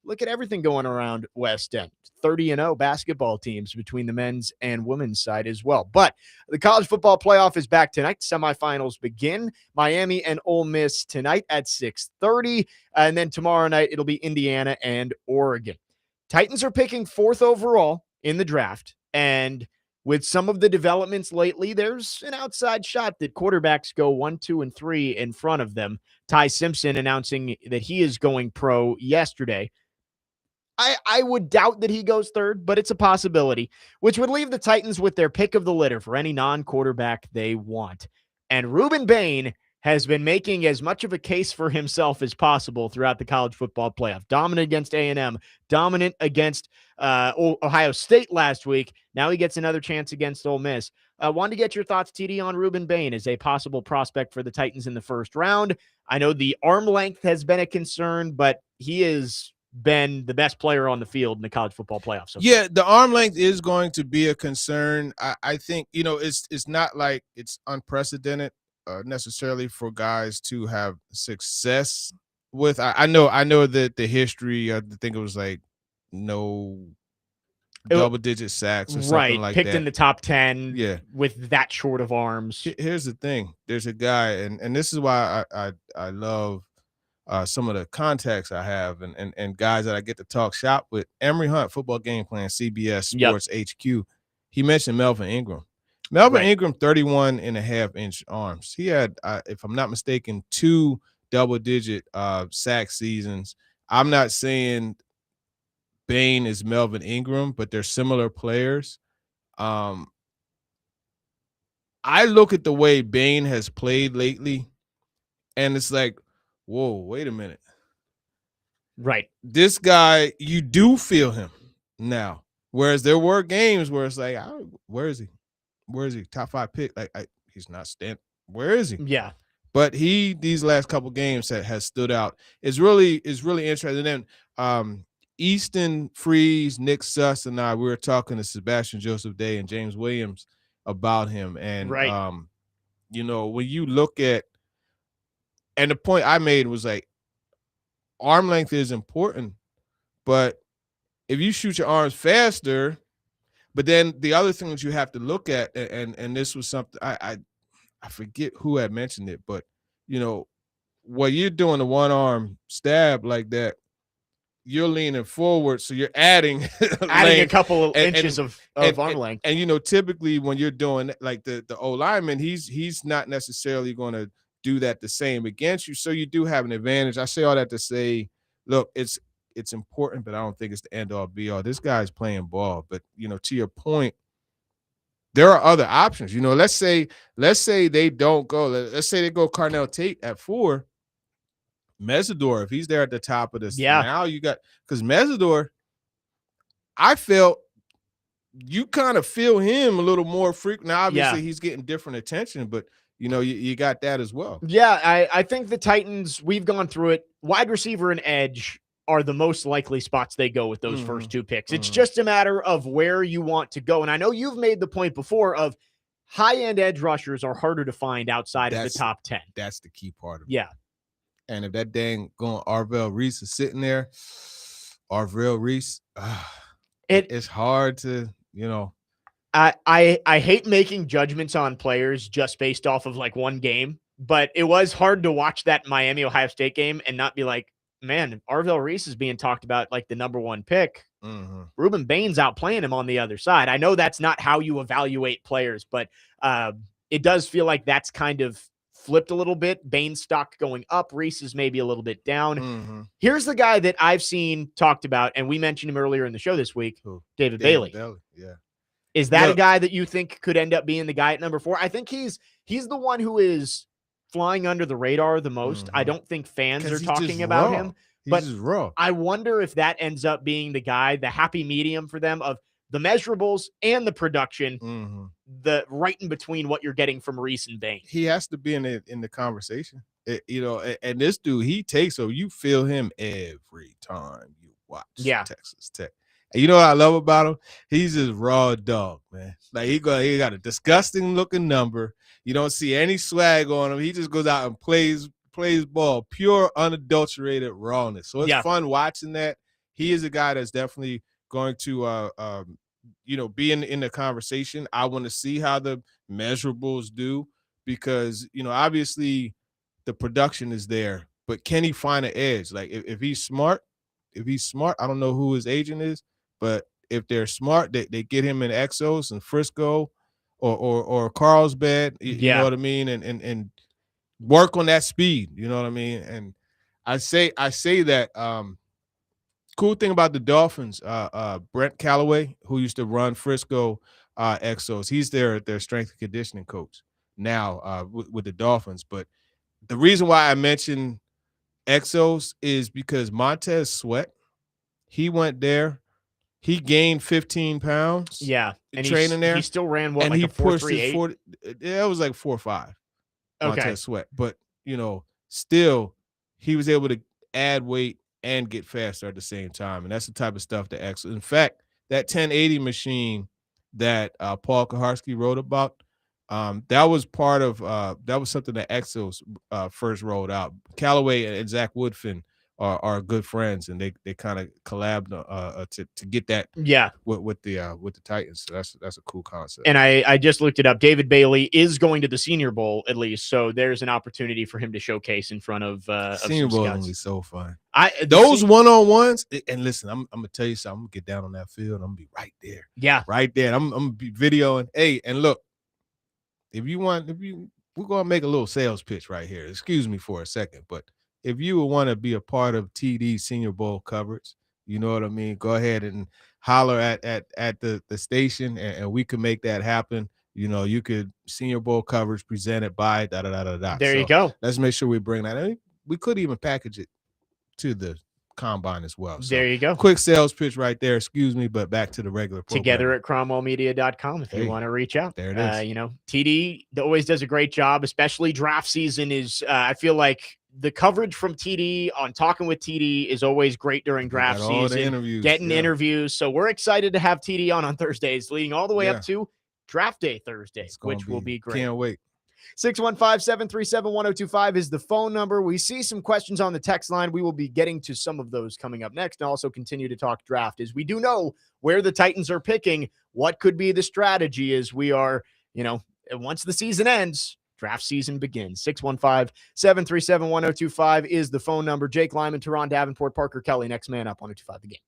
look at everything going around West End. 30-0 basketball teams between the men's and women's side as well. But the college football playoff is back tonight. Semifinals begin. Miami and Ole Miss tonight at 6:30. And then tomorrow night, it'll be Indiana and Oregon. Titans are picking 4th overall in the draft. And with some of the developments lately, there's an outside shot that quarterbacks go 1, 2, and 3 in front of them. Ty Simpson announcing that he is going pro yesterday. I would doubt that he goes 3rd, but it's a possibility, which would leave the Titans with their pick of the litter for any non-quarterback they want. And Ruben Bain has been making as much of a case for himself as possible throughout the college football playoff. Dominant against A&M, dominant against Ohio State last week. Now he gets another chance against Ole Miss. Wanted to get your thoughts, TD, on Ruben Bain as a possible prospect for the Titans in the first round. I know the arm length has been a concern, but he has been the best player on the field in the college football playoffs. Yeah, the arm length is going to be a concern. I think, it's not like it's unprecedented necessarily for guys to have success with. I know that the history, I think it was like no double-digit sacks or something like that. Picked in the top 10 yeah. with that short of arms. Here's the thing. There's a guy, and this is why I love some of the contacts I have and guys that I get to talk shop with. Emory Hunt, Football Game Plan, CBS Sports HQ. He mentioned Melvin Ingram. Ingram, 31.5-inch arms. He had, if I'm not mistaken, 2 double-digit sack seasons. I'm not saying Bain is Melvin Ingram, but they're similar players. I look at the way Bain has played lately, and it's like, whoa, wait a minute. Right. This guy, you do feel him now. Whereas there were games where it's like, where is he? Where is he? Top 5 pick. He's not standing. Where is he? Yeah. But these last couple games has stood out. It's really interesting. And then Easton Freeze, Nick Suss, and we were talking to Sebastian Joseph Day and James Williams about him. And when you look at, and the point I made was like, arm length is important, but if you shoot your arms faster, but then the other thing that you have to look at, and this was something I forget who had mentioned it, but when you're doing a one arm stab like that, you're leaning forward, so you're adding a couple of inches of arm length. And typically when you're doing like the O lineman, he's not necessarily going to do that the same against you, so you do have an advantage. I say all that to say, look, it's important, but I don't think it's the end all be all. This guy's playing ball, but to your point, there are other options. Let's say they don't go. Let's say they go Carnell Tate at 4. Mesidor, if he's there at the top of this, now you got, because Mesidor, I felt you kind of feel him a little more frequent. Now, obviously, he's getting different attention, but you got that as well. Yeah, I think the Titans, we've gone through it. Wide receiver and edge are the most likely spots they go with those first 2 picks. It's just a matter of where you want to go. And I know you've made the point before of high-end edge rushers are harder to find outside of the top 10. That's the key part of it. Yeah. And if that dang going Arvell Reese is sitting there, Arvell Reese, it's hard to, I hate making judgments on players just based off of like one game, but it was hard to watch that Miami Ohio State game and not be like, man, Arvell Reese is being talked about like the number 1 pick. Mm-hmm. Ruben Bain's outplaying him on the other side. I know that's not how you evaluate players, but it does feel like that's kind of flipped a little bit. Bain's stock going up. Reese is maybe a little bit down. Mm-hmm. Here's the guy that I've seen talked about, and we mentioned him earlier in the show this week, David Bailey. Yeah. Is that a guy that you think could end up being the guy at number 4? I think he's the one who is flying under the radar the most. I don't think fans are talking about him. He's just raw. I wonder if that ends up being the guy, the happy medium for them of the measurables and the production, the right in between what you're getting from Reese and Bain. He has to be in the conversation. And this dude, he takes over. You feel him every time you watch Texas Tech. And you know what I love about him? He's just raw dog, man. Like he got a disgusting looking number. You don't see any swag on him. He just goes out and plays ball, pure unadulterated rawness. So it's fun watching that. He is a guy that's definitely going to be in the conversation. I want to see how the measurables do because obviously the production is there, but can he find an edge? Like if he's smart, I don't know who his agent is, but if they're smart, they get him in Exos and Frisco or Carlsbad, you know what I mean, and work on that speed, you know what I mean. And I say that cool thing about the Dolphins, Brent Callaway, who used to run Frisco Exos, he's their strength and conditioning coach now with the Dolphins. But the reason why I mentioned Exos is because Montez Sweat, he went there. He gained 15 pounds. Yeah. And training there. He still ran what, and like he a 4.38? pushed it was like 4.5. Okay. Montez Sweat. But, still he was able to add weight and get faster at the same time. And that's the type of stuff that Exos. In fact, that 1080 machine that Paul Kaharski wrote about, that was part of that was something that Exos first rolled out. Callaway and Zach Woodfin are good friends, and they kind of collabed to get that with the Titans. So that's a cool concept. And I just looked it up. David Bailey is going to the Senior Bowl at least, so there's an opportunity for him to showcase in front of Senior some Bowl scouts. will be so fun. Those one-on-ones, and listen, I'm gonna tell you something. I'm gonna get down on that field. I'm gonna be right there. Yeah, right there. I'm gonna be videoing. Hey, and look, we're gonna make a little sales pitch right here. Excuse me for a second, but if you would want to be a part of TD Senior Bowl coverage, you know what I mean, go ahead and holler at the station, and we can make that happen. You could Senior Bowl coverage presented by da-da-da-da-da. There you go. Let's make sure we bring that in. We could even package it to the combine as well. So there you go. Quick sales pitch right there. Excuse me, but back to the regular program. Together at cromwellmedia.com if you want to reach out. There it is. TD always does a great job, especially draft season is I feel like the coverage from TD on Talking with TD is always great during draft season. Getting interviews. So we're excited to have TD on Thursdays, leading all the way up to draft day Thursday, which will be great. Can't wait. 615-737-1025 is the phone number. We see some questions on the text line. We will be getting to some of those coming up next and also continue to talk draft as we do know where the Titans are picking, what could be the strategy as we are, once the season ends, draft season begins. 615-737-1025 is the phone number. Jake Lyman, Turron, Davenport, Parker Kelly, next man up, 1025 The Game.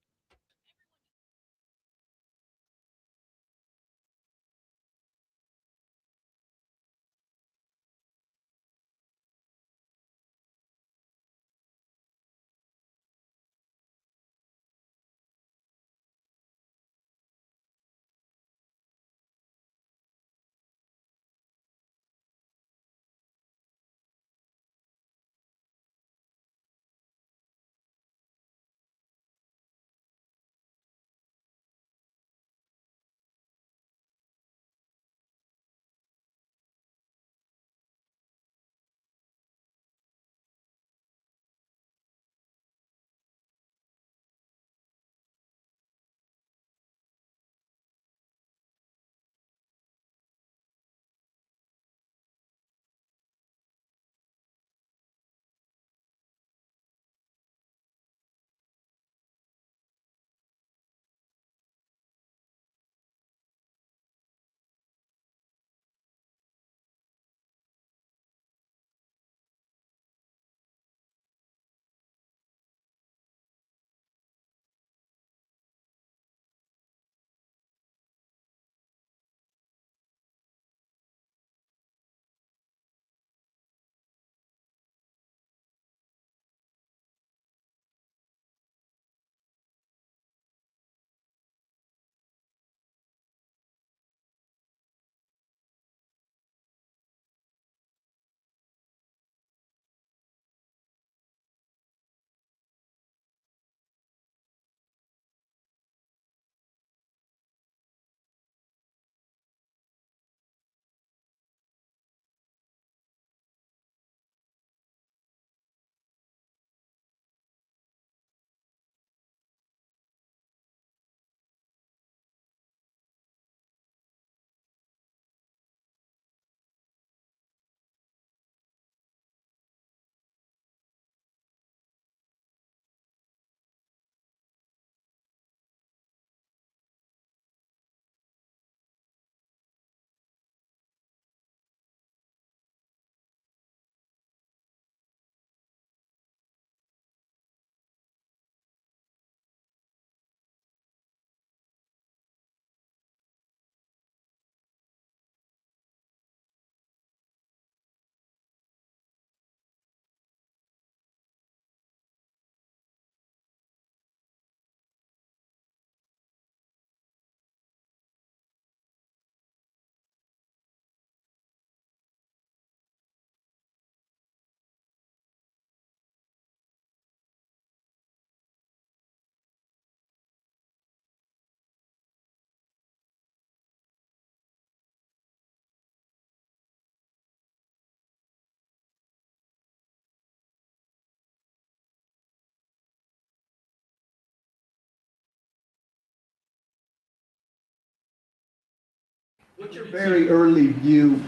What's your very early view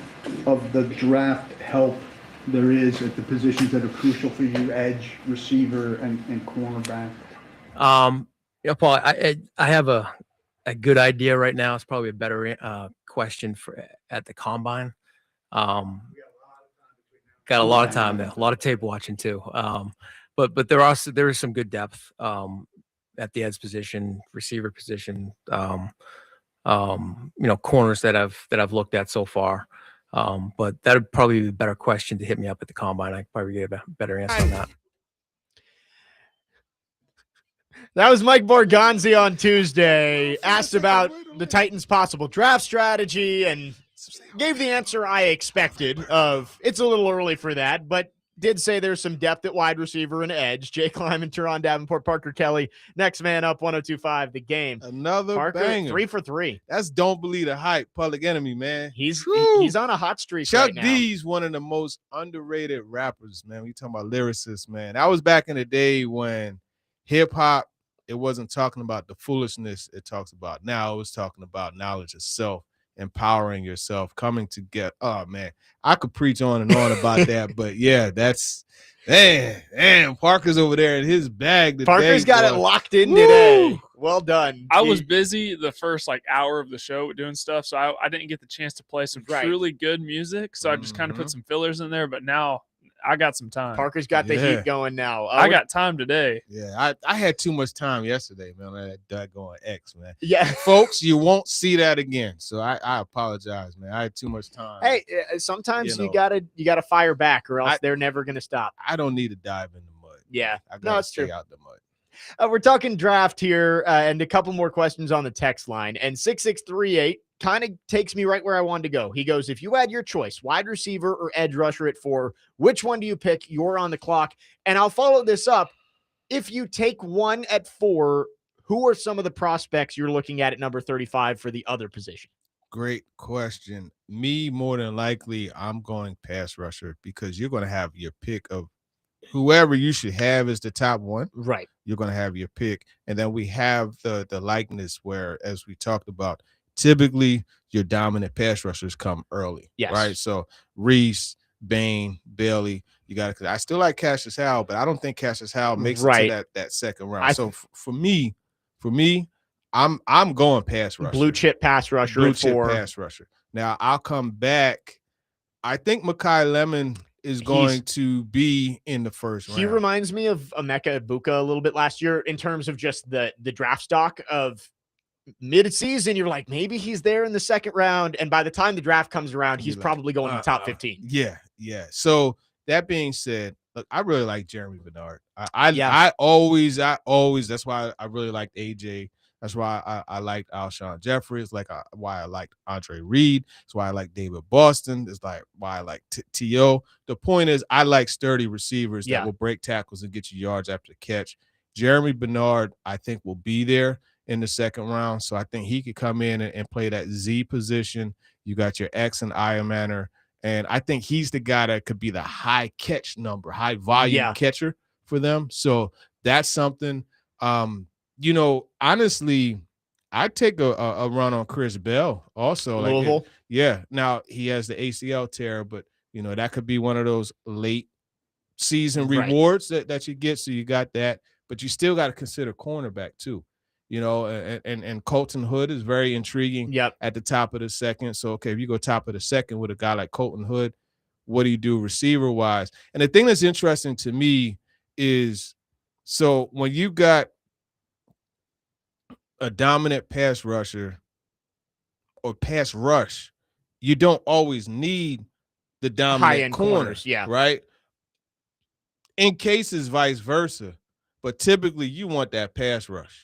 of the draft help there is at the positions that are crucial for you, edge, receiver, and cornerback? Paul, I have a good idea right now. It's probably a better question for at the combine. Got a lot of time there, a lot of tape watching too. But there is some good depth at the edge position, receiver position. Corners that I've looked at so far. But that would probably be a better question to hit me up at the combine. I could probably get a better answer on that. That was Mike Borgonzi on Tuesday, asked about the Titans' possible draft strategy and gave the answer I expected of it's a little early for that, but did say there's some depth at wide receiver and edge. Jake Lyman, Turron, Davenport, Parker Kelly, next man up, 102.5 The Game. Another Parker, banger. 3 for 3. That's Don't Believe the Hype, Public Enemy, man. He's on a hot streak Chuck right now. D's one of the most underrated rappers, man. We talking about lyricists, man. That was back in the day when hip-hop, it wasn't talking about the foolishness it talks about. Now it was talking about knowledge of self, empowering yourself, coming to get. Oh man, I could preach on and on about that, but yeah, that's man. Parker's over there in his bag today. Parker's got it locked in today. Well done. I was busy the first hour of the show doing stuff, so I didn't get the chance to play some truly good music. So I just kind of put some fillers in there, but now I got some time. Parker's got the heat going now. I got time today. Yeah, I had too much time yesterday, man. That going X, man. Yeah, folks, you won't see that again. So I apologize, man. I had too much time. Hey, sometimes you gotta fire back, or else they're never gonna stop. I don't need to dive in the mud. Yeah, I gotta stay out the mud. We're talking draft here, and a couple more questions on the text line. And 6638 kind of takes me right where I wanted to go. He goes, if you had your choice, wide receiver or edge rusher at 4, which one do you pick? You're on the clock. And I'll follow this up. If you take one at 4, who are some of the prospects you're looking at number 35 for the other position? Great question. Me, more than likely, I'm going pass rusher because you're going to have your pick of whoever you should have as the top one. Right. You're going to have your pick. And then we have the likeness where, as we talked about, typically your dominant pass rushers come early. Yes. Right. So Reese, Bain, Bailey, you got to. I still like Cassius Howell, but I don't think Cassius Howell makes it to that second round. So for me, I'm going pass rusher. Blue chip pass rusher. Blue chip pass rusher. Now I'll come back. I think Mekhi Lemon is going to be in the first round. He reminds me of Emeka Egbuka a little bit last year in terms of just the draft stock of mid-season. You're like, maybe he's there in the second round, and by the time the draft comes around, he's probably going in the top 15. Yeah. So that being said, look, I really like Jeremy Bernard. I always. That's why I really liked AJ. That's why I liked Alshon Jeffrey. It's why I liked Andre Reed. It's why I like David Boston. It's why I like T.O. The point is, I like sturdy receivers that will break tackles and get you yards after the catch. Jeremy Bernard, I think, will be there in the second round. So I think he could come in and play that Z position. You got your X and I manner. And I think he's the guy that could be the high catch number, high volume catcher for them. So that's something. Honestly, I'd take a run on Chris Bell also. Louisville. Now he has the ACL tear, but that could be one of those late season rewards that you get. So you got that, but you still got to consider cornerback too. And Colton Hood is very intriguing at the top of the second. So, okay, if you go top of the second with a guy like Colton Hood, what do you do receiver-wise? And the thing that's interesting to me is, so when you got a dominant pass rusher or pass rush, you don't always need the dominant high-end corners, right? In cases, vice versa. But typically, you want that pass rush.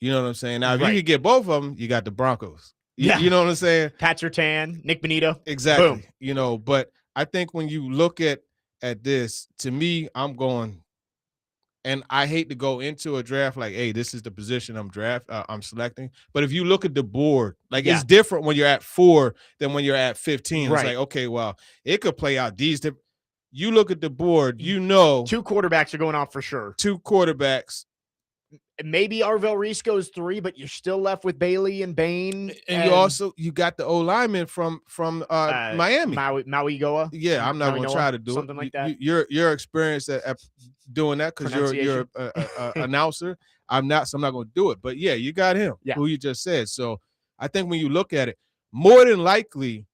You know what I'm saying? Now, if you could get both of them, you got the Broncos. You know what I'm saying? Pat Surtain, Nick Bonito. Exactly. Boom. But I think when you look at this, to me, I'm going, and I hate to go into a draft like, hey, this is the position I'm selecting. But if you look at the board, it's different when you're at 4 than when you're at 15. It's like, okay, well, it could play out these different. You look at the board, 2 quarterbacks are going off for sure. 2 quarterbacks. maybe Arvell Reese goes 3, but you're still left with Bailey and Bain. And you got the old lineman from Miami. Maui Goa. Yeah, I'm not going to try to do something it. like that. You're experienced at doing that because you're a announcer. I'm not, so I'm not going to do it. But yeah, you got him, who you just said. So I think when you look at it, more than likely,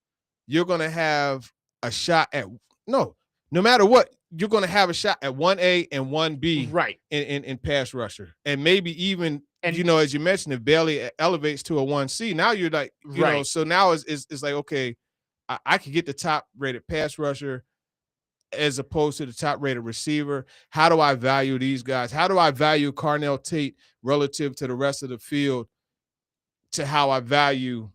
you're going to have a shot at no matter what, you're going to have a shot at 1A and 1B right in pass rusher. And maybe even, as you mentioned, if Bailey elevates to a 1C, now you're like, you know, so now it's like, okay, I could get the top rated pass rusher as opposed to the top rated receiver. How do I value these guys? How do I value Carnell Tate relative to the rest of the field to how I value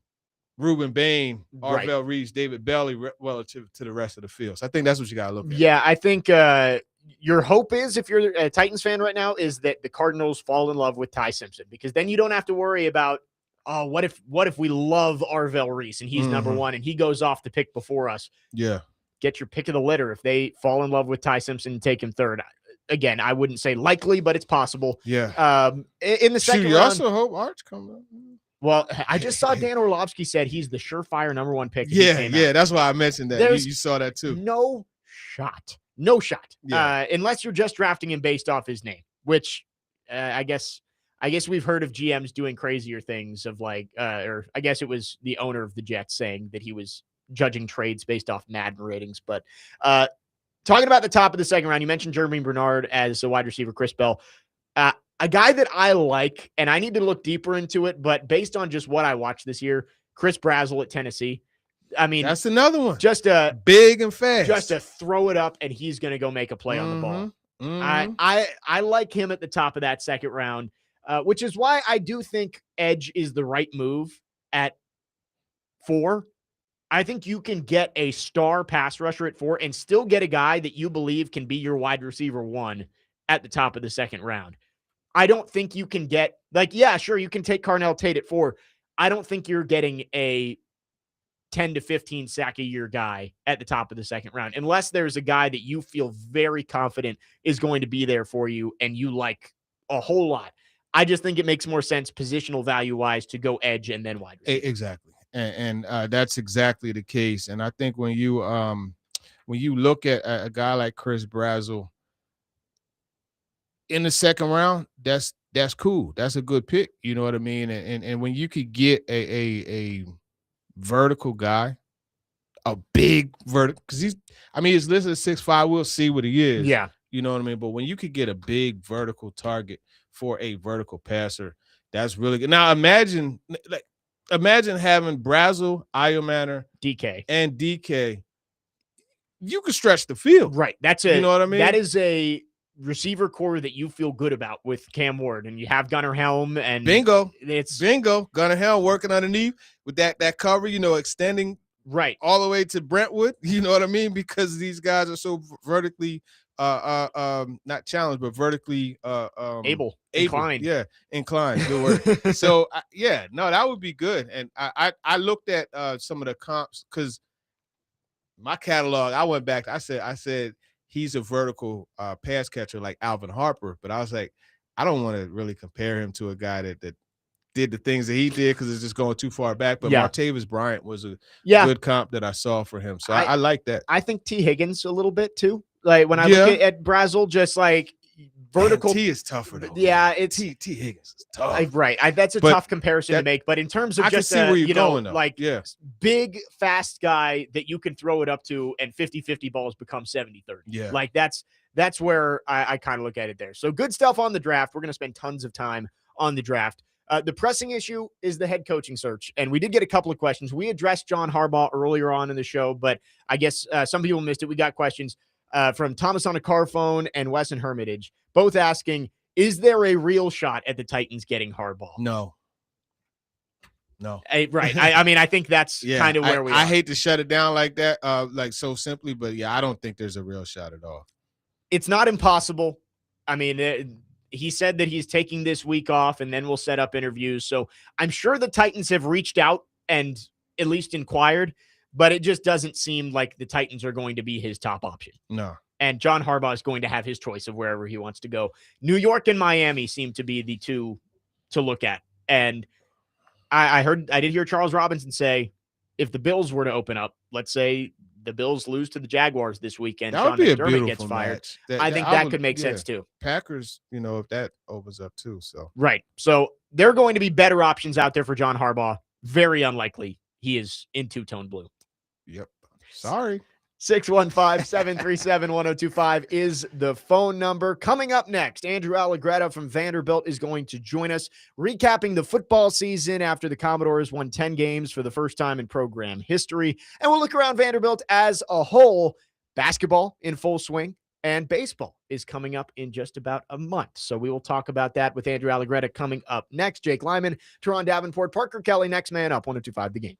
Ruben Bain, Arvell Reese, David Bailey relative to the rest of the field? So I think that's what you got to look at. Yeah, I think your hope is, if you're a Titans fan right now, is that the Cardinals fall in love with Ty Simpson, because then you don't have to worry about, oh, what if we love Arvell Reese and he's number 1 and he goes off the pick before us? Yeah. Get your pick of the litter. If they fall in love with Ty Simpson and take him 3rd, again, I wouldn't say likely, but it's possible. Yeah. In the second round, you also hope Arch comes up. Well, I just saw Dan Orlovsky said he's the surefire number 1 pick. Yeah, that's why I mentioned that. You saw that too. No shot. Yeah. Unless you're just drafting him based off his name, which I guess we've heard of GMs doing crazier things of like, or I guess it was the owner of the Jets saying that he was judging trades based off Madden ratings. But talking about the top of the second round, you mentioned Jeremy Bernard as a wide receiver, Chris Bell. A guy that I like, and I need to look deeper into it, but based on just what I watched this year, Chris Brazzell at Tennessee. I mean, that's another one. Just a big and fast. Just to throw it up, and he's going to go make a play on the ball. I like him at the top of that second round, which is why I do think edge is the right move at 4. I think you can get a star pass rusher at 4 and still get a guy that you believe can be your wide receiver 1 at the top of the second round. I don't think you can get, like, yeah, sure, you can take Carnell Tate at 4. I don't think you're getting a 10 to 15 sack a year guy at the top of the second round, unless there's a guy that you feel very confident is going to be there for you and you like a whole lot. I just think it makes more sense positional value wise to go edge and then wide receiver. Exactly. And that's exactly the case. And I think when you look at a guy like Chris Brazzell in the second round, that's cool. That's a good pick. You know what I mean? And when you could get a vertical guy, a big vertical, because he's listed at 6'5". We'll see what he is. Yeah. You know what I mean? But when you could get a big vertical target for a vertical passer, that's really good. Now imagine having Brazzell, Iomanner, DK. You could stretch the field. Right. You know what I mean? That is a receiver core that you feel good about with Cam Ward, and you have Gunnar Helm and bingo. It's Gunnar Helm working underneath with that cover, extending right all the way to Brentwood. You know what I mean? Because these guys are so vertically not challenged, but vertically able. Inclined. Yeah, inclined. Good word. So that would be good. And I looked at some of the comps because my catalog. I went back. I said he's a vertical pass catcher like Alvin Harper, but I was like, I don't want to really compare him to a guy that did the things that he did because it's just going too far back. But Martavis Bryant was a good comp that I saw for him. So I like that. I think T. Higgins a little bit too. Like when I look at Brazzell, just like vertical. T is tougher though. Yeah, it's T. Higgins is tough. Right. That's a tough comparison to make. But in terms of just big, fast guy that you can throw it up to and 50-50 balls become 70-30. Yeah. Like that's where I kind of look at it there. So good stuff on the draft. We're going to spend tons of time on the draft. The pressing issue is the head coaching search. And we did get a couple of questions. We addressed John Harbaugh earlier on in the show, but I guess some people missed it. We got questions from Thomas on a car phone and Wes and Hermitage, both asking, is there a real shot at the Titans getting Harbaugh? No. Right. I think that's kind of where we are. I hate to shut it down like that, like so simply, but I don't think there's a real shot at all. It's not impossible. I mean, he said that he's taking this week off and then we'll set up interviews. So I'm sure the Titans have reached out and at least inquired, but it just doesn't seem like the Titans are going to be his top option. No. And John Harbaugh is going to have his choice of wherever he wants to go. New York and Miami seem to be the two to look at. And I did hear Charles Robinson say, if the Bills were to open up, let's say the Bills lose to the Jaguars this weekend, That Sean would be a McDermott beautiful gets fired. match. I think that could make sense too. Packers, if that opens up too. So right. So there are going to be better options out there for John Harbaugh. Very unlikely he is in two-tone blue. Yep. Sorry. 615-737-1025 is the phone number. Coming up next, Andrew Allegretta from Vanderbilt is going to join us, recapping the football season after the Commodores won 10 games for the first time in program history. And we'll look around Vanderbilt as a whole. Basketball in full swing, and baseball is coming up in just about a month. So we will talk about that with Andrew Allegretta coming up next. Jake Lyman, Turron Davenport, Parker Kelly, next man up, 102.5 The Game.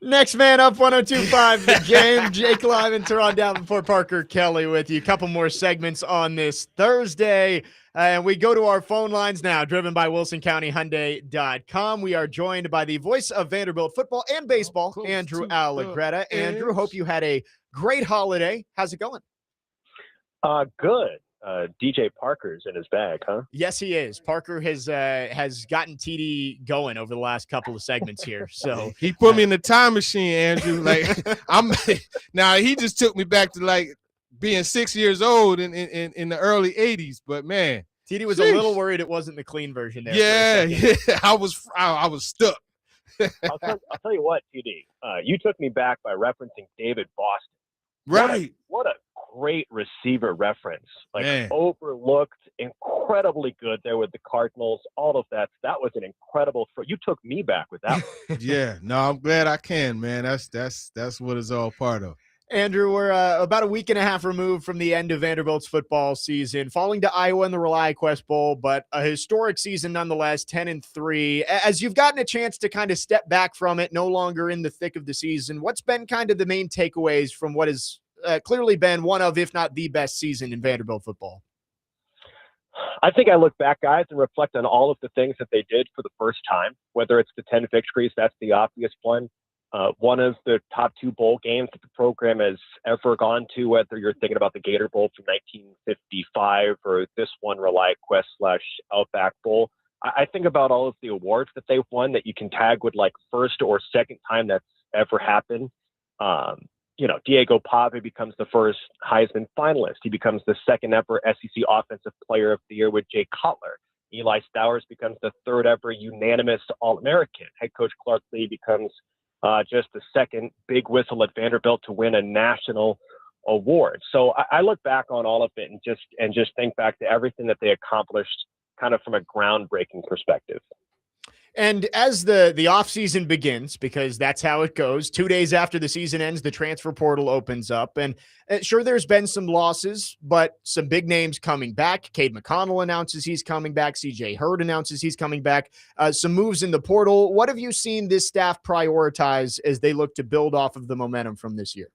Next man up, 102.5 The Game. Jake Lyman, Turron, Davenport, Parker Kelly with you. A couple more segments on this Thursday. And we go to our phone lines now, driven by WilsonCountyHyundai.com. We are joined by the voice of Vanderbilt football and baseball, Andrew Allegretta. Andrew, hope you had a great holiday. How's it going? Good. DJ Parker's in his bag, huh? Yes, he is. Parker has gotten TD going over the last couple of segments here. So he put me in the time machine, Andrew. Like now he just took me back to like being 6 years old in the early 80s. But man, TD was a little worried it wasn't the clean version there. Yeah. I was stuck. I'll tell you what, TD. You took me back by referencing David Boston. Right. What a great receiver reference. Like, man, overlooked, incredibly good there with the Cardinals. All of that. That was an incredible. You took me back with that one. Yeah. No, I'm glad I can, man. That's what it's all part of. Andrew, we're about a week and a half removed from the end of Vanderbilt's football season, falling to Iowa in the ReliaQuest Bowl, but a historic season nonetheless, 10-3. As you've gotten a chance to kind of step back from it, no longer in the thick of the season, what's been kind of the main takeaways from what has clearly been one of, if not the best season in Vanderbilt football? I think I look back, guys, and reflect on all of the things that they did for the first time, whether it's the 10 victories, that's the obvious one. One of the top 2 bowl games that the program has ever gone to, whether you're thinking about the Gator Bowl from 1955 or this one, ReliaQuest / Outback Bowl. I think about all of the awards that they've won that you can tag with like first or second time that's ever happened. Diego Pave becomes the first Heisman finalist. He becomes the second ever SEC Offensive Player of the Year with Jay Cutler. Eli Stowers becomes the third ever unanimous All-American. Head coach Clark Lee becomes just the second big whistle at Vanderbilt to win a national award. So I look back on all of it and just think back to everything that they accomplished kind of from a groundbreaking perspective. And as the offseason begins, because that's how it goes, 2 days after the season ends, the transfer portal opens up. And sure, there's been some losses, but some big names coming back. Cade McConnell announces he's coming back. CJ Hurd announces he's coming back. Some moves in the portal. What have you seen this staff prioritize as they look to build off of the momentum from this year?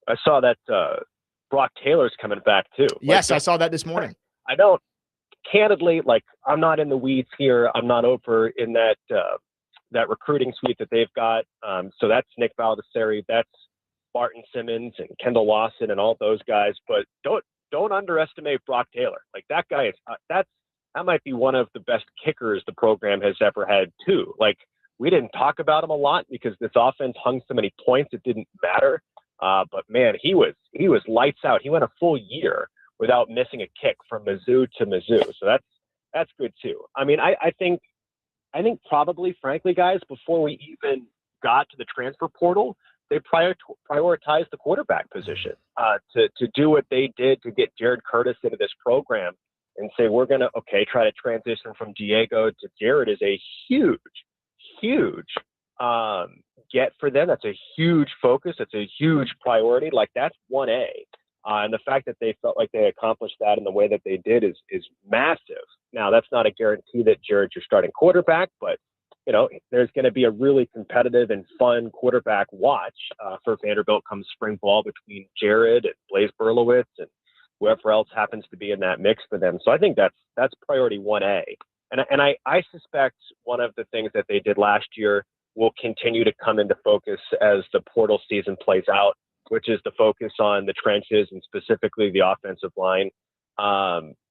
I saw that Brock Taylor's coming back too. Yes, I saw that this morning. I don't. Candidly, I'm not in the weeds here. I'm not over in that recruiting suite that they've got. So that's Nick Baldessari, that's Barton Simmons and Kendall Lawson and all those guys. But don't underestimate Brock Taylor. Like, that guy is that might be one of the best kickers the program has ever had too. Like, we didn't talk about him a lot because this offense hung so many points it didn't matter. But man, he was lights out. He went a full year without missing a kick from Mizzou to Mizzou. So that's good too. I mean, I think probably, frankly, guys, before we even got to the transfer portal, they prioritized the quarterback position. To do what they did to get Jared Curtis into this program and say, we're going to, try to transition from Diego to Jared is a huge get for them. That's a huge focus. That's a huge priority. Like, that's 1A. And the fact that they felt like they accomplished that in the way that they did is massive. Now, that's not a guarantee that Jared's your starting quarterback, but there's going to be a really competitive and fun quarterback watch for Vanderbilt come spring ball between Jared and Blaise Berlowitz and whoever else happens to be in that mix for them. So I think that's priority 1A. And I suspect one of the things that they did last year will continue to come into focus as the portal season plays out, which is the focus on the trenches and specifically the offensive line.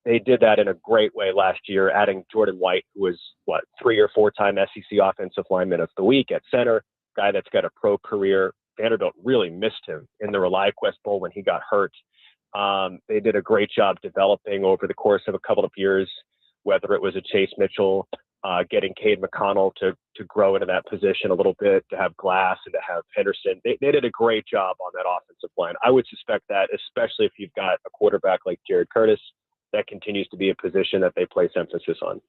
They did that in a great way last year, adding Jordan White, who was 3 or 4 time SEC Offensive Lineman of the Week at center, guy that's got a pro career. Vanderbilt really missed him in the ReliaQuest Bowl when he got hurt. They did a great job developing over the course of a couple of years, whether it was a Chase Mitchell, getting Cade McConnell to grow into that position a little bit, to have Glass and to have Henderson. They did a great job on that offensive line. I would suspect that, especially if you've got a quarterback like Jared Curtis, that continues to be a position that they place emphasis on.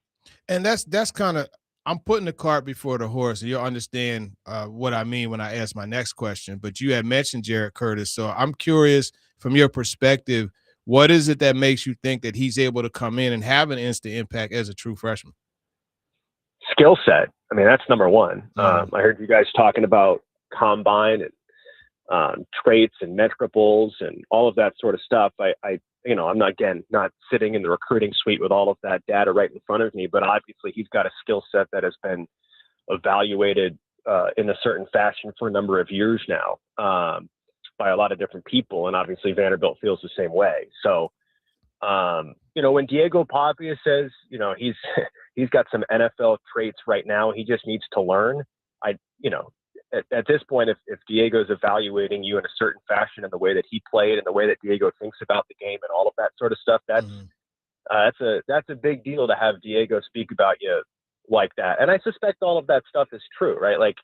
And that's kind of, I'm putting the cart before the horse, and you'll understand what I mean when I ask my next question. But you had mentioned Jared Curtis, so I'm curious from your perspective, what is it that makes you think that he's able to come in and have an instant impact as a true freshman? Skill set. I mean, that's number one. I heard you guys talking about combine and traits and measurables and all of that sort of stuff. I'm not sitting in the recruiting suite with all of that data right in front of me, but obviously he's got a skill set that has been evaluated in a certain fashion for a number of years now by a lot of different people. And obviously Vanderbilt feels the same way. So, when Diego Pavia says, he's got some NFL traits right now, he just needs to learn. At this point, if Diego's evaluating you in a certain fashion in the way that he played and the way that Diego thinks about the game and all of that sort of stuff, that's a big deal to have Diego speak about you like that. And I suspect all of that stuff is true, right? Like,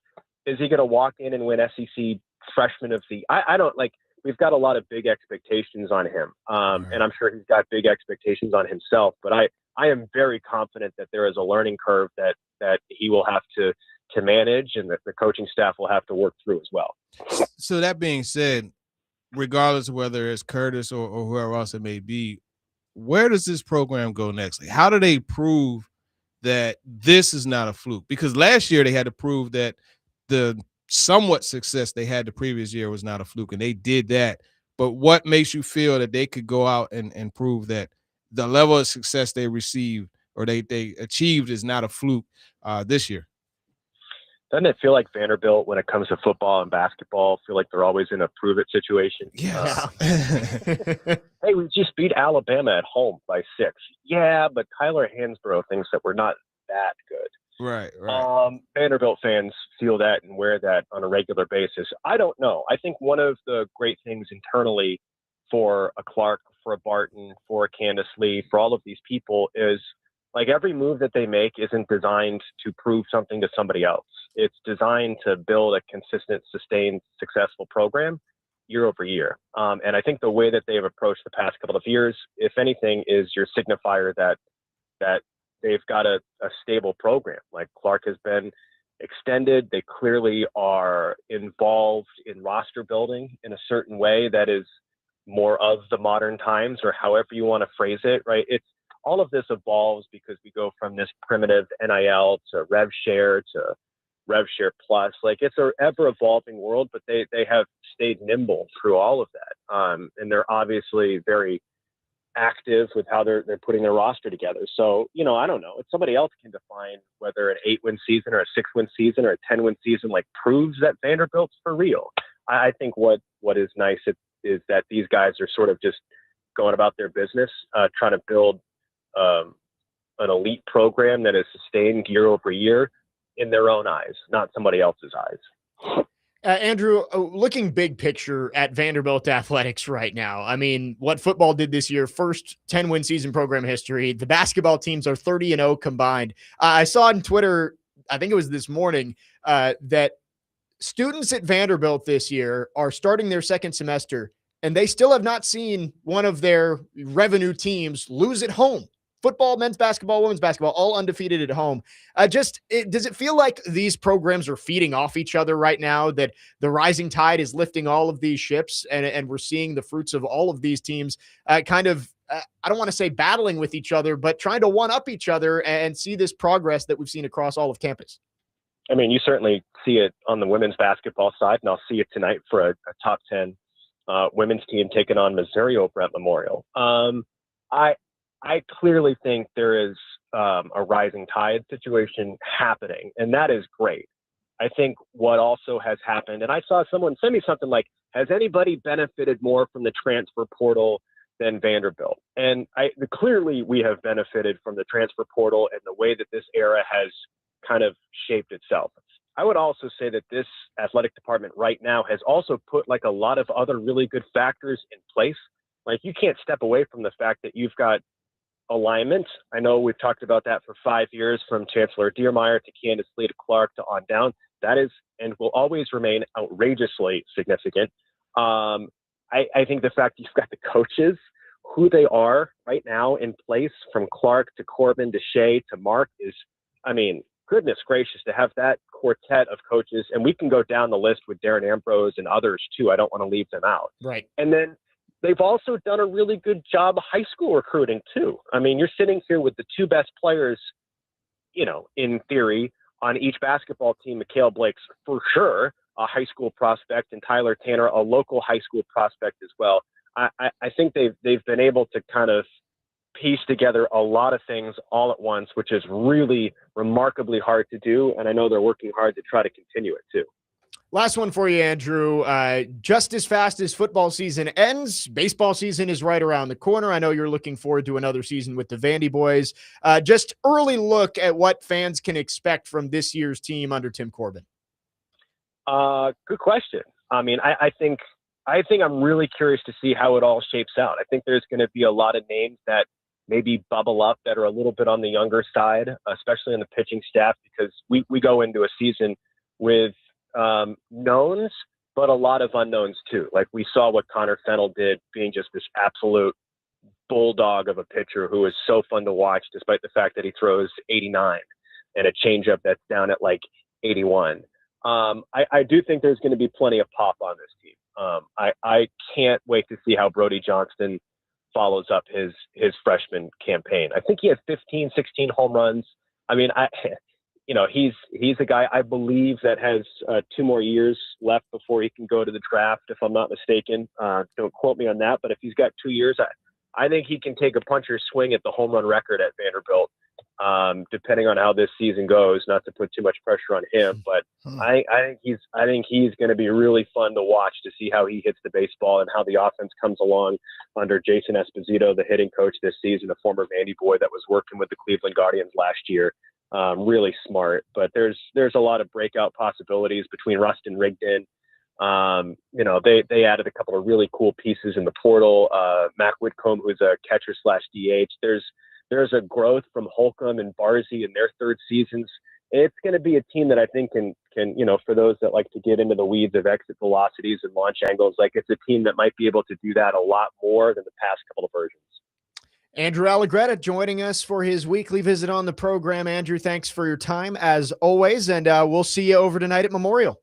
is he going to walk in and win SEC Freshman of the? I don't like. We've got a lot of big expectations on him, and I'm sure he's got big expectations on himself. But I am very confident that there is a learning curve that he will have to manage, and that the coaching staff will have to work through as well. So that being said, regardless of whether it's Curtis or whoever else it may be, where does this program go next? Like, how do they prove that this is not a fluke? Because last year they had to prove that the somewhat success they had the previous year was not a fluke, and they did that. But what makes you feel that they could go out and prove that the level of success they received or they achieved is not a fluke this year? Doesn't it feel like Vanderbilt, when it comes to football and basketball, feel like they're always in a prove it situation? Yeah. Hey, we just beat Alabama at home by 6. Yeah, but Tyler Hansbrough thinks that we're not that good. Right. Vanderbilt fans feel that and wear that on a regular basis. I don't know. I think one of the great things internally for a Clark, for a Barton, for a Candace Lee, for all of these people is, like, every move that they make isn't designed to prove something to somebody else. It's designed to build a consistent, sustained, successful program year over year. And I think the way that they've approached the past couple of years, if anything, is your signifier that they've got a stable program. Like, Clark has been extended. They clearly are involved in roster building in a certain way that is more of the modern times, or however you want to phrase it, right? All of this evolves because we go from this primitive NIL to rev share to rev share plus. Like, it's an ever evolving world, but they have stayed nimble through all of that. And they're obviously very active with how they're putting their roster together. So, I don't know. If somebody else can define whether an 8-win season or a 6-win season or a 10-win season proves that Vanderbilt's for real. I think what is nice is that these guys are sort of just going about their business, trying to build an elite program that is sustained year over year in their own eyes, not somebody else's eyes. Andrew, looking big picture at Vanderbilt athletics right now, I mean, what football did this year, first 10-win season program history. The basketball teams are 30-0 combined. I saw on Twitter, I think it was this morning, that students at Vanderbilt this year are starting their second semester, and they still have not seen one of their revenue teams lose at home. Football, men's basketball, women's basketball, all undefeated at home. Does it feel like these programs are feeding off each other right now, that the rising tide is lifting all of these ships, and we're seeing the fruits of all of these teams I don't want to say battling with each other, but trying to one-up each other and see this progress that we've seen across all of campus? I mean, you certainly see it on the women's basketball side, and I'll see it tonight for a top 10 women's team taking on Missouri over at Memorial. I clearly think there is a rising tide situation happening, and that is great. I think what also has happened, and I saw someone send me something like, has anybody benefited more from the transfer portal than Vanderbilt? And clearly we have benefited from the transfer portal and the way that this era has kind of shaped itself. I would also say that this athletic department right now has also put a lot of other really good factors in place. Like, you can't step away from the fact that you've got alignment. I know we've talked about that for 5 years, from Chancellor Diermeyer to Candace Lee to Clark to on down. That is and will always remain outrageously significant. I think the fact that you've got the coaches, who they are right now in place, from Clark to Corbin to Shea to Mark, is, I mean, goodness gracious, to have that quartet of coaches. And we can go down the list with Darren Ambrose and others too. I don't want to leave them out. Right. And then they've also done a really good job of high school recruiting too. I mean, you're sitting here with the two best players, in theory, on each basketball team, Mikhail Blake's for sure, a high school prospect, and Tyler Tanner, a local high school prospect as well. I think they've been able to kind of piece together a lot of things all at once, which is really remarkably hard to do. And I know they're working hard to try to continue it too. Last one for you, Andrew. Just as fast as football season ends, baseball season is right around the corner. I know you're looking forward to another season with the Vandy boys. Just early look at what fans can expect from this year's team under Tim Corbin. Good question. I mean, I think I'm really curious to see how it all shapes out. I think there's going to be a lot of names that maybe bubble up that are a little bit on the younger side, especially on the pitching staff, because we go into a season with knowns, but a lot of unknowns too. Like we saw what Connor Fennell did, being just this absolute bulldog of a pitcher who is so fun to watch, despite the fact that he throws 89 and a changeup that's down at like 81. I do think there's going to be plenty of pop on this team. I can't wait to see how Brody Johnston follows up his freshman campaign. I think he had 15, 16 home runs. I mean, he's a guy I believe that has 2 more years left before he can go to the draft, if I'm not mistaken. Don't quote me on that, but if he's got 2 years, I think he can take a puncher's swing at the home run record at Vanderbilt, depending on how this season goes. Not to put too much pressure on him, but I think he's going to be really fun to watch to see how he hits the baseball and how the offense comes along under Jason Esposito, the hitting coach this season, a former Vandy boy that was working with the Cleveland Guardians last year. Really smart, but there's a lot of breakout possibilities between Rust and Rigdon. They added a couple of really cool pieces in the portal. Mac Whitcomb, who's a catcher / DH. There's a growth from Holcomb and Barzy in their third seasons. It's going to be a team that I think can, for those that like to get into the weeds of exit velocities and launch angles, like it's a team that might be able to do that a lot more than the past couple of versions. Andrew Allegretta joining us for his weekly visit on the program. Andrew, thanks for your time as always, and we'll see you over tonight at Memorial.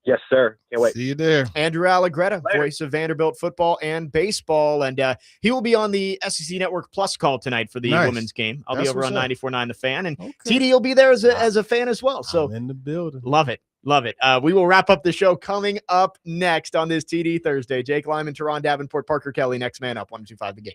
Yes, sir. Can't wait. See you there. Andrew Allegretta, voice of Vanderbilt football and baseball, and he will be on the SEC Network Plus call tonight for the women's game. I'll be over on 94.9 The Fan, and TD will be there as a fan as well. So I'm in the building. Love it. Love it. We will wrap up the show coming up next on this TD Thursday. Jake Lyman, Turron, Davenport, Parker Kelly, next man up, 102.5 The Game.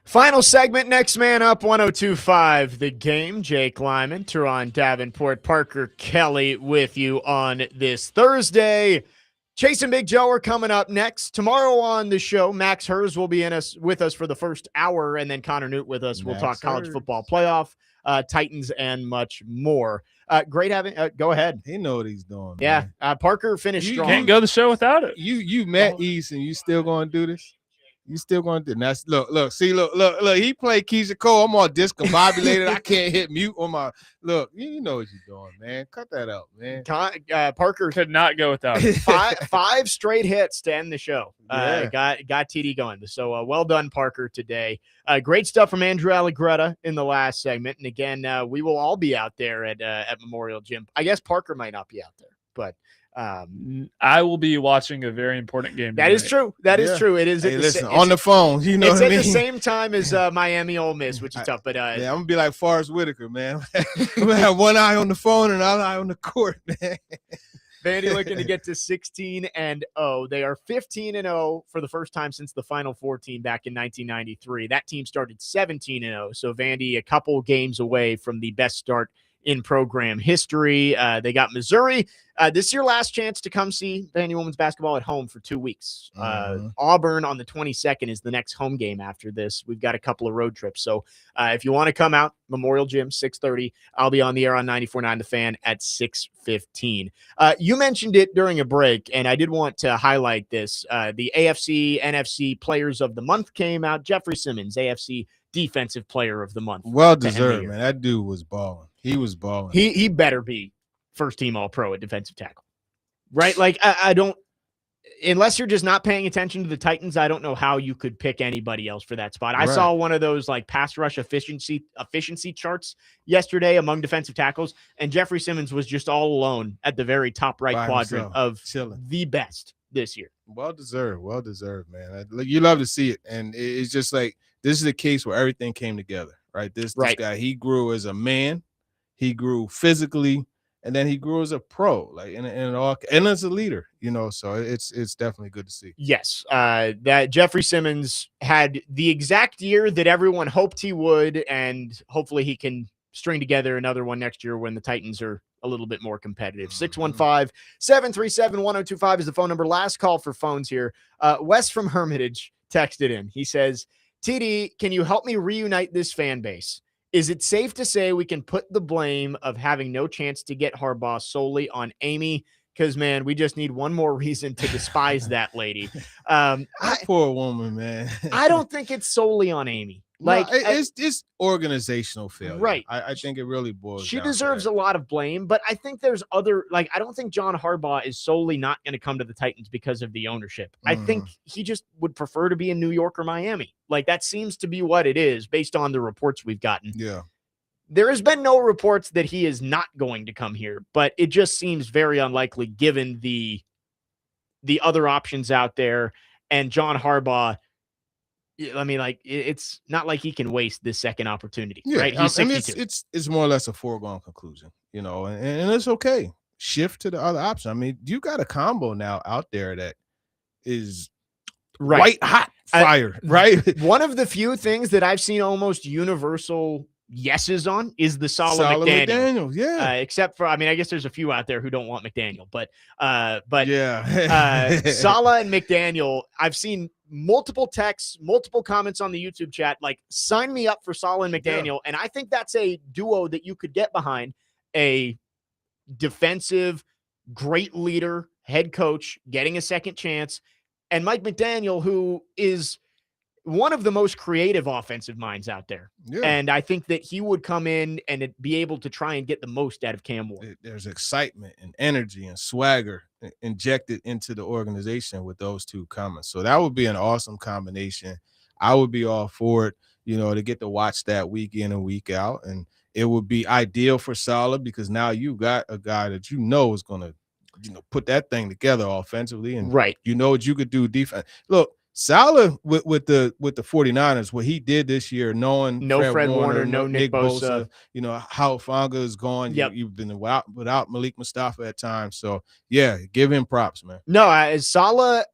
Final segment, next man up, 102.5 The Game. Jake Lyman, Turron, Davenport, Parker Kelly with you on this Thursday. Chase and Big Joe are coming up next. Tomorrow on the show, Max Hers will be with us for the first hour, and then Connor Newt with us. We'll talk college football playoff, Titans, and much more. Great having go ahead. He know what he's doing. Yeah. Parker finished You strong. can't go the show without it. You met East, and you still going to do this? You still going to do this? Look. He played Keisha Cole. I'm all discombobulated. I can't hit mute on my look. You know what you're doing, man. Cut that out, man. Parker could not go without it. five straight hits to end the show. Yeah. Got TD going. So well done, Parker, today. Great stuff from Andrew Allegretta in the last segment. And again, we will all be out there at Memorial Gym. I guess Parker might not be out there, but I will be watching a very important game. That is true. That is true. It is. Hey, listen, on the phone. You know it's what I mean? It's at the same time as Miami Ole Miss, which is tough. But yeah, I'm gonna be like Forrest Whitaker, man. I'm gonna have one eye on the phone and another eye on the court, man. Vandy looking to get to 16-0. They are 15-0 for the first time since the Final Four team back in 1993. That team started 17-0. So Vandy a couple games away from the best start in program history. They got Missouri. This year, last chance to come see Vandy women's basketball at home for 2 weeks. Auburn on the 22nd is the next home game after this. We've got a couple of road trips. So if you want to come out, Memorial Gym, 6:30. I'll be on the air on 94.9 The Fan at 6:15. You mentioned it during a break, and I did want to highlight this. The AFC, NFC Players of the Month came out. Jeffrey Simmons, AFC Defensive Player of the Month. Well deserved, man. That dude was balling. He was balling. He better be first team All-Pro at defensive tackle, right? Like I don't, unless you're just not paying attention to the Titans, I don't know how you could pick anybody else for that spot. I saw one of those like pass rush efficiency charts yesterday among defensive tackles, and Jeffrey Simmons was just all alone at the very top right quadrant of the best this year. Well deserved, man. You love to see it, and it's just like this is a case where everything came together, right? This guy, he grew as a man, he grew physically, and then he grew as a pro, like and as a leader, you know. So it's definitely good to see. Yes, that Jeffrey Simmons had the exact year that everyone hoped he would, and hopefully he can string together another one next year when the Titans are a little bit more competitive. 615-737-1025 is the phone number. Last call for phones here. Wes from Hermitage texted in. He says, TD, can you help me reunite this fan base? Is it safe to say we can put the blame of having no chance to get Harbaugh solely on Amy? Because, man, we just need one more reason to despise that lady. Poor woman, man. I don't think it's solely on Amy. Like no, it's organizational failure, right? I think it really boils. She deserves a lot of blame, but I think there's other. Like, I don't think John Harbaugh is solely not going to come to the Titans because of the ownership. I think he just would prefer to be in New York or Miami. Like, that seems to be what it is based on the reports we've gotten. Yeah. There has been no reports that he is not going to come here, but it just seems very unlikely given the other options out there. And John Harbaugh, I mean, like, it's not like he can waste this second opportunity, right? He's 62. It's more or less a foregone conclusion, you know, and it's okay. Shift to the other option. I mean, you got a combo now out there that is white hot fire, right? One of the few things that I've seen almost universal yeses on is the Saleh McDaniel. Yeah. Except for, I mean, I guess there's a few out there who don't want McDaniel, but yeah. Saleh and McDaniel, I've seen multiple texts, multiple comments on the YouTube chat, like, sign me up for Saleh and McDaniel. Yeah. And I think that's a duo that you could get behind, a defensive, great leader, head coach, getting a second chance, and Mike McDaniel, who is one of the most creative offensive minds out there. Yeah. And I think that he would come in and be able to try and get the most out of Cam Ward. There's excitement and energy and swagger injected into the organization with those two comments. So that would be an awesome combination. I would be all for it, you know, to get to watch that week in and week out. And it would be ideal for Saleh because now you got a guy that you know is going to, you know, put that thing together offensively. And you know what you could do defense. Look, Saleh with the 49ers, what he did this year, knowing no Fred Warner, no Nick Bosa, you know, how Fonga is gone. Yep. You've been without Malik Mustafa at times. So, yeah, give him props, man. No, Saleh,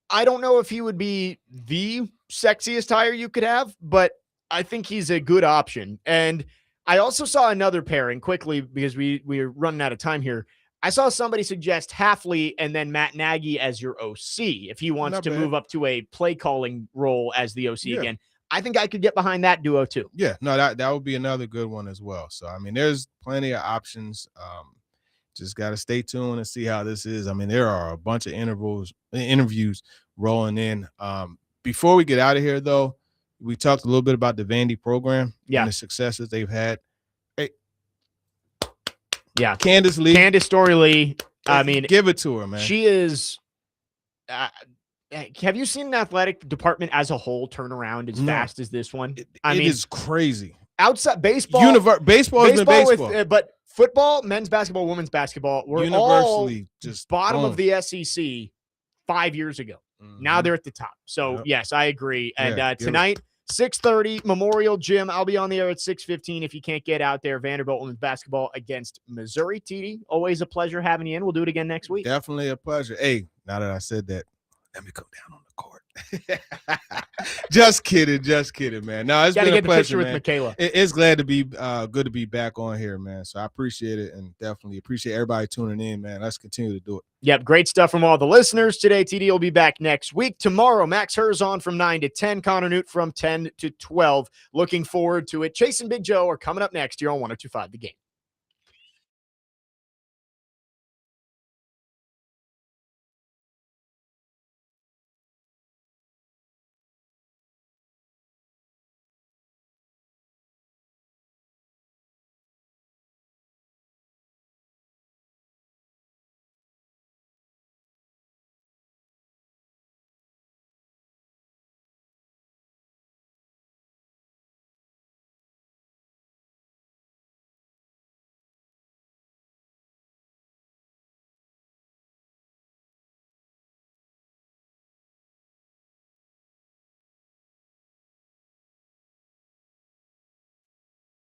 I don't know if he would be the sexiest hire you could have, but I think he's a good option. And I also saw another pairing quickly because we're running out of time here. I saw somebody suggest Halfley and then Matt Nagy as your OC if he wants Not to bad. move up to a play calling role as the OC Yeah. again. I think I could get behind that duo too. Yeah, no, that would be another good one as well. So I mean, there's plenty of options. Just got to stay tuned and see how this is. I mean, there are a bunch of interviews rolling in. Before we get out of here, though, we talked a little bit about the Vandy program and the successes they've had. Hey, Candace Story Lee. I mean, give it to her, man. She is. Have you seen an athletic department as a whole turn around as fast as this one? It is crazy. Outside baseball, baseball has been baseball. But football, men's basketball, women's basketball, were universally all just bottom of the SEC 5 years ago. Now they're at the top. So yes, I agree. And tonight, 6:30, Memorial Gym. I'll be on the air at 6:15 if you can't get out there. Vanderbilt women's basketball against Missouri. TD, always a pleasure having you in. We'll do it again next week. Definitely a pleasure. Hey, now that I said that, let me come down on the court. Just kidding, man. No, it's been a pleasure, man. With Michaela. It's glad to be good to be back on here, man. So I appreciate it and definitely appreciate everybody tuning in, man. Let's continue to do it. Yep, great stuff from all the listeners today. TD will be back next week. Tomorrow, Max Herzon from 9 to 10, Connor Newt from 10 to 12. Looking forward to it. Chase and Big Joe are coming up next here on 102.5 The Game.